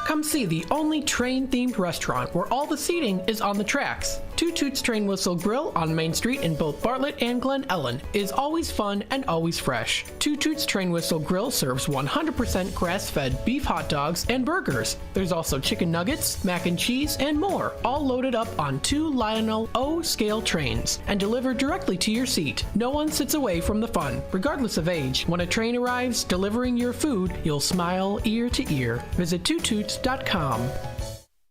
Come see the only train-themed restaurant where all the seating is on the tracks. Two Toots Train Whistle Grill on Main Street in both Bartlett and Glen Ellen is always fun and always fresh. Two Toots Train Whistle Grill serves 100% grass-fed beef hot dogs and burgers. There's also chicken nuggets, mac and cheese, and more, all loaded up on 2 Lionel O scale trains and delivered directly to your seat. No one sits away from the fun, regardless of age. When a train arrives delivering your food, you'll smile ear to ear. Visit twotoots.com.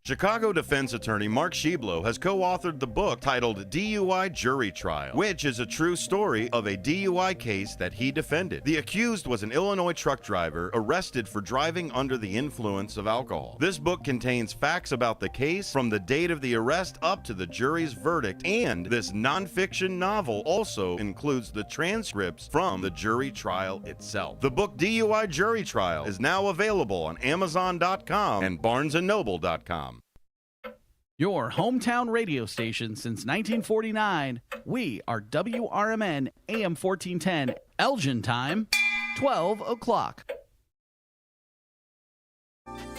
Chicago defense attorney Mark Schieblo has co-authored the book titled DUI Jury Trial, which is a true story of a DUI case that he defended. The accused was an Illinois truck driver arrested for driving under the influence of alcohol. This book contains facts about the case from the date of the arrest up to the jury's verdict, and this nonfiction novel also includes the transcripts from the jury trial itself. The book DUI Jury Trial is now available on Amazon.com and BarnesandNoble.com. Your hometown radio station since 1949. We are WRMN AM 1410, Elgin time, 12 o'clock.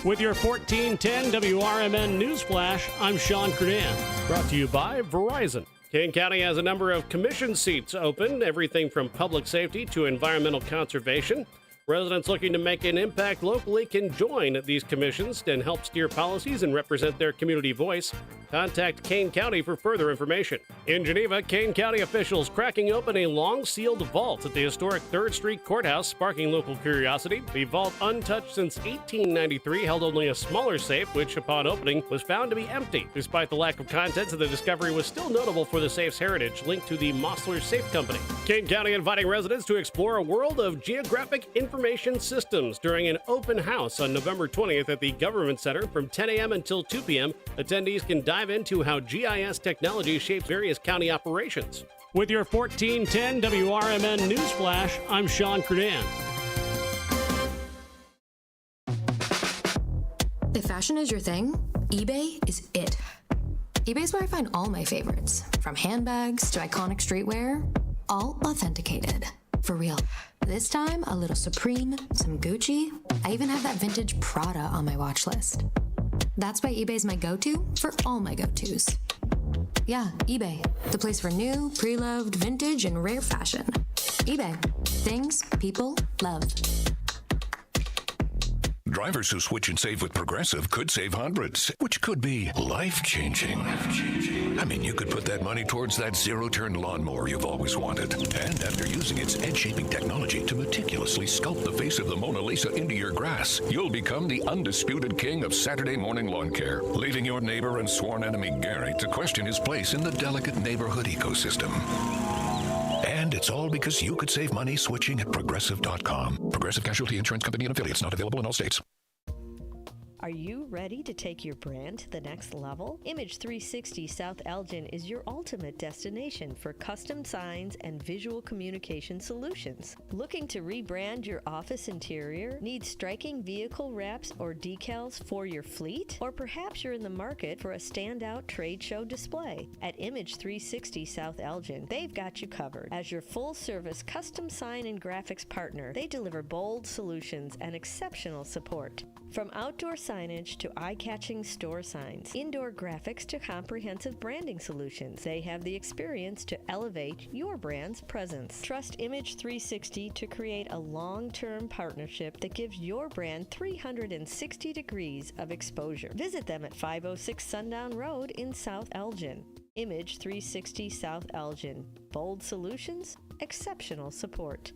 With your 1410 WRMN News Flash, I'm Sean Curdan. Brought to you by Verizon. Kane County has a number of commission seats open, everything from public safety to environmental conservation. Residents looking to make an impact locally can join these commissions and help steer policies and represent their community voice. Contact Kane County for further information. In Geneva, Kane County officials cracking open a long-sealed vault at the historic 3rd Street Courthouse, sparking local curiosity. The vault, untouched since 1893, held only a smaller safe, which upon opening was found to be empty. Despite the lack of contents, the discovery was still notable for the safe's heritage, linked to the Mossler Safe Company. Kane County inviting residents to explore a world of geographic information systems during an open house on November 20th at the Government Center from 10 a.m. until 2 p.m. Attendees can dive into how GIS technology shapes various county operations. With your 1410 WRMN News Flash, I'm Sean Curdan. If fashion is your thing, eBay is it. eBay's where I find all my favorites, from handbags to iconic streetwear, all authenticated. For real. This time, a little Supreme, some Gucci. I even have that vintage Prada on my watch list. That's why eBay's my go-to for all my go-tos. Yeah, eBay, the place for new, pre-loved, vintage, and rare fashion. eBay, things people love. Drivers who switch and save with Progressive could save hundreds, which could be life-changing. I mean, you could put that money towards that zero-turn lawnmower you've always wanted. And after using its edge-shaping technology to meticulously sculpt the face of the Mona Lisa into your grass, you'll become the undisputed king of Saturday morning lawn care, leaving your neighbor and sworn enemy Gary to question his place in the delicate neighborhood ecosystem. And it's all because you could save money switching at Progressive.com. Progressive Casualty Insurance Company and affiliates, not available in all states. Are you ready to take your brand to the next level? Image 360 South Elgin is your ultimate destination for custom signs and visual communication solutions. Looking to rebrand your office interior? Need striking vehicle wraps or decals for your fleet? Or perhaps you're in the market for a standout trade show display? At Image 360 South Elgin, they've got you covered. As your full-service custom sign and graphics partner, they deliver bold solutions and exceptional support. From outdoor signage to eye-catching store signs, indoor graphics to comprehensive branding solutions, they have the experience to elevate your brand's presence. Trust Image 360 to create a long-term partnership that gives your brand 360 degrees of exposure. Visit them at 506 Sundown Road in South Elgin. Image 360 South Elgin. Bold solutions, exceptional support.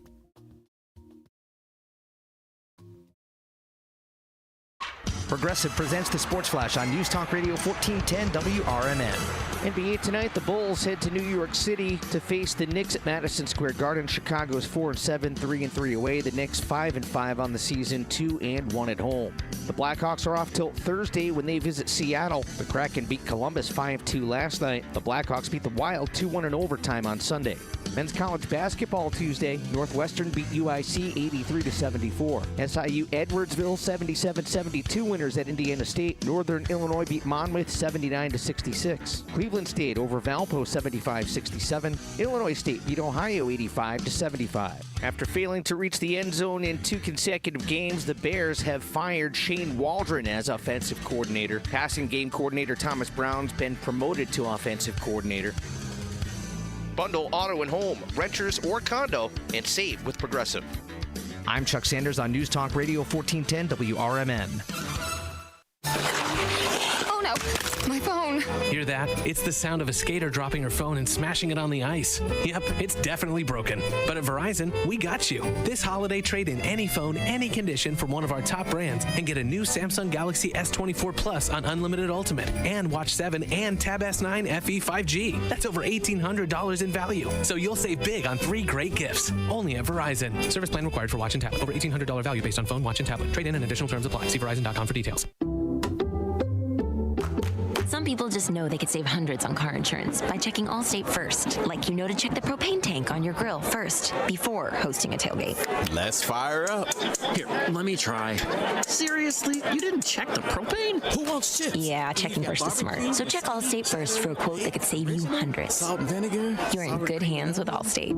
Progressive presents the Sports Flash on News Talk Radio 1410 WRMN. NBA tonight, the Bulls head to New York City to face the Knicks at Madison Square Garden. Chicago's 4-7, 3-3 away. The Knicks 5-5 on the season, 2-1 at home. The Blackhawks are off till Thursday when they visit Seattle. The Kraken beat Columbus 5-2 last night. The Blackhawks beat the Wild 2-1 in overtime on Sunday. Men's college basketball Tuesday, Northwestern beat UIC 83-74. SIU Edwardsville 77-72 winners at Indiana State. Northern Illinois beat Monmouth 79-66. Cleveland State over Valpo 75-67. Illinois State beat Ohio 85-75. After failing to reach the end zone in 2 consecutive games, the Bears have fired Shane Waldron as offensive coordinator. Passing game coordinator Thomas Brown's been promoted to offensive coordinator. Bundle auto and home, renters or condo, and save with Progressive. I'm Chuck Sanders on News Talk Radio 1410 WRMN. Oh no, my phone. Hear that? It's the sound of a skater dropping her phone and smashing it on the ice. Yep, it's definitely broken. But at Verizon, we got you. This holiday, trade in any phone, any condition from one of our top brands and get a new Samsung Galaxy S24 Plus on Unlimited Ultimate and Watch 7 and Tab S9 FE 5G. That's over $1,800 in value. So you'll save big on 3 great gifts. Only at Verizon. Service plan required for watch and tablet. Over $1,800 value based on phone, watch, and tablet. Trade in and additional terms apply. See Verizon.com for details. Some people just know they could save hundreds on car insurance by checking Allstate first. Like you know to check the propane tank on your grill first before hosting a tailgate. Let's fire up. Here, let me try. Seriously? You didn't check the propane? Who wants chips? Yeah, checking first is smart. So check Allstate first for a quote that could save you hundreds. Salt and vinegar? You're in good hands with Allstate.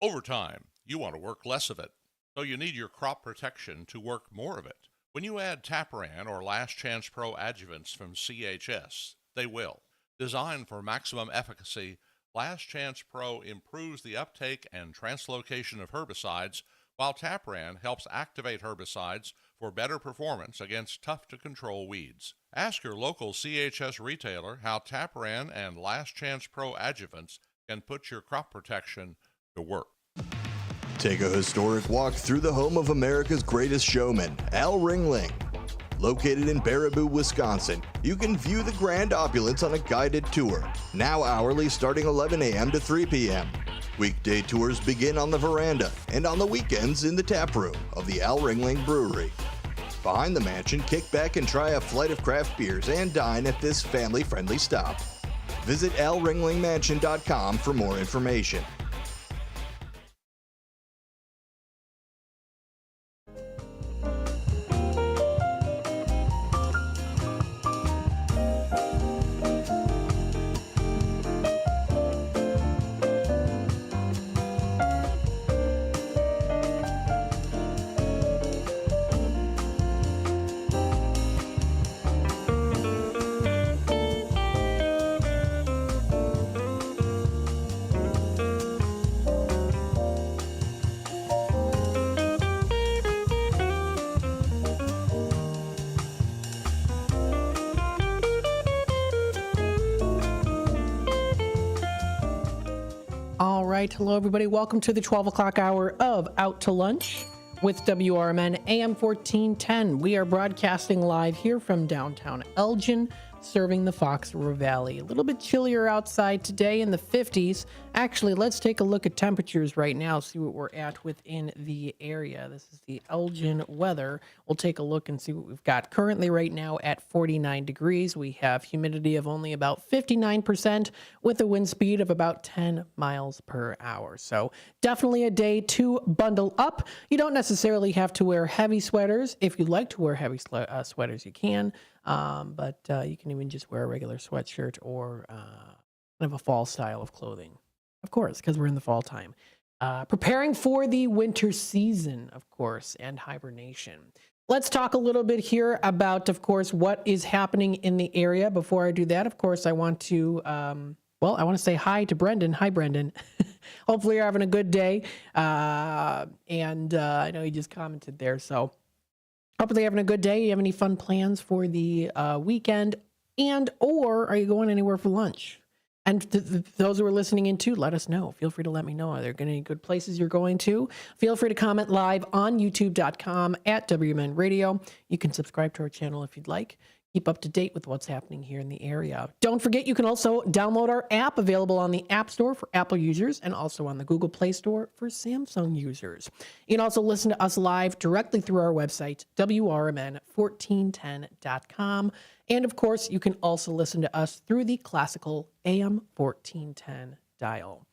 Overtime. You want to work less of it, so you need your crop protection to work more of it. When you add Taparan or Last Chance Pro adjuvants from CHS, they will. Designed for maximum efficacy, Last Chance Pro improves the uptake and translocation of herbicides, while Taparan helps activate herbicides for better performance against tough-to-control weeds. Ask your local CHS retailer how Taparan and Last Chance Pro adjuvants can put your crop protection to work. Take a historic walk through the home of America's greatest showman, Al Ringling. Located in Baraboo, Wisconsin, you can view the grand opulence on a guided tour, now hourly starting 11 a.m. to 3 p.m. Weekday tours begin on the veranda and on the weekends in the tap room of the Al Ringling Brewery. Behind the mansion, kick back and try a flight of craft beers and dine at this family-friendly stop. Visit alringlingmansion.com for more information. right. Hello, everybody. Welcome to the 12 o'clock hour of Out to Lunch with WRMN AM 1410. We are broadcasting live here from downtown Elgin, serving the Fox River Valley. A little bit chillier outside today in the 50s. Actually, let's take a look at temperatures right now, see what we're at within the area. This is the Elgin weather. We'll take a look and see what we've got. Currently right now at 49 degrees. We have humidity of only about 59% with a wind speed of about 10 miles per hour. So definitely a day to bundle up. You don't necessarily have to wear heavy sweaters. If you'd like to wear heavy sweaters, you can. But you can even just wear a regular sweatshirt or kind of a fall style of clothing. Of course, because we're in the fall time. Preparing for the winter season, of course, and hibernation. Let's talk a little bit here about, of course, what is happening in the area. Before I do that, of course, I want to, I want to say hi to Brendan. Hi, Brendan. Hopefully you're having a good day. I know he just commented there, so hopefully you're having a good day. You have any fun plans for the weekend? Or are you going anywhere for lunch? And those who are listening in too, let us know. Feel free to let me know. Are there any good places you're going to? Feel free to comment live on youtube.com at WMN Radio. You can subscribe to our channel if you'd like. Keep up to date with what's happening here in the area. Don't forget, you can also download our app, available on the App Store for Apple users and also on the Google Play Store for Samsung users. You can also listen to us live directly through our website, WRMN1410.com. And of course, you can also listen to us through the classical AM 1410 dial.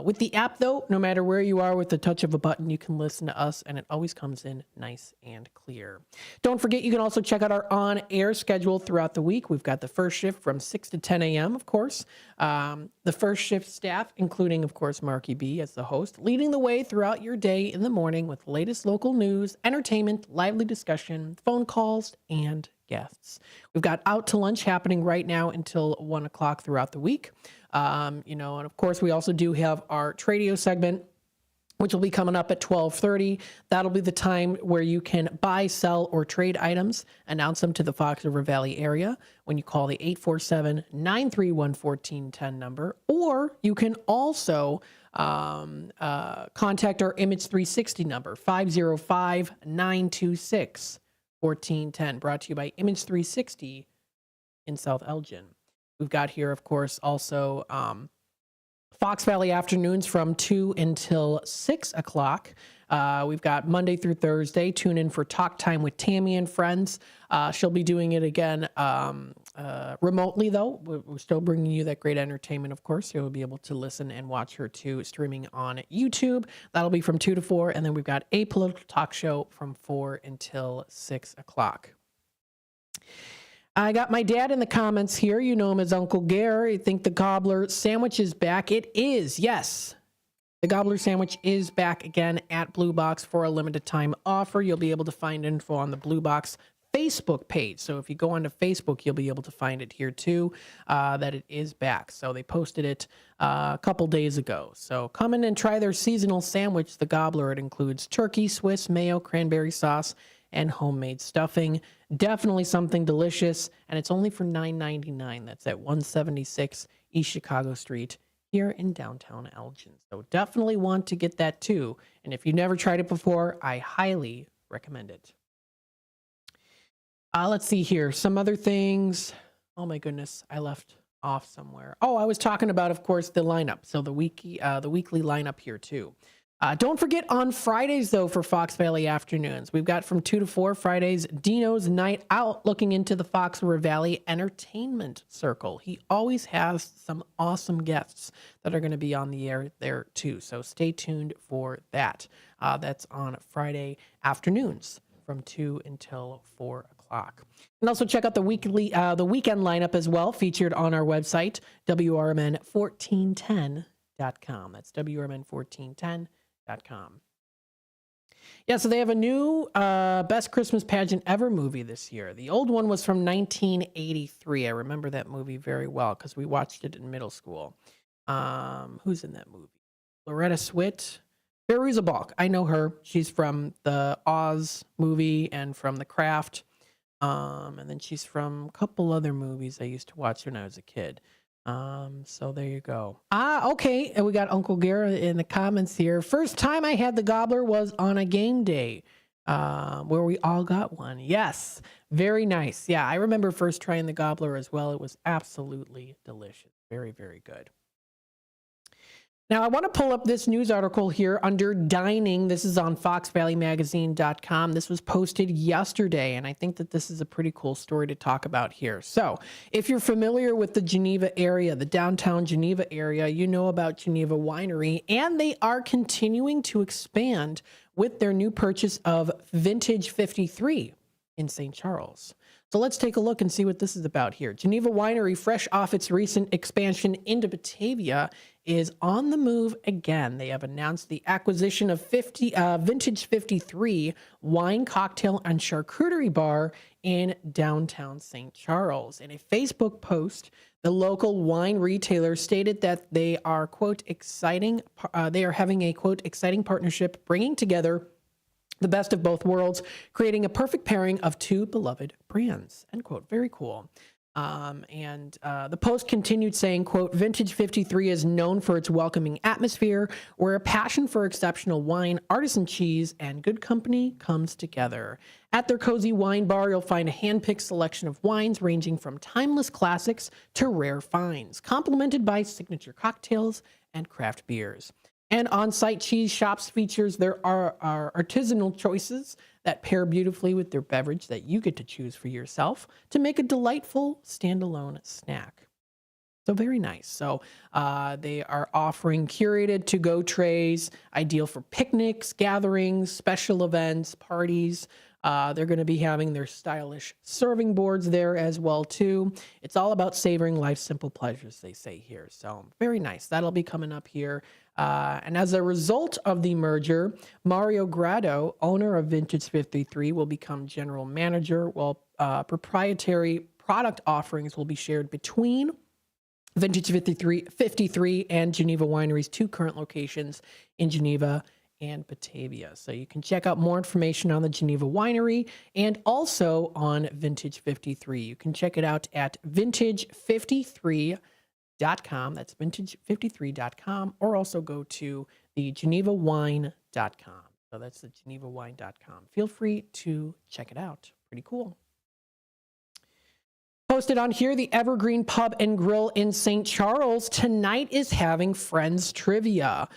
With the app, though, no matter where you are, with the touch of a button, you can listen to us, and it always comes in nice and clear. Don't forget, you can also check out our on-air schedule throughout the week. We've got the first shift from 6 to 10 a.m., of course. The first shift staff, including, of course, Marky B as the host, leading the way throughout your day in the morning with latest local news, entertainment, lively discussion, phone calls, and guests. We've got Out to Lunch happening right now until 1 o'clock throughout the week. And of course, we also do have our Tradio segment, which will be coming up at 12:30. That'll be the time where you can buy, sell, or trade items, announce them to the Fox River Valley area when you call the 847-931-1410 number, or you can also contact our Image 360 number, 505-926-1410, brought to you by Image 360 in South Elgin. We've got here, of course, also Fox Valley Afternoons from 2 until 6 o'clock. We've got Monday through Thursday. Tune in for Talk Time with Tammy and Friends. She'll be doing it again remotely, though. We're still bringing you that great entertainment, of course. You'll be able to listen and watch her, too, streaming on YouTube. That'll be from 2 to 4. And then we've got a political talk show from 4 until 6 o'clock. I got my dad in the comments here. You know him as Uncle Gare. You think the Gobbler sandwich is back? It is, yes. The Gobbler sandwich is back again at Blue Box for a limited time offer. You'll be able to find info on the Blue Box Facebook page. So if you go onto Facebook, you'll be able to find it here too, that it is back. So they posted it a couple days ago. So come in and try their seasonal sandwich, the Gobbler. It includes turkey, Swiss, mayo, cranberry sauce, and homemade stuffing. Definitely something delicious, and it's only for $9.99. That's at 176 East Chicago Street here in downtown Elgin. So definitely want to get that too. And if you've never tried it before, I highly recommend it. Let's see here. Some other things. Oh my goodness, I left off somewhere. Oh, I was talking about, of course, the lineup. So the weekly lineup here too. Don't forget on Fridays, though, for Fox Valley Afternoons, we've got from 2 to 4 Fridays, Dino's Night Out, looking into the Fox River Valley Entertainment Circle. He always has some awesome guests that are going to be on the air there, too. So stay tuned for that. That's on Friday afternoons from 2 until 4 o'clock. And also check out the weekend lineup as well, featured on our website, WRMN1410.com. That's WRMN1410.com. Yeah, so they have a new Best Christmas Pageant Ever movie this year. The old one was from 1983. I remember that movie very well because we watched it in middle school. Who's in that movie? Loretta Swit. Fairuza Balk. I know her. She's from the Oz movie and from The Craft. And then she's from a couple other movies I used to watch when I was a kid. So there you go. Okay. And we got Uncle Garrett in the comments here. First time I had the gobbler was on a game day, where we all got one. Yes. Very nice. Yeah. I remember first trying the gobbler as well. It was absolutely delicious. Very, very good. Now, I want to pull up this news article here under dining. This is on foxvalleymagazine.com. This was posted yesterday, and I think that this is a pretty cool story to talk about here. So, if you're familiar with the Geneva area, the downtown Geneva area, you know about Geneva Winery, and they are continuing to expand with their new purchase of Vintage 53 in St. Charles. So let's take a look and see what this is about here. Geneva Winery, fresh off its recent expansion into Batavia, is on the move again. They have announced the acquisition of Vintage 53 wine, cocktail, and charcuterie bar in downtown St. Charles. In a Facebook post, the local wine retailer stated that they are, quote, having a, quote, exciting partnership bringing together the best of both worlds, creating a perfect pairing of two beloved brands, end quote. Very cool. The post continued saying, quote, Vintage 53 is known for its welcoming atmosphere, where a passion for exceptional wine, artisan cheese, and good company comes together. At their cozy wine bar, you'll find a hand-picked selection of wines ranging from timeless classics to rare finds, complemented by signature cocktails and craft beers. And on-site cheese shops features there are artisanal choices that pair beautifully with their beverage that you get to choose for yourself to make a delightful standalone snack. So very nice. So they are offering curated to-go trays, ideal for picnics, gatherings, special events, parties. They're going to be having their stylish serving boards there as well, too. It's all about savoring life's simple pleasures, they say here. So very nice. That'll be coming up here. And as a result of the merger, Mario Grado, owner of Vintage 53, will become general manager, while proprietary product offerings will be shared between Vintage 53 and Geneva Winery's two current locations in Geneva and Batavia. So you can check out more information on the Geneva Winery and also on Vintage 53. You can check it out at vintage53.com. That's vintage53.com, or also go to the genevawine.com. So that's the genevawine.com. Feel free to check it out. Pretty cool. Posted on here, the Evergreen Pub and Grill in St. Charles tonight is having Friends Trivia.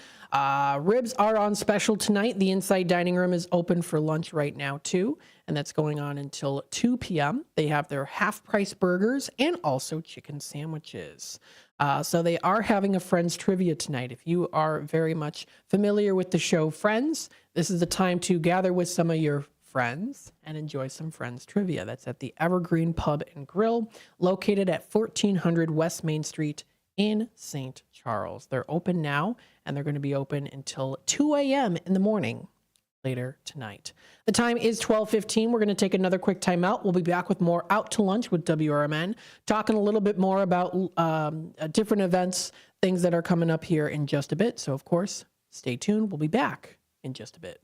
Ribs are on special tonight. The inside dining room is open for lunch right now, too, and that's going on until 2 p.m. They have their half-price burgers and also chicken sandwiches. So they are having a Friends Trivia tonight. If you are very much familiar with the show Friends, this is the time to gather with some of your friends and enjoy some Friends Trivia. That's at the Evergreen Pub and Grill, located at 1400 West Main Street in St. Charles. They're open now, and they're going to be open until 2 a.m. in the morning later tonight. The time is 12:15. We're going to take another quick time out. We'll be back with more Out to Lunch with WRMN, talking a little bit more about different events, things that are coming up here in just a bit. So, of course, stay tuned. We'll be back in just a bit.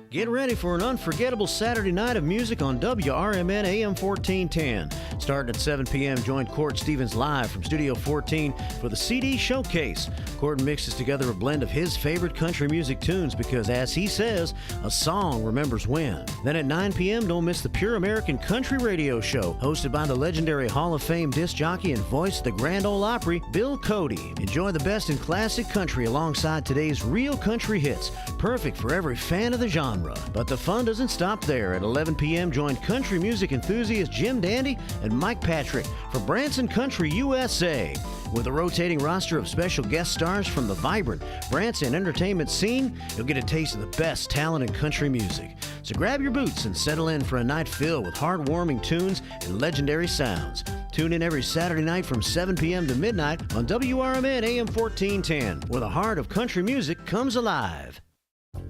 Get ready for an unforgettable Saturday night of music on WRMN AM 1410. Starting at 7 p.m., join Court Stevens live from Studio 14 for the CD Showcase. Court mixes together a blend of his favorite country music tunes because, as he says, a song remembers when. Then at 9 p.m., don't miss the Pure American Country Radio Show, hosted by the legendary Hall of Fame disc jockey and voice of the Grand Ole Opry, Bill Cody. Enjoy the best in classic country alongside today's real country hits, perfect for every fan of the genre. But the fun doesn't stop there. At 11 p.m., join country music enthusiast Jim Dandy and Mike Patrick for Branson Country USA. With a rotating roster of special guest stars from the vibrant Branson entertainment scene, you'll get a taste of the best talent in country music. So grab your boots and settle in for a night filled with heartwarming tunes and legendary sounds. Tune in every Saturday night from 7 p.m. to midnight on WRMN AM 1410, where the heart of country music comes alive.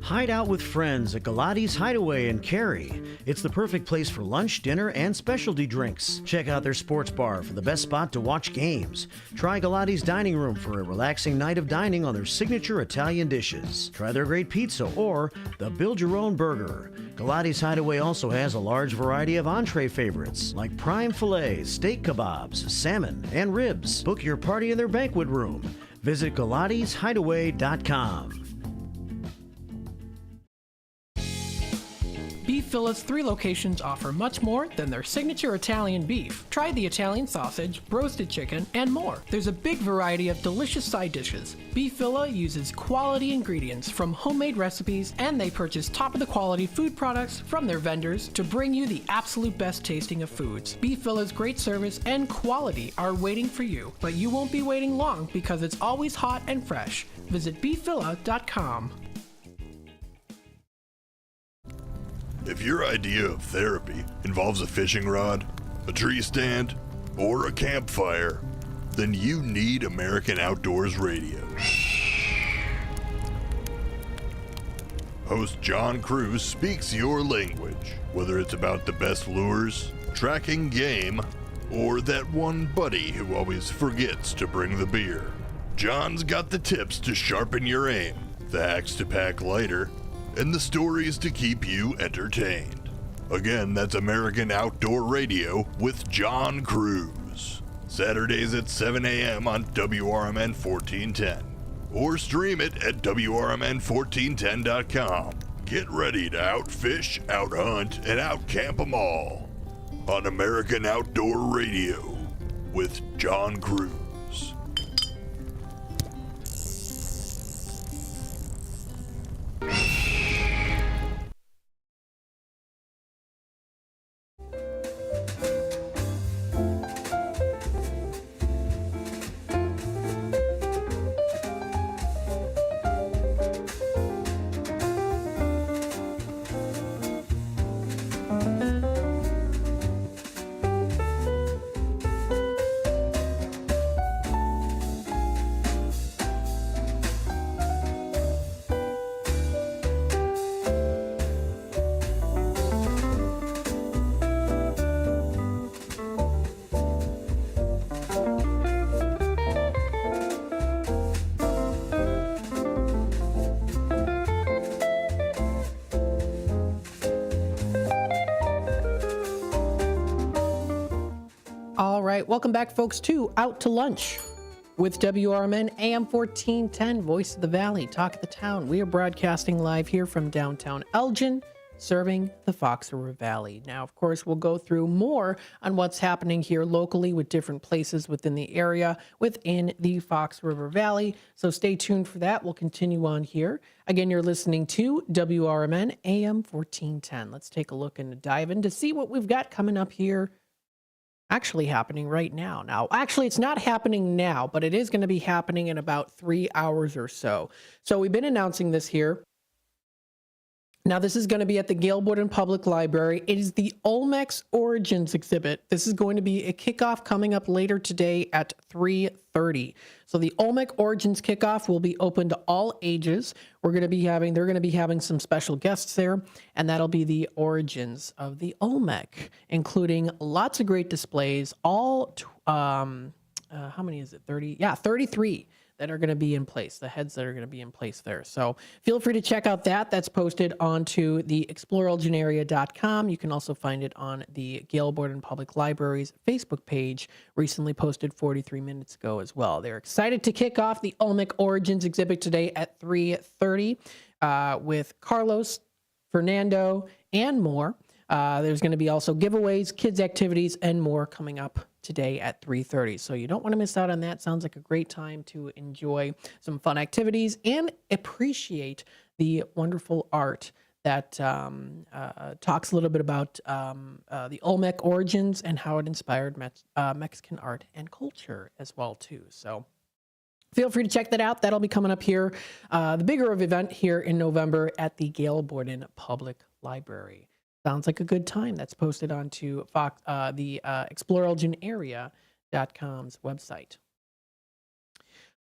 Hide out with friends at Galati's Hideaway in Cary. It's the perfect place for lunch, dinner, and specialty drinks. Check out their sports bar for the best spot to watch games. Try Galati's Dining Room for a relaxing night of dining on their signature Italian dishes. Try their great pizza or the Build Your Own Burger. Galati's Hideaway also has a large variety of entree favorites like prime fillets, steak kebabs, salmon, and ribs. Book your party in their banquet room. Visit GalatisHideaway.com. Beef Villa's 3 locations offer much more than their signature Italian beef. Try the Italian sausage, roasted chicken, and more. There's a big variety of delicious side dishes. Beef Villa uses quality ingredients from homemade recipes, and they purchase top-of-the-quality food products from their vendors to bring you the absolute best tasting of foods. Beef Villa's great service and quality are waiting for you, but you won't be waiting long because it's always hot and fresh. Visit beefvilla.com. If your idea of therapy involves a fishing rod, a tree stand, or a campfire, then you need American Outdoors Radio. Host John Cruz speaks your language, whether it's about the best lures, tracking game, or that one buddy who always forgets to bring the beer. John's got the tips to sharpen your aim, the hacks to pack lighter, and the stories to keep you entertained. Again, that's American Outdoor Radio with John Cruz. Saturdays at 7 a.m. on WRMN 1410. Or stream it at WRMN1410.com. Get ready to outfish, outhunt, and outcamp them all on American Outdoor Radio with John Cruz. All right, welcome back, folks, to Out to Lunch with WRMN AM 1410, Voice of the Valley, Talk of the Town. We are broadcasting live here from downtown Elgin, serving the Fox River Valley. Now, of course, we'll go through more on what's happening here locally with different places within the area within the Fox River Valley. So stay tuned for that. We'll continue on here. Again, you're listening to WRMN AM 1410. Let's take a look and dive in to see what we've got coming up here. Actually happening right now. Now, actually, it's not happening now, but it is going to be happening in about 3 hours or so. So we've been announcing this here. Now, this is going to be at the Gail Borden Public Library. It is the Olmecs Origins exhibit. This is going to be a kickoff coming up later today at 3:30. So the Olmec Origins kickoff will be open to all ages. They're going to be having some special guests there, and that'll be the origins of the Olmec, including lots of great displays. How many is it? 30? Yeah, 33. That are going to be in place, the heads that are going to be in place there. So feel free to check out that. That's posted onto the exploreelginarea.com. You can also find it on the Gail Borden Public Library's Facebook page, recently posted 43 minutes ago as well. They're excited to kick off the Olmec Origins exhibit today at 3:30 with Carlos, Fernando, and more. There's going to be also giveaways, kids activities, and more coming up today at 3:30. So you don't want to miss out on that. Sounds like a great time to enjoy some fun activities and appreciate the wonderful art that talks a little bit about the Olmec origins and how it inspired Mexican art and culture as well too. So feel free to check that out. That'll be coming up here, the bigger of event here in November at the Gail Borden Public Library. Sounds like a good time. That's posted onto the exploreelginarea.com's website.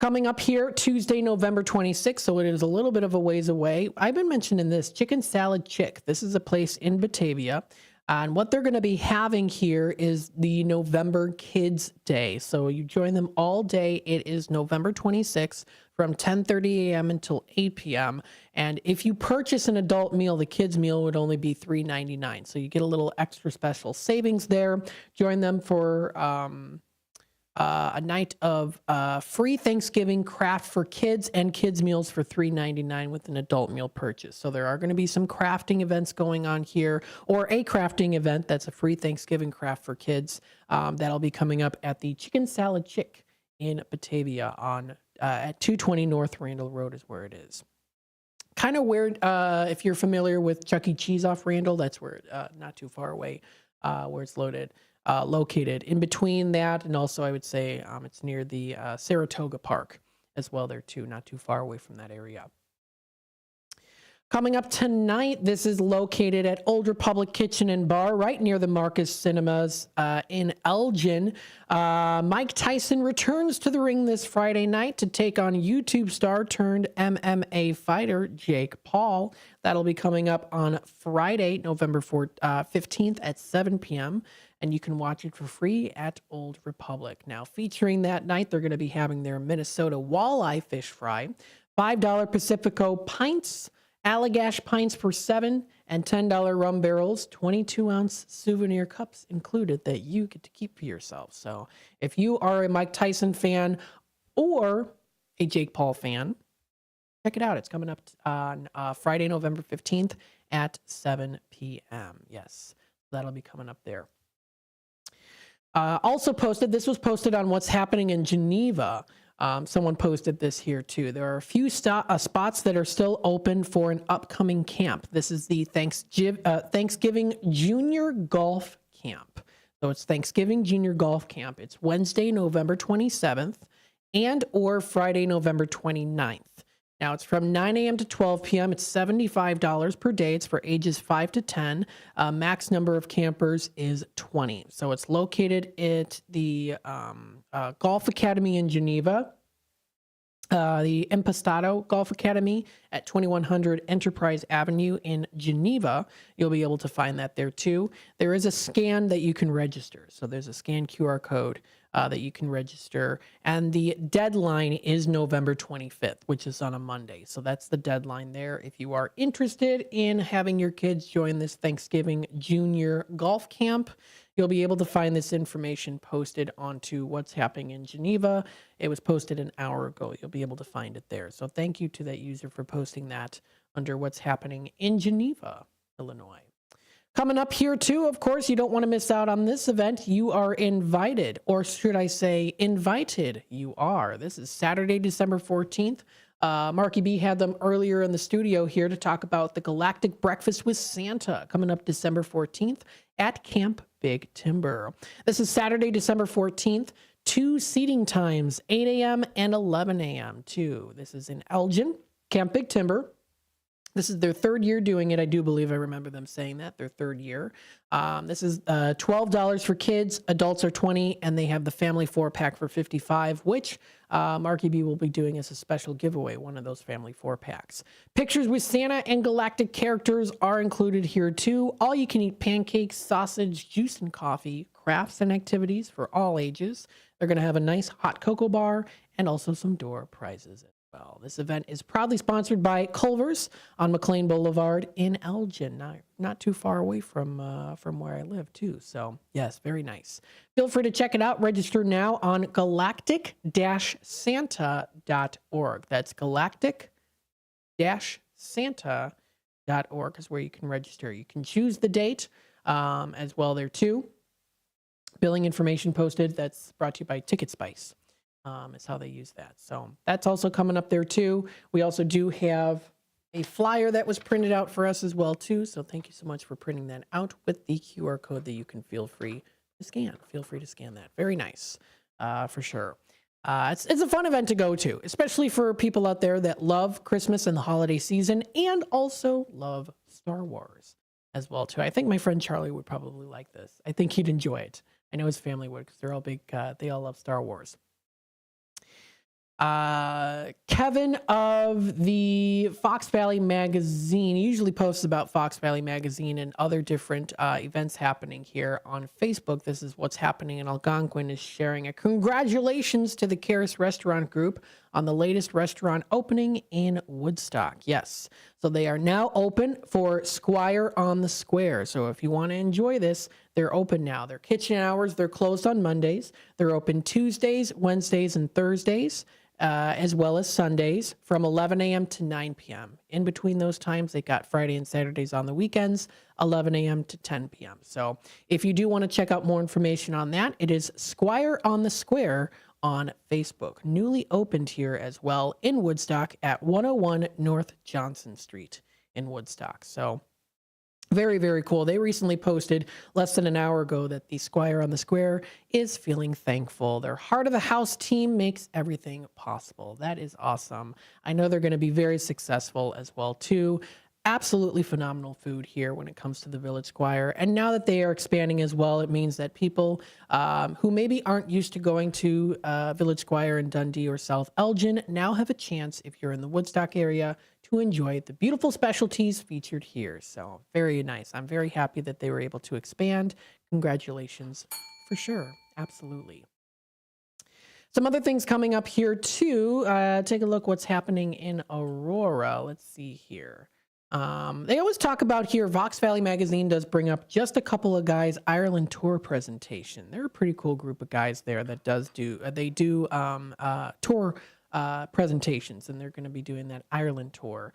Coming up here Tuesday, November 26th, so it is a little bit of a ways away. I've been mentioning this, Chicken Salad Chick. This is a place in Batavia. And what they're going to be having here is the November Kids Day. So you join them all day. It is November 26th from 10:30 a.m. until 8 p.m. And if you purchase an adult meal, the kids meal would only be $3.99. So you get a little extra special savings there. Join them for a night of free Thanksgiving craft for kids and kids meals for $3.99 with an adult meal purchase. So there are going to be some crafting events going on here, or a crafting event that's a free Thanksgiving craft for kids. That'll be coming up at the Chicken Salad Chick in Batavia on at 220 North Randall Road is where it is. Kind of weird if you're familiar with Chuck E. Cheese off Randall. That's where not too far away where it's located. In between that, and also I would say it's near the Saratoga Park as well there too, not too far away from that area. Coming up tonight, this is located at Old Republic Kitchen and Bar, right near the Marcus Cinemas in Elgin. Mike Tyson returns to the ring this Friday night to take on YouTube star turned MMA fighter Jake Paul. That'll be coming up on Friday, November 15th at 7 p.m. And you can watch it for free at Old Republic. Now, featuring that night, they're going to be having their Minnesota walleye fish fry, $5 Pacifico pints, Allagash pints for $7, and $10 rum barrels, 22-ounce souvenir cups included that you get to keep for yourself. So if you are a Mike Tyson fan or a Jake Paul fan, check it out. It's coming up on Friday, November 15th at 7 p.m. Yes, that'll be coming up there. Also posted, this was posted on What's Happening in Geneva. Someone posted this here too. There are a few spots that are still open for an upcoming camp. This is the Thanksgiving Junior Golf Camp. So it's Thanksgiving Junior Golf Camp. It's Wednesday, November 27th and or Friday, November 29th. Now it's from 9 a.m. to 12 p.m. It's $75 per day. It's for ages 5 to 10. Max number of campers is 20. So it's located at the Golf Academy in Geneva, the Impostado Golf Academy at 2100 Enterprise Avenue in Geneva. You'll be able to find that there too. There is a scan that you can register. So there's a scan QR code that you can register. And the deadline is November 25th, which is on a Monday. So that's the deadline there. If you are interested in having your kids join this Thanksgiving Junior Golf Camp, you'll be able to find this information posted onto What's Happening in Geneva. It was posted an hour ago. You'll be able to find it there. So thank you to that user for posting that under What's Happening in Geneva, Illinois. Coming up here too, of course, you don't want to miss out on this event. You are invited, or should I say invited, you are. This is Saturday, December 14th. Marky B had them earlier in the studio here to talk about the Galactic Breakfast with Santa coming up December 14th at Camp Big Timber. This is Saturday, December 14th. 2 seating times, 8 a.m. and 11 a.m. too. This is in Elgin, Camp Big Timber. This is their 3rd year doing it. I do believe I remember them saying that, their 3rd year. This is $12 for kids. Adults are $20, and they have the family 4-pack for $55, which Marky B will be doing as a special giveaway, one of those family 4-packs. Pictures with Santa and galactic characters are included here too. All you can eat pancakes, sausage, juice, and coffee, crafts and activities for all ages. They're going to have a nice hot cocoa bar and also some door prizes. Well, this event is proudly sponsored by Culver's on McLean Boulevard in Elgin, not too far away from where I live too. So yes, very nice. Feel free to check it out. Register now on galactic-santa.org. That's galactic-santa.org is where you can register. You can choose the date as well there too. Billing information posted. That's brought to you by Ticket Spice. Is how they use that. So that's also coming up there too. We also do have a flyer that was printed out for us as well too. So thank you so much for printing that out with the QR code that you can feel free to scan. Feel free to scan that. Very nice, for sure. It's a fun event to go to, especially for people out there that love Christmas and the holiday season and also love Star Wars as well too. I think my friend Charlie would probably like this. I think he'd enjoy it. I know his family would because they're all big. They all love Star Wars. Kevin of the Fox Valley Magazine, he usually posts about Fox Valley Magazine and other different events happening here on Facebook. This is what's happening in Algonquin, is sharing a congratulations to the Karis Restaurant Group on the latest restaurant opening in Woodstock. Yes, so they are now open for Squire on the Square. So if you want to enjoy this, they're open now. Their kitchen hours, they're closed on Mondays. They're open Tuesdays, Wednesdays, and Thursdays, as well as Sundays from 11 a.m. to 9 p.m. In between those times, they got Friday and Saturdays on the weekends, 11 a.m. to 10 p.m. So if you do want to check out more information on that, it is Squire on the Square on Facebook. Newly opened here as well in Woodstock at 101 North Johnson Street in Woodstock. So very, very cool. They recently posted less than an hour ago that the Squire on the Square is feeling thankful. Their heart of the house team makes everything possible. That is awesome. I know they're going to be very successful as well too. Absolutely phenomenal food here when it comes to the Village Squire. And now that they are expanding as well, it means that people who maybe aren't used to going to Village Squire in Dundee or South Elgin now have a chance, if you're in the Woodstock area, to enjoy the beautiful specialties featured here. So very nice. I'm very happy that they were able to expand. Congratulations for sure. Absolutely. Some other things coming up here too. Take a look what's happening in Aurora. Let's see here. They always talk about here, Fox Valley Magazine does bring up Just a Couple of Guys Ireland tour presentation. They're a pretty cool group of guys there that does do, they do tour presentations, and they're going to be doing that Ireland tour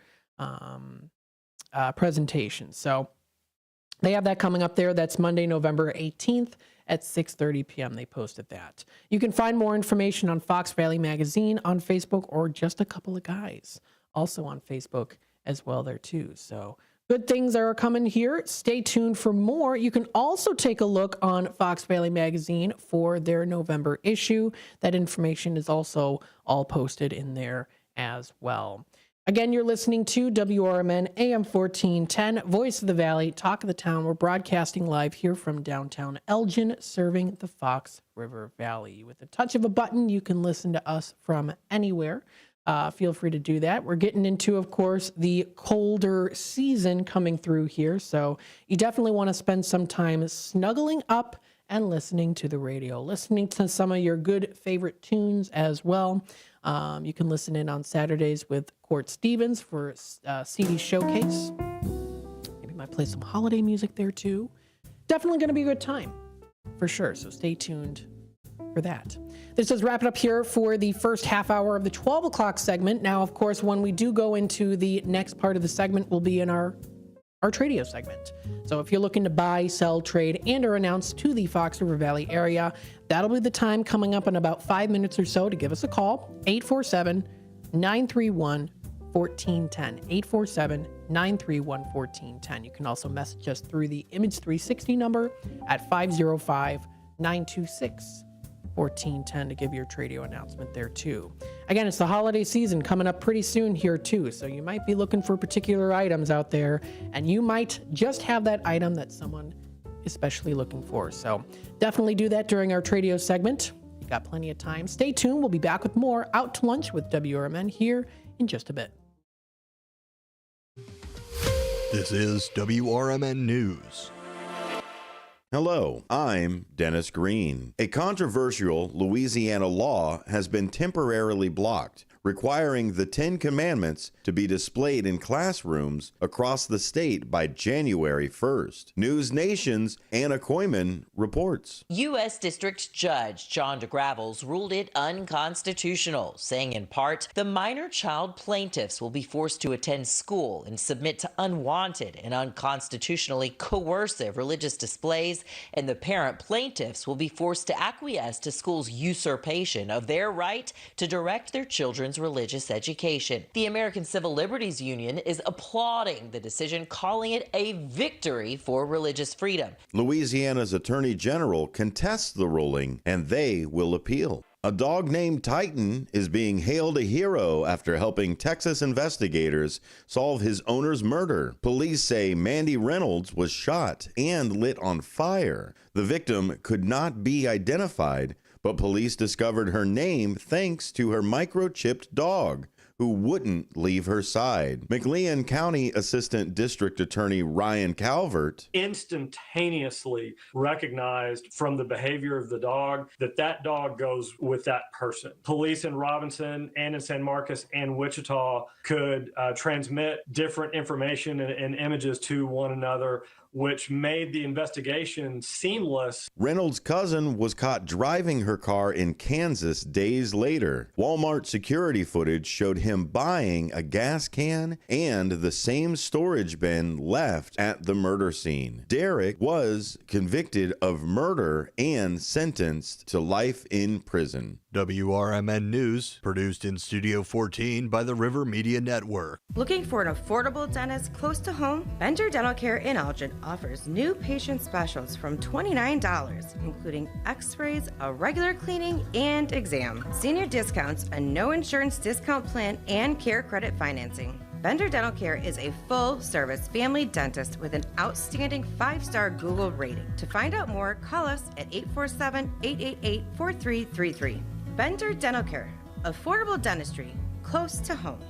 presentation. So they have that coming up there. That's Monday, November 18th at 6:30 p.m. They posted that. You can find more information on Fox Valley Magazine on Facebook, or Just a Couple of Guys also on Facebook as well there too. So good things are coming here. Stay tuned for more. You can also take a look on Fox Valley Magazine for their November issue. That information is also all posted in there as well. Again, you're listening to WRMN AM 1410, Voice of the Valley, Talk of the Town. We're broadcasting live here from downtown Elgin, serving the Fox River Valley. With the touch of a button, you can listen to us from anywhere. Feel free to do that. We're getting into, of course, the colder season coming through here. So you definitely want to spend some time snuggling up and listening to the radio, listening to some of your good favorite tunes as well. You can listen in on Saturdays with Court Stevens for CD Showcase. Maybe might play some holiday music there too. Definitely going to be a good time for sure. So stay tuned for that. This does wrap it up here for the first half hour of the 12 o'clock segment. Now, of course, when we do go into the next part of the segment, will be in our Tradio segment. So if you're looking to buy, sell, trade, and or announce to the Fox River Valley area, that'll be the time coming up in about 5 minutes or so to give us a call. 847-931-1410. 847-931-1410. You can also message us through the Image 360 number at 505-926-1410 to give your Tradio announcement there too. Again, it's the holiday season coming up pretty soon here too, so you might be looking for particular items out there, and you might just have that item that someone is especially looking for. So definitely do that during our Tradio segment. You got plenty of time. Stay tuned. We'll be back with more Out to Lunch with WRMN here in just a bit. This is WRMN News. Hello, I'm Dennis Green. A controversial Louisiana law has been temporarily blocked, requiring the 10 Commandments to be displayed in classrooms across the state by January 1st. News Nation's Anna Koyman reports. U.S. District Judge John DeGravels ruled it unconstitutional, saying in part, the minor child plaintiffs will be forced to attend school and submit to unwanted and unconstitutionally coercive religious displays, and the parent plaintiffs will be forced to acquiesce to school's usurpation of their right to direct their children's religious education. The American Civil Liberties Union is applauding the decision, calling it a victory for religious freedom. Louisiana's Attorney General contests the ruling, and they will appeal. A dog named Titan is being hailed a hero after helping Texas investigators solve his owner's murder. Police say Mandy Reynolds was shot and lit on fire. The victim could not be identified, but police discovered her name thanks to her microchipped dog, who wouldn't leave her side. McLean County Assistant District Attorney Ryan Calvert instantaneously recognized from the behavior of the dog that that dog goes with that person. Police in Robinson and in San Marcos and Wichita could transmit different information and images to one another, which made the investigation seamless. Reynolds' cousin was caught driving her car in Kansas days later. Walmart security footage showed him buying a gas can and the same storage bin left at the murder scene. Derek was convicted of murder and sentenced to life in prison. WRMN News, produced in Studio 14 by the River Media Network. Looking for an affordable dentist close to home? Bender Dental Care in Elgin offers new patient specials from $29, including x-rays, a regular cleaning, and exam. Senior discounts, a no insurance discount plan, and care credit financing. Bender Dental Care is a full-service family dentist with an outstanding 5-star Google rating. To find out more, call us at 847-888-4333. Bender Dental Care, affordable dentistry, close to home.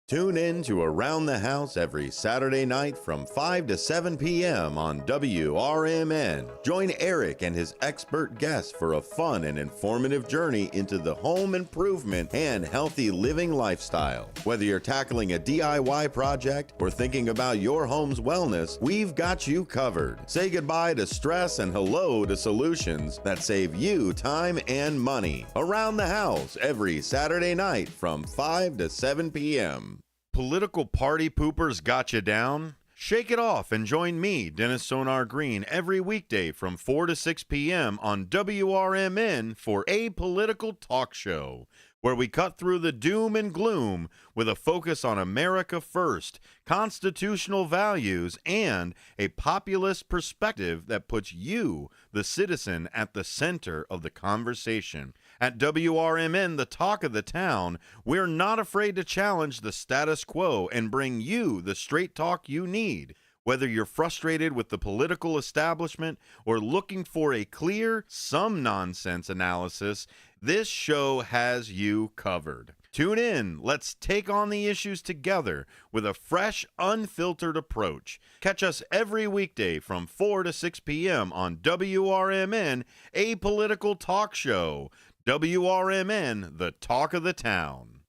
Tune in to Around the House every Saturday night from 5 to 7 p.m. on WRMN. Join Eric and his expert guests for a fun and informative journey into the home improvement and healthy living lifestyle. Whether you're tackling a DIY project or thinking about your home's wellness, we've got you covered. Say goodbye to stress and hello to solutions that save you time and money. Around the House every Saturday night from 5 to 7 p.m. Political party poopers got you down? Shake it off and join me, Dennis Sonar Green, every weekday from 4 to 6 p.m. on WRMN for A Political Talk Show, where we cut through the doom and gloom with a focus on America first, constitutional values, and a populist perspective that puts you, the citizen, at the center of the conversation. At WRMN, the talk of the town, we're not afraid to challenge the status quo and bring you the straight talk you need. Whether you're frustrated with the political establishment or looking for a clear, some nonsense analysis, this show has you covered. Tune in. Let's take on the issues together with a fresh, unfiltered approach. Catch us every weekday from 4 to 6 p.m. on WRMN, A Political Talk Show. WRMN, the talk of the town.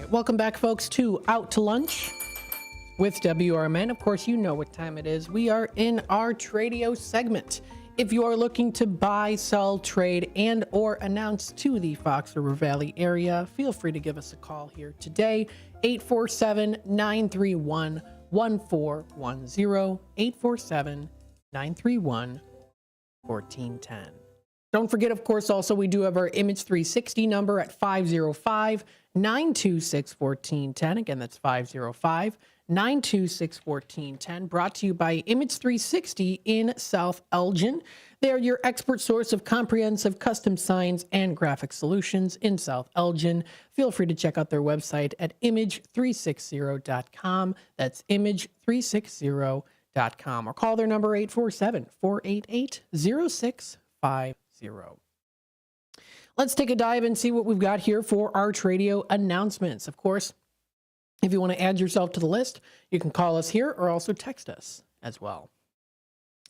Welcome back, folks, to Out to Lunch with WRMN. Of course, you know what time it is. We are in our Tradio segment. If you are looking to buy, sell, trade, and or announce to the Fox River Valley area, feel free to give us a call here today, 847-931-1410, 847-931-1410. Don't forget, of course, also we do have our Image 360 number at 505-926-1410. Again, that's 505-926-1410. Brought to you by Image 360 in South Elgin. They are your expert source of comprehensive custom signs and graphic solutions in South Elgin. Feel free to check out their website at image360.com. That's image360.com. Or call their number 847-488-0650. Let's take a dive and see what we've got here for Arch Radio announcements. Of course, if you want to add yourself to the list, you can call us here or also text us as well.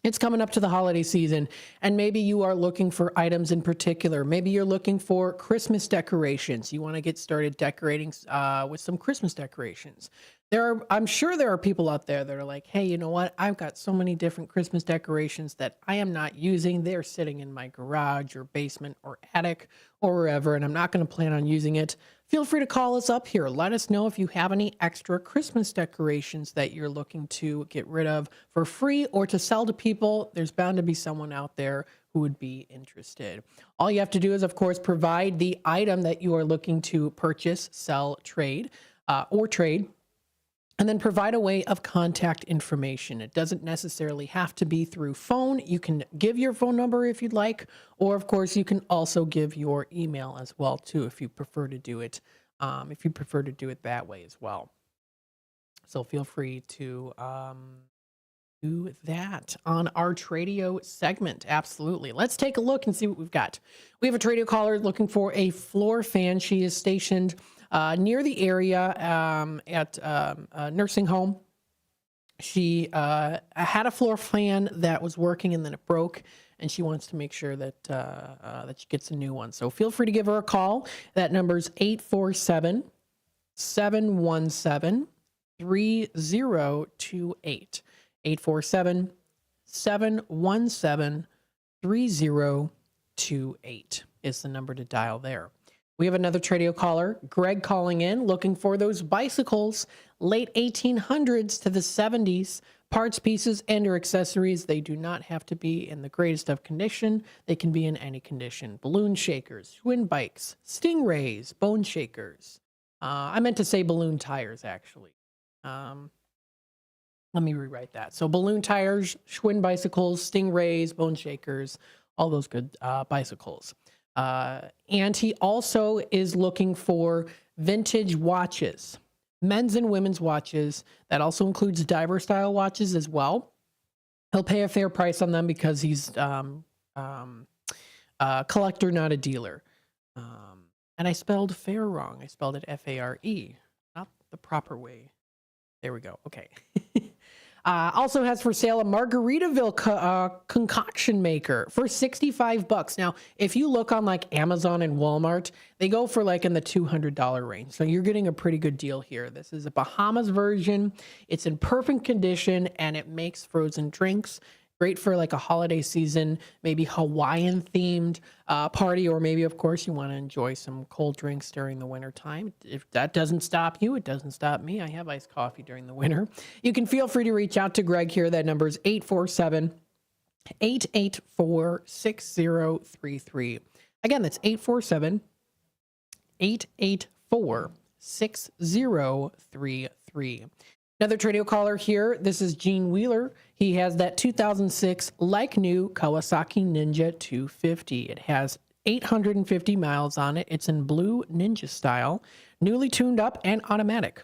It's coming up to the holiday season, and maybe you are looking for items in particular. Maybe you're looking for Christmas decorations. You want to get started decorating with some Christmas decorations. I'm sure there are people out there that are like, hey, you know what? I've got so many different Christmas decorations that I am not using. They're sitting in my garage or basement or attic or wherever, and I'm not going to plan on using it. Feel free to call us up here. Let us know if you have any extra Christmas decorations that you're looking to get rid of for free or to sell to people. There's bound to be someone out there who would be interested. All you have to do is, of course, provide the item that you are looking to purchase, sell, trade, or trade. And then provide a way of contact information. It doesn't necessarily have to be through phone. You can give your phone number if you'd like, or of course you can also give your email as well too if you prefer to do it. That way as well. So feel free to do that on Arch Radio segment. Absolutely. Let's take a look and see what we've got. We have a radio caller looking for a floor fan. She is stationed near the area at a nursing home. She had a floor fan that was working and then it broke, and she wants to make sure that that she gets a new one. So feel free to give her a call. That number is 847-717-3028. 847-717-3028 is the number to dial there. We have another Tradio caller, Greg, calling in, looking for those bicycles, late 1800s to the 70s, parts, pieces, and or accessories. They do not have to be in the greatest of condition. They can be in any condition. Balloon shakers, twin bikes, Stingrays, bone shakers. I meant to say balloon tires, actually. Let me rewrite that. So balloon tires, Schwinn bicycles, Stingrays, bone shakers, all those good bicycles. And he also is looking for vintage watches, men's and women's watches. That also includes diver style watches as well. He'll pay a fair price on them because he's a collector, not a dealer. And I spelled fair wrong. I spelled it F-A-R-E, not the proper way. There we go. Okay. Also has for sale a Margaritaville concoction maker for $65. Now, if you look on like Amazon and Walmart, they go for like in the $200 range. So you're getting a pretty good deal here. This is a Bahamas version. It's in perfect condition and it makes frozen drinks. Great for like a holiday season, maybe Hawaiian themed party, or maybe, of course, you want to enjoy some cold drinks during the winter time. If that doesn't stop you, it doesn't stop me. I have iced coffee during the winter. You can feel free to reach out to Greg here. That number is 847-884-6033. Again, that's 847-884-6033. Another Tradio caller here. This is Gene Wheeler. He has that 2006 like new Kawasaki Ninja 250. It has 850 miles on it. It's in blue Ninja style, newly tuned up and automatic.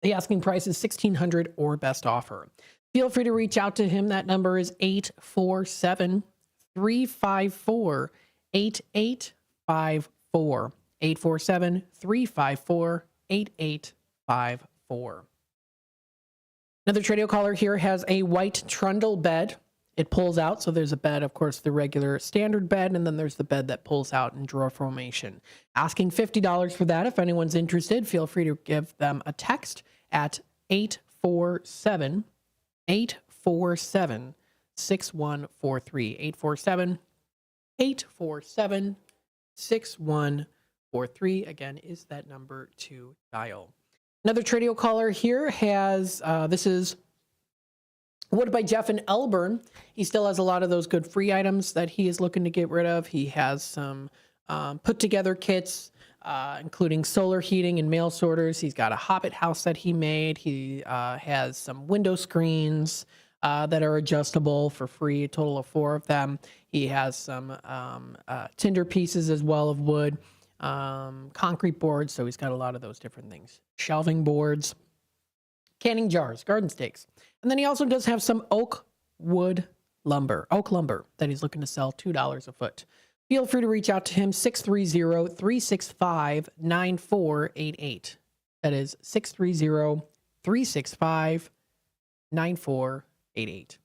The asking price is $1,600 or best offer. Feel free to reach out to him. That number is 847-354-8854. 847-354-8854. Another Tradio caller here has a white trundle bed. It pulls out, so there's a bed, of course, the regular standard bed, and then there's the bed that pulls out in drawer formation. Asking $50 for that. If anyone's interested, feel free to give them a text at 847-847-6143. 847-847-6143. Again, is that number to dial. Another Tradio caller here has, this is Wood by Jeff in Elburn. He still has a lot of those good free items that he is looking to get rid of. He has some put together kits, including solar heating and mail sorters. He's got a Hobbit house that he made. He has some window screens that are adjustable for free, a total of 4 of them. He has some tinder pieces as well of wood. Concrete boards, so he's got a lot of those different things. Shelving boards, canning jars, garden stakes. And then he also does have some oak lumber that he's looking to sell $2 a foot. feel free to reach out to him, 630-365-9488. That is 630-365-9488.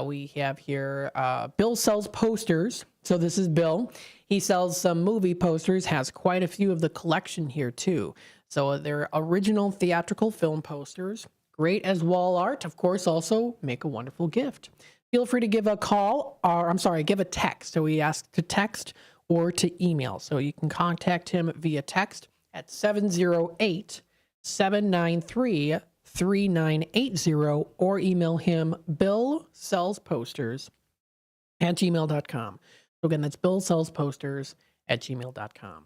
We have here, Bill sells posters. So this is Bill. He sells some movie posters, has quite a few of the collection here too. So they're original theatrical film posters, great as wall art. Of course, also make a wonderful gift. Feel free to give a call, or give a text. So we ask to text or to email. So you can contact him via text at 708-793-3980 or email him billsellsposters@gmail.com. So again, that's billsellsposters@gmail.com.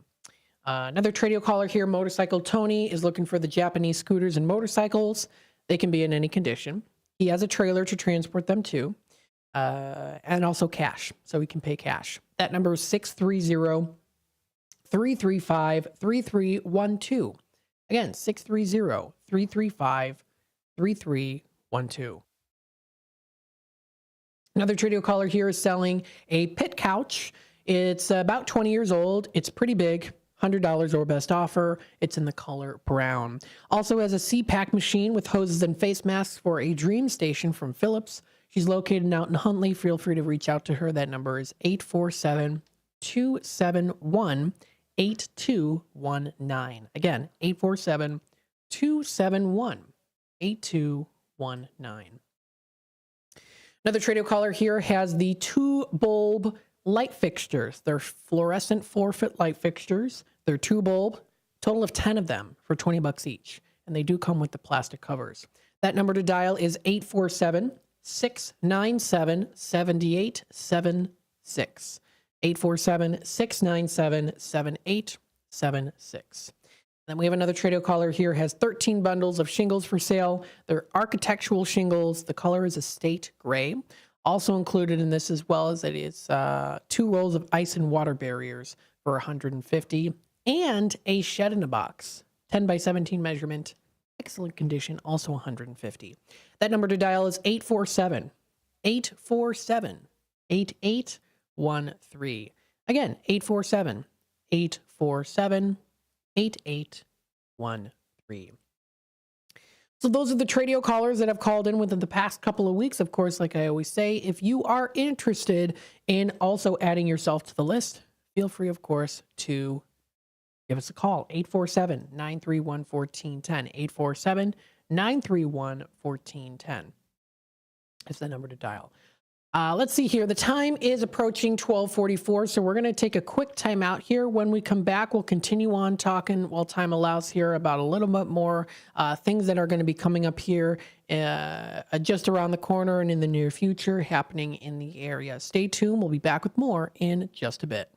Another Tradio caller here, Motorcycle Tony, is looking for the Japanese scooters and motorcycles. They can be in any condition. He has a trailer to transport them to, and also cash, so he can pay cash. That number is 630-335-3312. Again, 630-335-3312. Another Tradio caller here is selling a pit couch. It's about 20 years old. It's pretty big. $100 or best offer. It's in the color brown. Also has a CPAC machine with hoses and face masks for a Dream Station from Philips. She's located out in Huntley. Feel free to reach out to her. That number is 847-271-8219. Again, 847-271-8219. Another Tradio caller here has the 2-bulb light fixtures. They're fluorescent 4-foot light fixtures. They're 2-bulb, total of 10 of them for $20 each. And they do come with the plastic covers. That number to dial is 847-697-7876. 847-697-7876. Then we have another Tradio caller here, has 13 bundles of shingles for sale. They're architectural shingles. The color is estate gray. Also included in this, as well as it is 2 rolls of ice and water barriers for $150, and a shed in a box, 10 by 17 measurement, excellent condition, also $150. That number to dial is 847-8813. Again, 847-8813. So those are the Tradio callers that have called in within the past couple of weeks. Of course, like I always say, if you are interested in also adding yourself to the list, feel free, of course, to give us a call. 847-931-1410. 847-931-1410. That's the number to dial. Let's see here. The time is approaching 12:44, so we're going to take a quick time out here. When we come back, we'll continue on talking, while time allows here, about a little bit more things that are going to be coming up here just around the corner and in the near future happening in the area. Stay tuned. We'll be back with more in just a bit.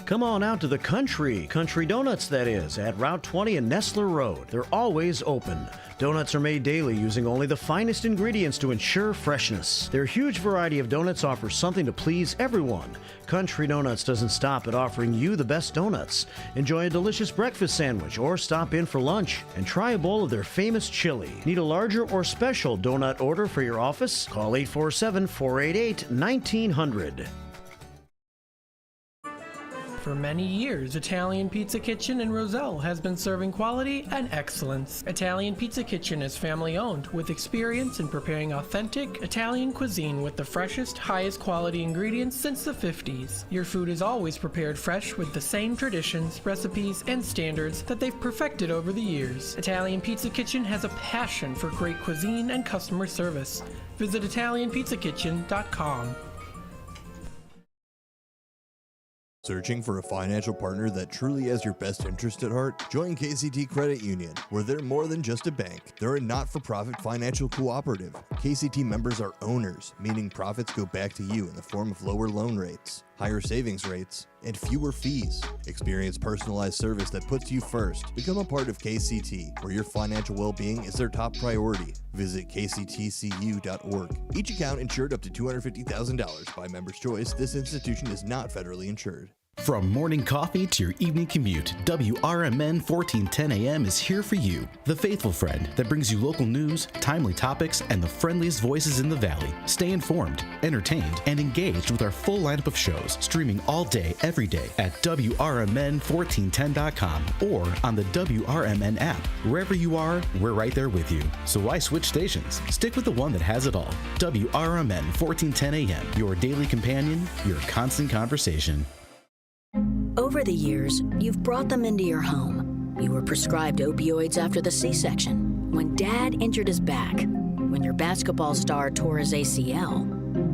Come on out to the Country Donuts, that is, at Route 20 and Nestler Road. They're always open. Donuts are made daily using only the finest ingredients to ensure freshness. Their huge variety of donuts offers something to please everyone. Country Donuts doesn't stop at offering you the best donuts. Enjoy a delicious breakfast sandwich or stop in for lunch and try a bowl of their famous chili. Need a larger or special donut order for your office? Call 847-488-1900. For many years, Italian Pizza Kitchen in Roselle has been serving quality and excellence. Italian Pizza Kitchen is family-owned, with experience in preparing authentic Italian cuisine with the freshest, highest quality ingredients since the 50s. Your food is always prepared fresh with the same traditions, recipes, and standards that they've perfected over the years. Italian Pizza Kitchen has a passion for great cuisine and customer service. Visit ItalianPizzaKitchen.com. Searching for a financial partner that truly has your best interest at heart? Join KCT Credit Union, where they're more than just a bank. They're a not-for-profit financial cooperative. KCT members are owners, meaning profits go back to you in the form of lower loan rates, higher savings rates, and fewer fees. Experience personalized service that puts you first. Become a part of KCT, where your financial well-being is their top priority. Visit kctcu.org. Each account insured up to $250,000 by Member's Choice. This institution is not federally insured. From morning coffee to your evening commute, WRMN 1410 AM is here for you. The faithful friend that brings you local news, timely topics, and the friendliest voices in the Valley. Stay informed, entertained, and engaged with our full lineup of shows, streaming all day, every day at WRMN1410.com or on the WRMN app. Wherever you are, we're right there with you. So why switch stations? Stick with the one that has it all. WRMN 1410 AM, your daily companion, your constant conversation. Over the years, you've brought them into your home. You were prescribed opioids after the C-section, when Dad injured his back, when your basketball star tore his ACL.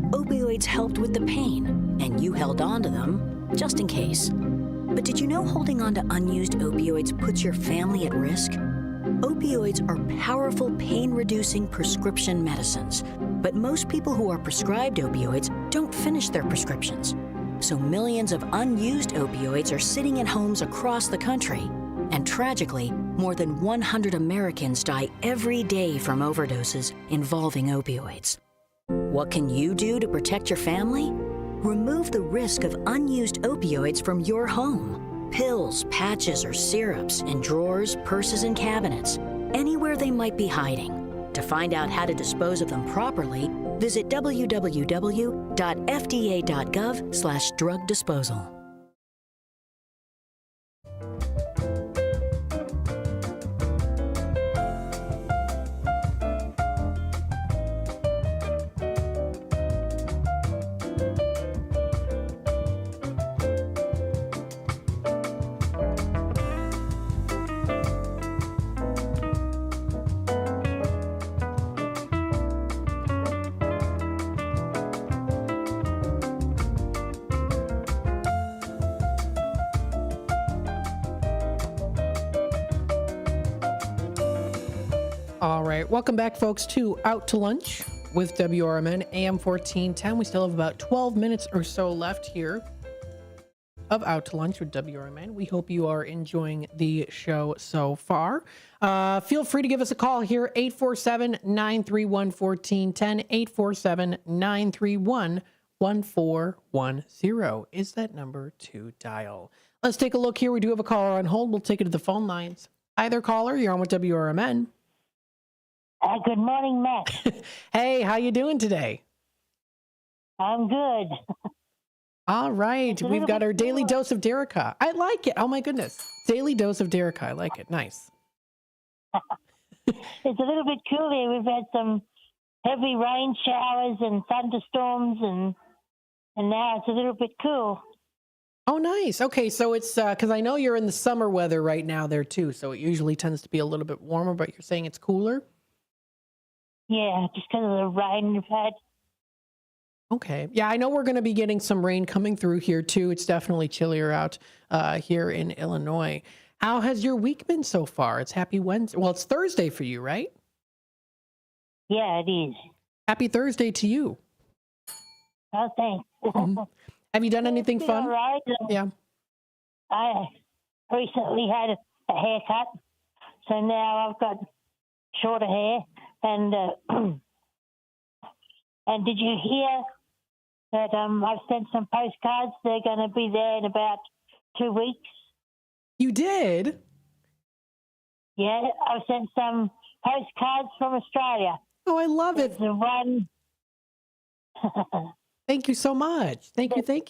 Opioids helped with the pain, and you held on to them just in case. But did you know holding on to unused opioids puts your family at risk? Opioids are powerful pain-reducing prescription medicines, but most people who are prescribed opioids don't finish their prescriptions. So millions of unused opioids are sitting in homes across the country. And tragically, more than 100 Americans die every day from overdoses involving opioids. What can you do to protect your family? Remove the risk of unused opioids from your home. Pills, patches, or syrups in drawers, purses, and cabinets, anywhere they might be hiding. To find out how to dispose of them properly, visit www.fda.gov/drug disposal. All right, welcome back, folks, to Out to Lunch with WRMN AM 1410. We still have about 12 minutes or so left here of Out to Lunch with WRMN. We hope you are enjoying the show so far. Feel free to give us a call here, 847-931-1410, 847-931-1410 is that number to dial. Let's take a look here. We do have a caller on hold. We'll take it to the phone lines. Hi there, caller. You're on with WRMN. Good morning, Matt. Hey, how you doing today? I'm good. All right. We've got our daily dose of Derica. I like it. Oh, my goodness. Daily dose of Derica. I like it. Nice. It's a little bit cool here. We've had some heavy rain showers and thunderstorms, and now it's a little bit cool. Oh, nice. Okay, so it's because I know you're in the summer weather right now there, too, so it usually tends to be a little bit warmer, but you're saying it's cooler? Yeah, just because of the rain we've had. Okay. Yeah, I know we're going to be getting some rain coming through here, too. It's definitely chillier out here in Illinois. How has your week been so far? It's Happy Wednesday. Well, it's Thursday for you, right? Yeah, it is. Happy Thursday to you. Oh, thanks. Have you done anything fun? All right. Yeah. I recently had a haircut, so now I've got shorter hair. And and did you hear that I've sent some postcards? They're going to be there in about 2 weeks. You did? Yeah, I've sent some postcards from Australia. Oh, I love it. The one. Thank you so much. Thank you. It's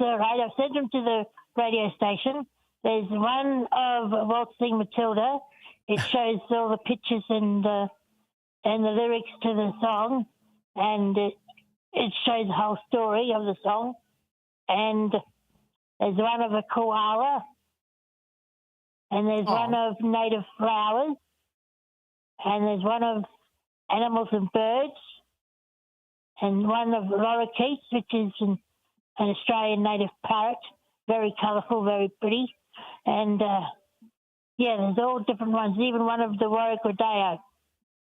all right. I've sent them to the radio station. There's one of Waltzing Matilda. It shows all the pictures and the lyrics to the song, and it shows the whole story of the song. And there's one of a koala, and there's one of native flowers, and there's one of animals and birds, and one of lorikeets, which is an Australian native parrot, very colourful, very pretty, and yeah, there's all different ones, even one of the Warwick Rodeo.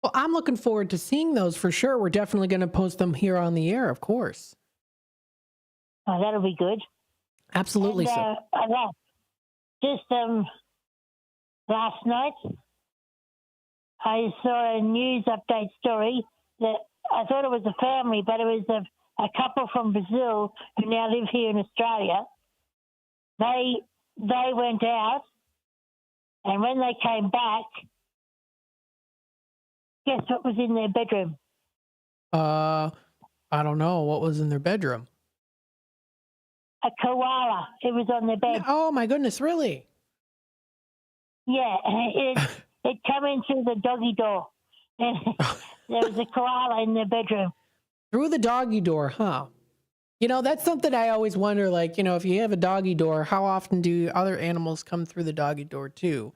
Well, I'm looking forward to seeing those for sure. We're definitely going to post them here on the air, of course. Oh, that'll be good. Absolutely. And, just last night, I saw a news update story that I thought it was a family, but it was a couple from Brazil who now live here in Australia. They went out, and when they came back, guess what was in their bedroom? I don't know what was in their bedroom. A koala. It was on their bed. Oh my goodness, really? Yeah, it come in through the doggy door. And there was a koala in their bedroom. Through the doggy door, huh? You know, that's something I always wonder, like, you know, if you have a doggy door, how often do other animals come through the doggy door too?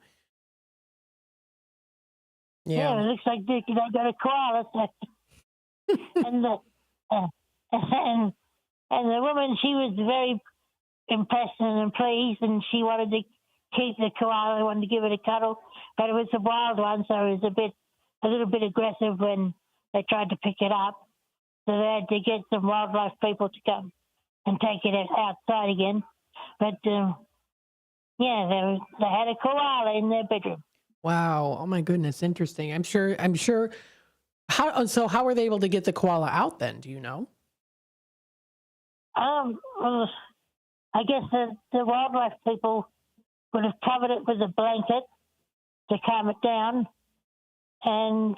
Yeah, it looks like they got a koala. and the woman, she was very impressed and pleased, and she wanted to keep the koala, wanted to give it a cuddle, but it was a wild one, so it was a little bit aggressive when they tried to pick it up. So they had to get some wildlife people to come and take it outside again. But yeah, they had a koala in their bedroom. Wow! Oh my goodness, interesting. I'm sure. How were they able to get the koala out then? Do you know? Well, I guess the wildlife people would have covered it with a blanket to calm it down, and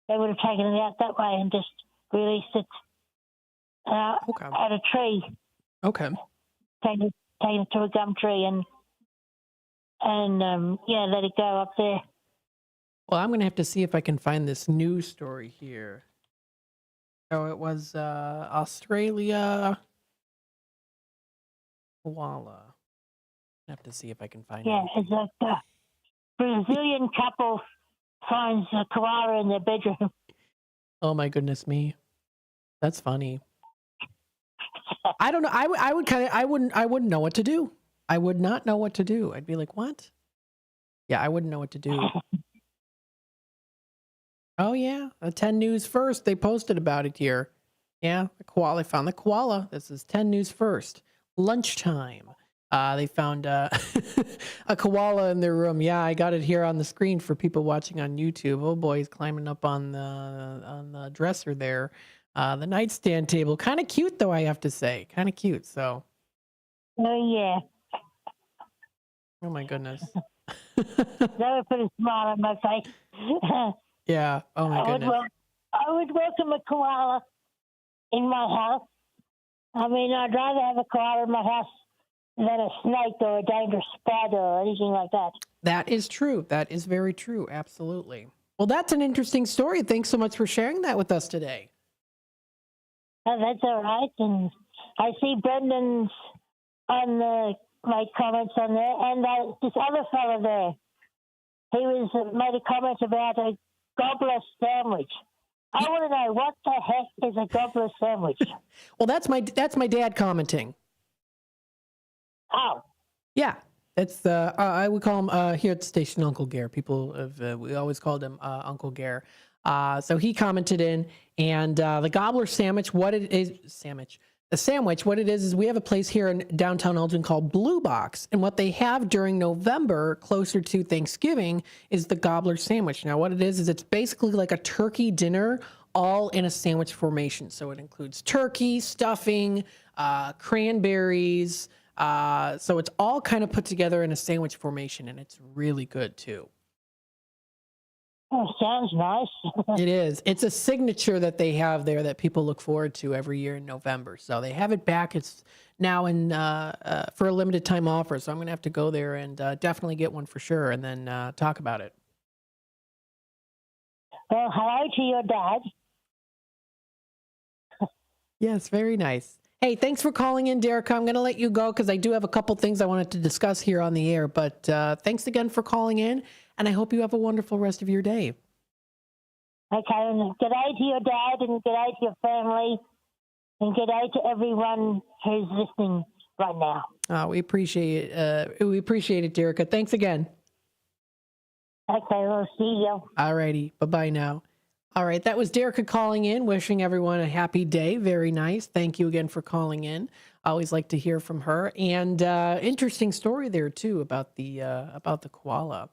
they would have taken it out that way and just released it at a tree. Okay. Taken it to a gum tree and let it go up there. Well, I'm going to have to see if I can find this news story here. So it was Australia koala. I have to see if I can find it. Yeah, it's a Brazilian couple finds a koala in their bedroom. Oh my goodness me, that's funny. I don't know. I wouldn't know what to do. I would not know what to do. I'd be like, what? Yeah, I wouldn't know what to do. Oh yeah, 10 News First. They posted about it here. Yeah, the koala. They found the koala. This is 10 News First. Lunchtime. They found a koala in their room. Yeah, I got it here on the screen for people watching on YouTube. Oh boy, he's climbing up on the dresser there. The nightstand table. Kind of cute though, I have to say. Kind of cute. So. Oh yeah. Oh my goodness. That would put a smile on my face. Yeah. Oh my goodness. I would welcome a koala in my house. I mean, I'd rather have a koala in my house than a snake or a dangerous spider or anything like that. That is true. That is very true. Absolutely. Well, that's an interesting story. Thanks so much for sharing that with us today. Oh, that's all right. And I see Brendan's on my comments on there, and this other fellow there, he made a comment about a gobbler sandwich. I want to know, what the heck is a gobbler sandwich? Well, that's my dad commenting. Oh. Yeah. That's I would call him here at the station Uncle Gare. People we always called him Uncle Gare. So he commented in, and the gobbler sandwich, what it is, the sandwich, what it is we have a place here in downtown Elgin called Blue Box, and what they have during November, closer to Thanksgiving, is the gobbler sandwich. Now, what it is it's basically like a turkey dinner, all in a sandwich formation. So it includes turkey, stuffing, cranberries. So it's all kind of put together in a sandwich formation, and it's really good too. Oh, sounds nice. It is. It's a signature that they have there that people look forward to every year in November. So they have it back. It's now in for a limited time offer. So I'm going to have to go there and definitely get one for sure, and then talk about it. Well, hello to your dad. Yes, very nice. Hey, thanks for calling in, Derek. I'm going to let you go because I do have a couple things I wanted to discuss here on the air. But thanks again for calling in, and I hope you have a wonderful rest of your day. Okay, and good day to your dad, and good day to your family, and good day to everyone who's listening right now. We appreciate it. We appreciate it, Derica. Thanks again. Okay, we'll see you. All righty. Bye-bye now. All right, that was Derica calling in, wishing everyone a happy day. Very nice. Thank you again for calling in. I always like to hear from her. And interesting story there, too, about the koala.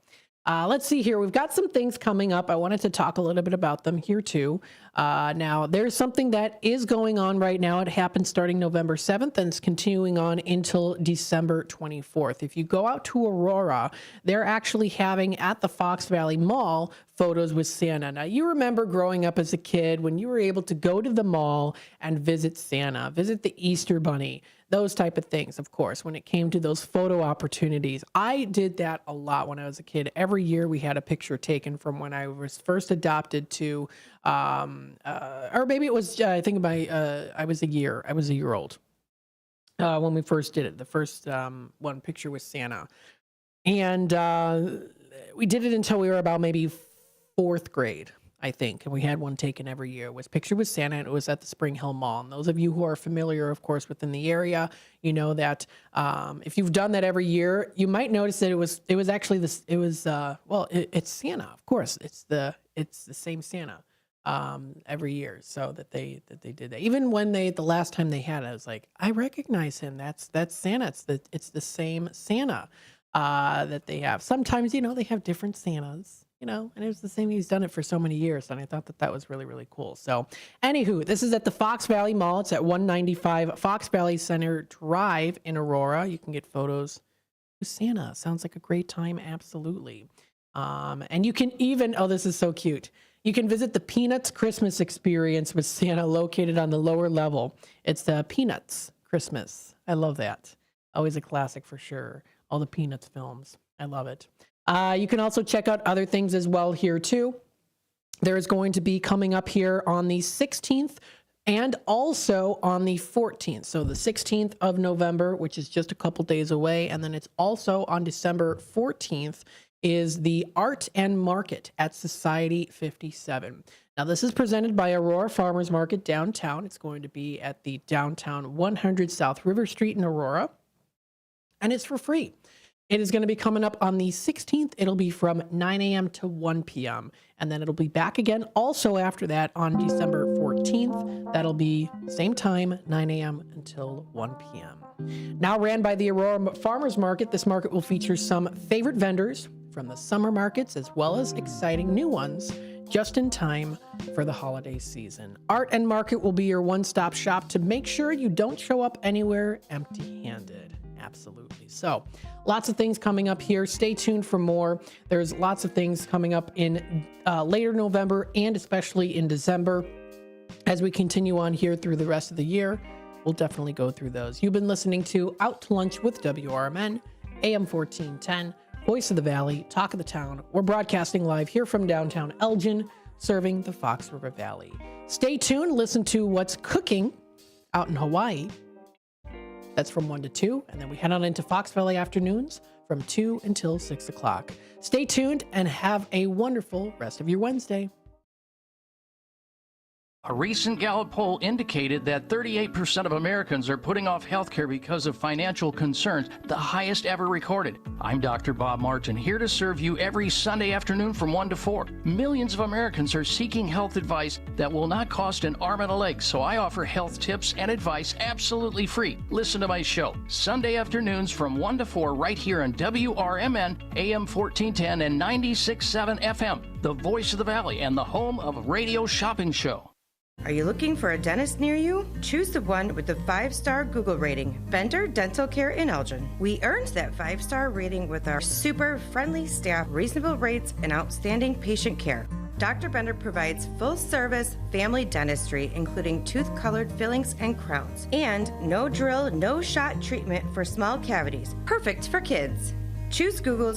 Let's see here. We've got some things coming up. I wanted to talk a little bit about them here, too. Now, there's something that is going on right now. It happened starting November 7th and it's continuing on until December 24th. If you go out to Aurora, they're actually having at the Fox Valley Mall photos with Santa. Now, you remember growing up as a kid when you were able to go to the mall and visit Santa, visit the Easter Bunny, those type of things, of course, when it came to those photo opportunities. I did that a lot when I was a kid. Every year we had a picture taken from when I was first adopted to, or maybe it was, I think I was a year old when we first did it. The first one picture with Santa. And we did it until we were about maybe 4th grade, I think. And we had one taken every year. It was Picture with Santa, and it was at the Spring Hill Mall. And those of you who are familiar, of course, within the area, you know that if you've done that every year, you might notice that it was actually this. It was it's Santa, of course. It's the same Santa every year. So that they did that. Even when the last time they had it, I was like, I recognize him. That's Santa. It's the same Santa that they have. Sometimes they have different Santas. And it was the same. He's done it for so many years, and I thought that was really, really cool. So, anywho, this is at the Fox Valley Mall. It's at 195 Fox Valley Center Drive in Aurora. You can get photos with Santa. Sounds like a great time, absolutely. And you can even, this is so cute. You can visit the Peanuts Christmas Experience with Santa located on the lower level. It's the Peanuts Christmas. I love that. Always a classic for sure. All the Peanuts films. I love it. You can also check out other things as well here too. There is going to be coming up here on the 16th and also on the 14th. So the 16th of November, which is just a couple days away. And then it's also on December 14th is the Art and Market at Society 57. Now this is presented by Aurora Farmers Market downtown. It's going to be at the downtown 100 South River Street in Aurora. And it's for free. It is going to be coming up on the 16th. It'll be from 9 a.m. to 1 p.m. And then it'll be back again also after that on December 14th. That'll be same time, 9 a.m. until 1 p.m. Now ran by the Aurora Farmers Market, this market will feature some favorite vendors from the summer markets as well as exciting new ones just in time for the holiday season. Art and Market will be your one-stop shop to make sure you don't show up anywhere empty-handed. Absolutely. So lots of things coming up here. Stay tuned for more. There's lots of things coming up in later November and especially in December. As we continue on here through the rest of the year, we'll definitely go through those. You've been listening to Out to Lunch with WRMN, AM 1410, Voice of the Valley, Talk of the Town. We're broadcasting live here from downtown Elgin, serving the Fox River Valley. Stay tuned. Listen to what's cooking out in Hawaii. That's from 1 to 2, and then we head on into Fox Valley Afternoons from 2 until 6 o'clock. Stay tuned and have a wonderful rest of your Wednesday. A recent Gallup poll indicated that 38% of Americans are putting off health care because of financial concerns, the highest ever recorded. I'm Dr. Bob Martin, here to serve you every Sunday afternoon from 1 to 4. Millions of Americans are seeking health advice that will not cost an arm and a leg, so I offer health tips and advice absolutely free. Listen to my show, Sunday afternoons from 1 to 4 right here on WRMN, AM 1410 and 96.7 FM, the voice of the Valley and the home of Radio Shopping Show. Are you looking for a dentist near you? Choose the one with the 5-star Google rating, Bender Dental Care in Elgin. We earned that 5-star rating with our super friendly staff, reasonable rates, and outstanding patient care. Dr. Bender provides full-service family dentistry, including tooth-colored fillings and crowns, and no drill, no shot treatment for small cavities, perfect for kids. Choose Google's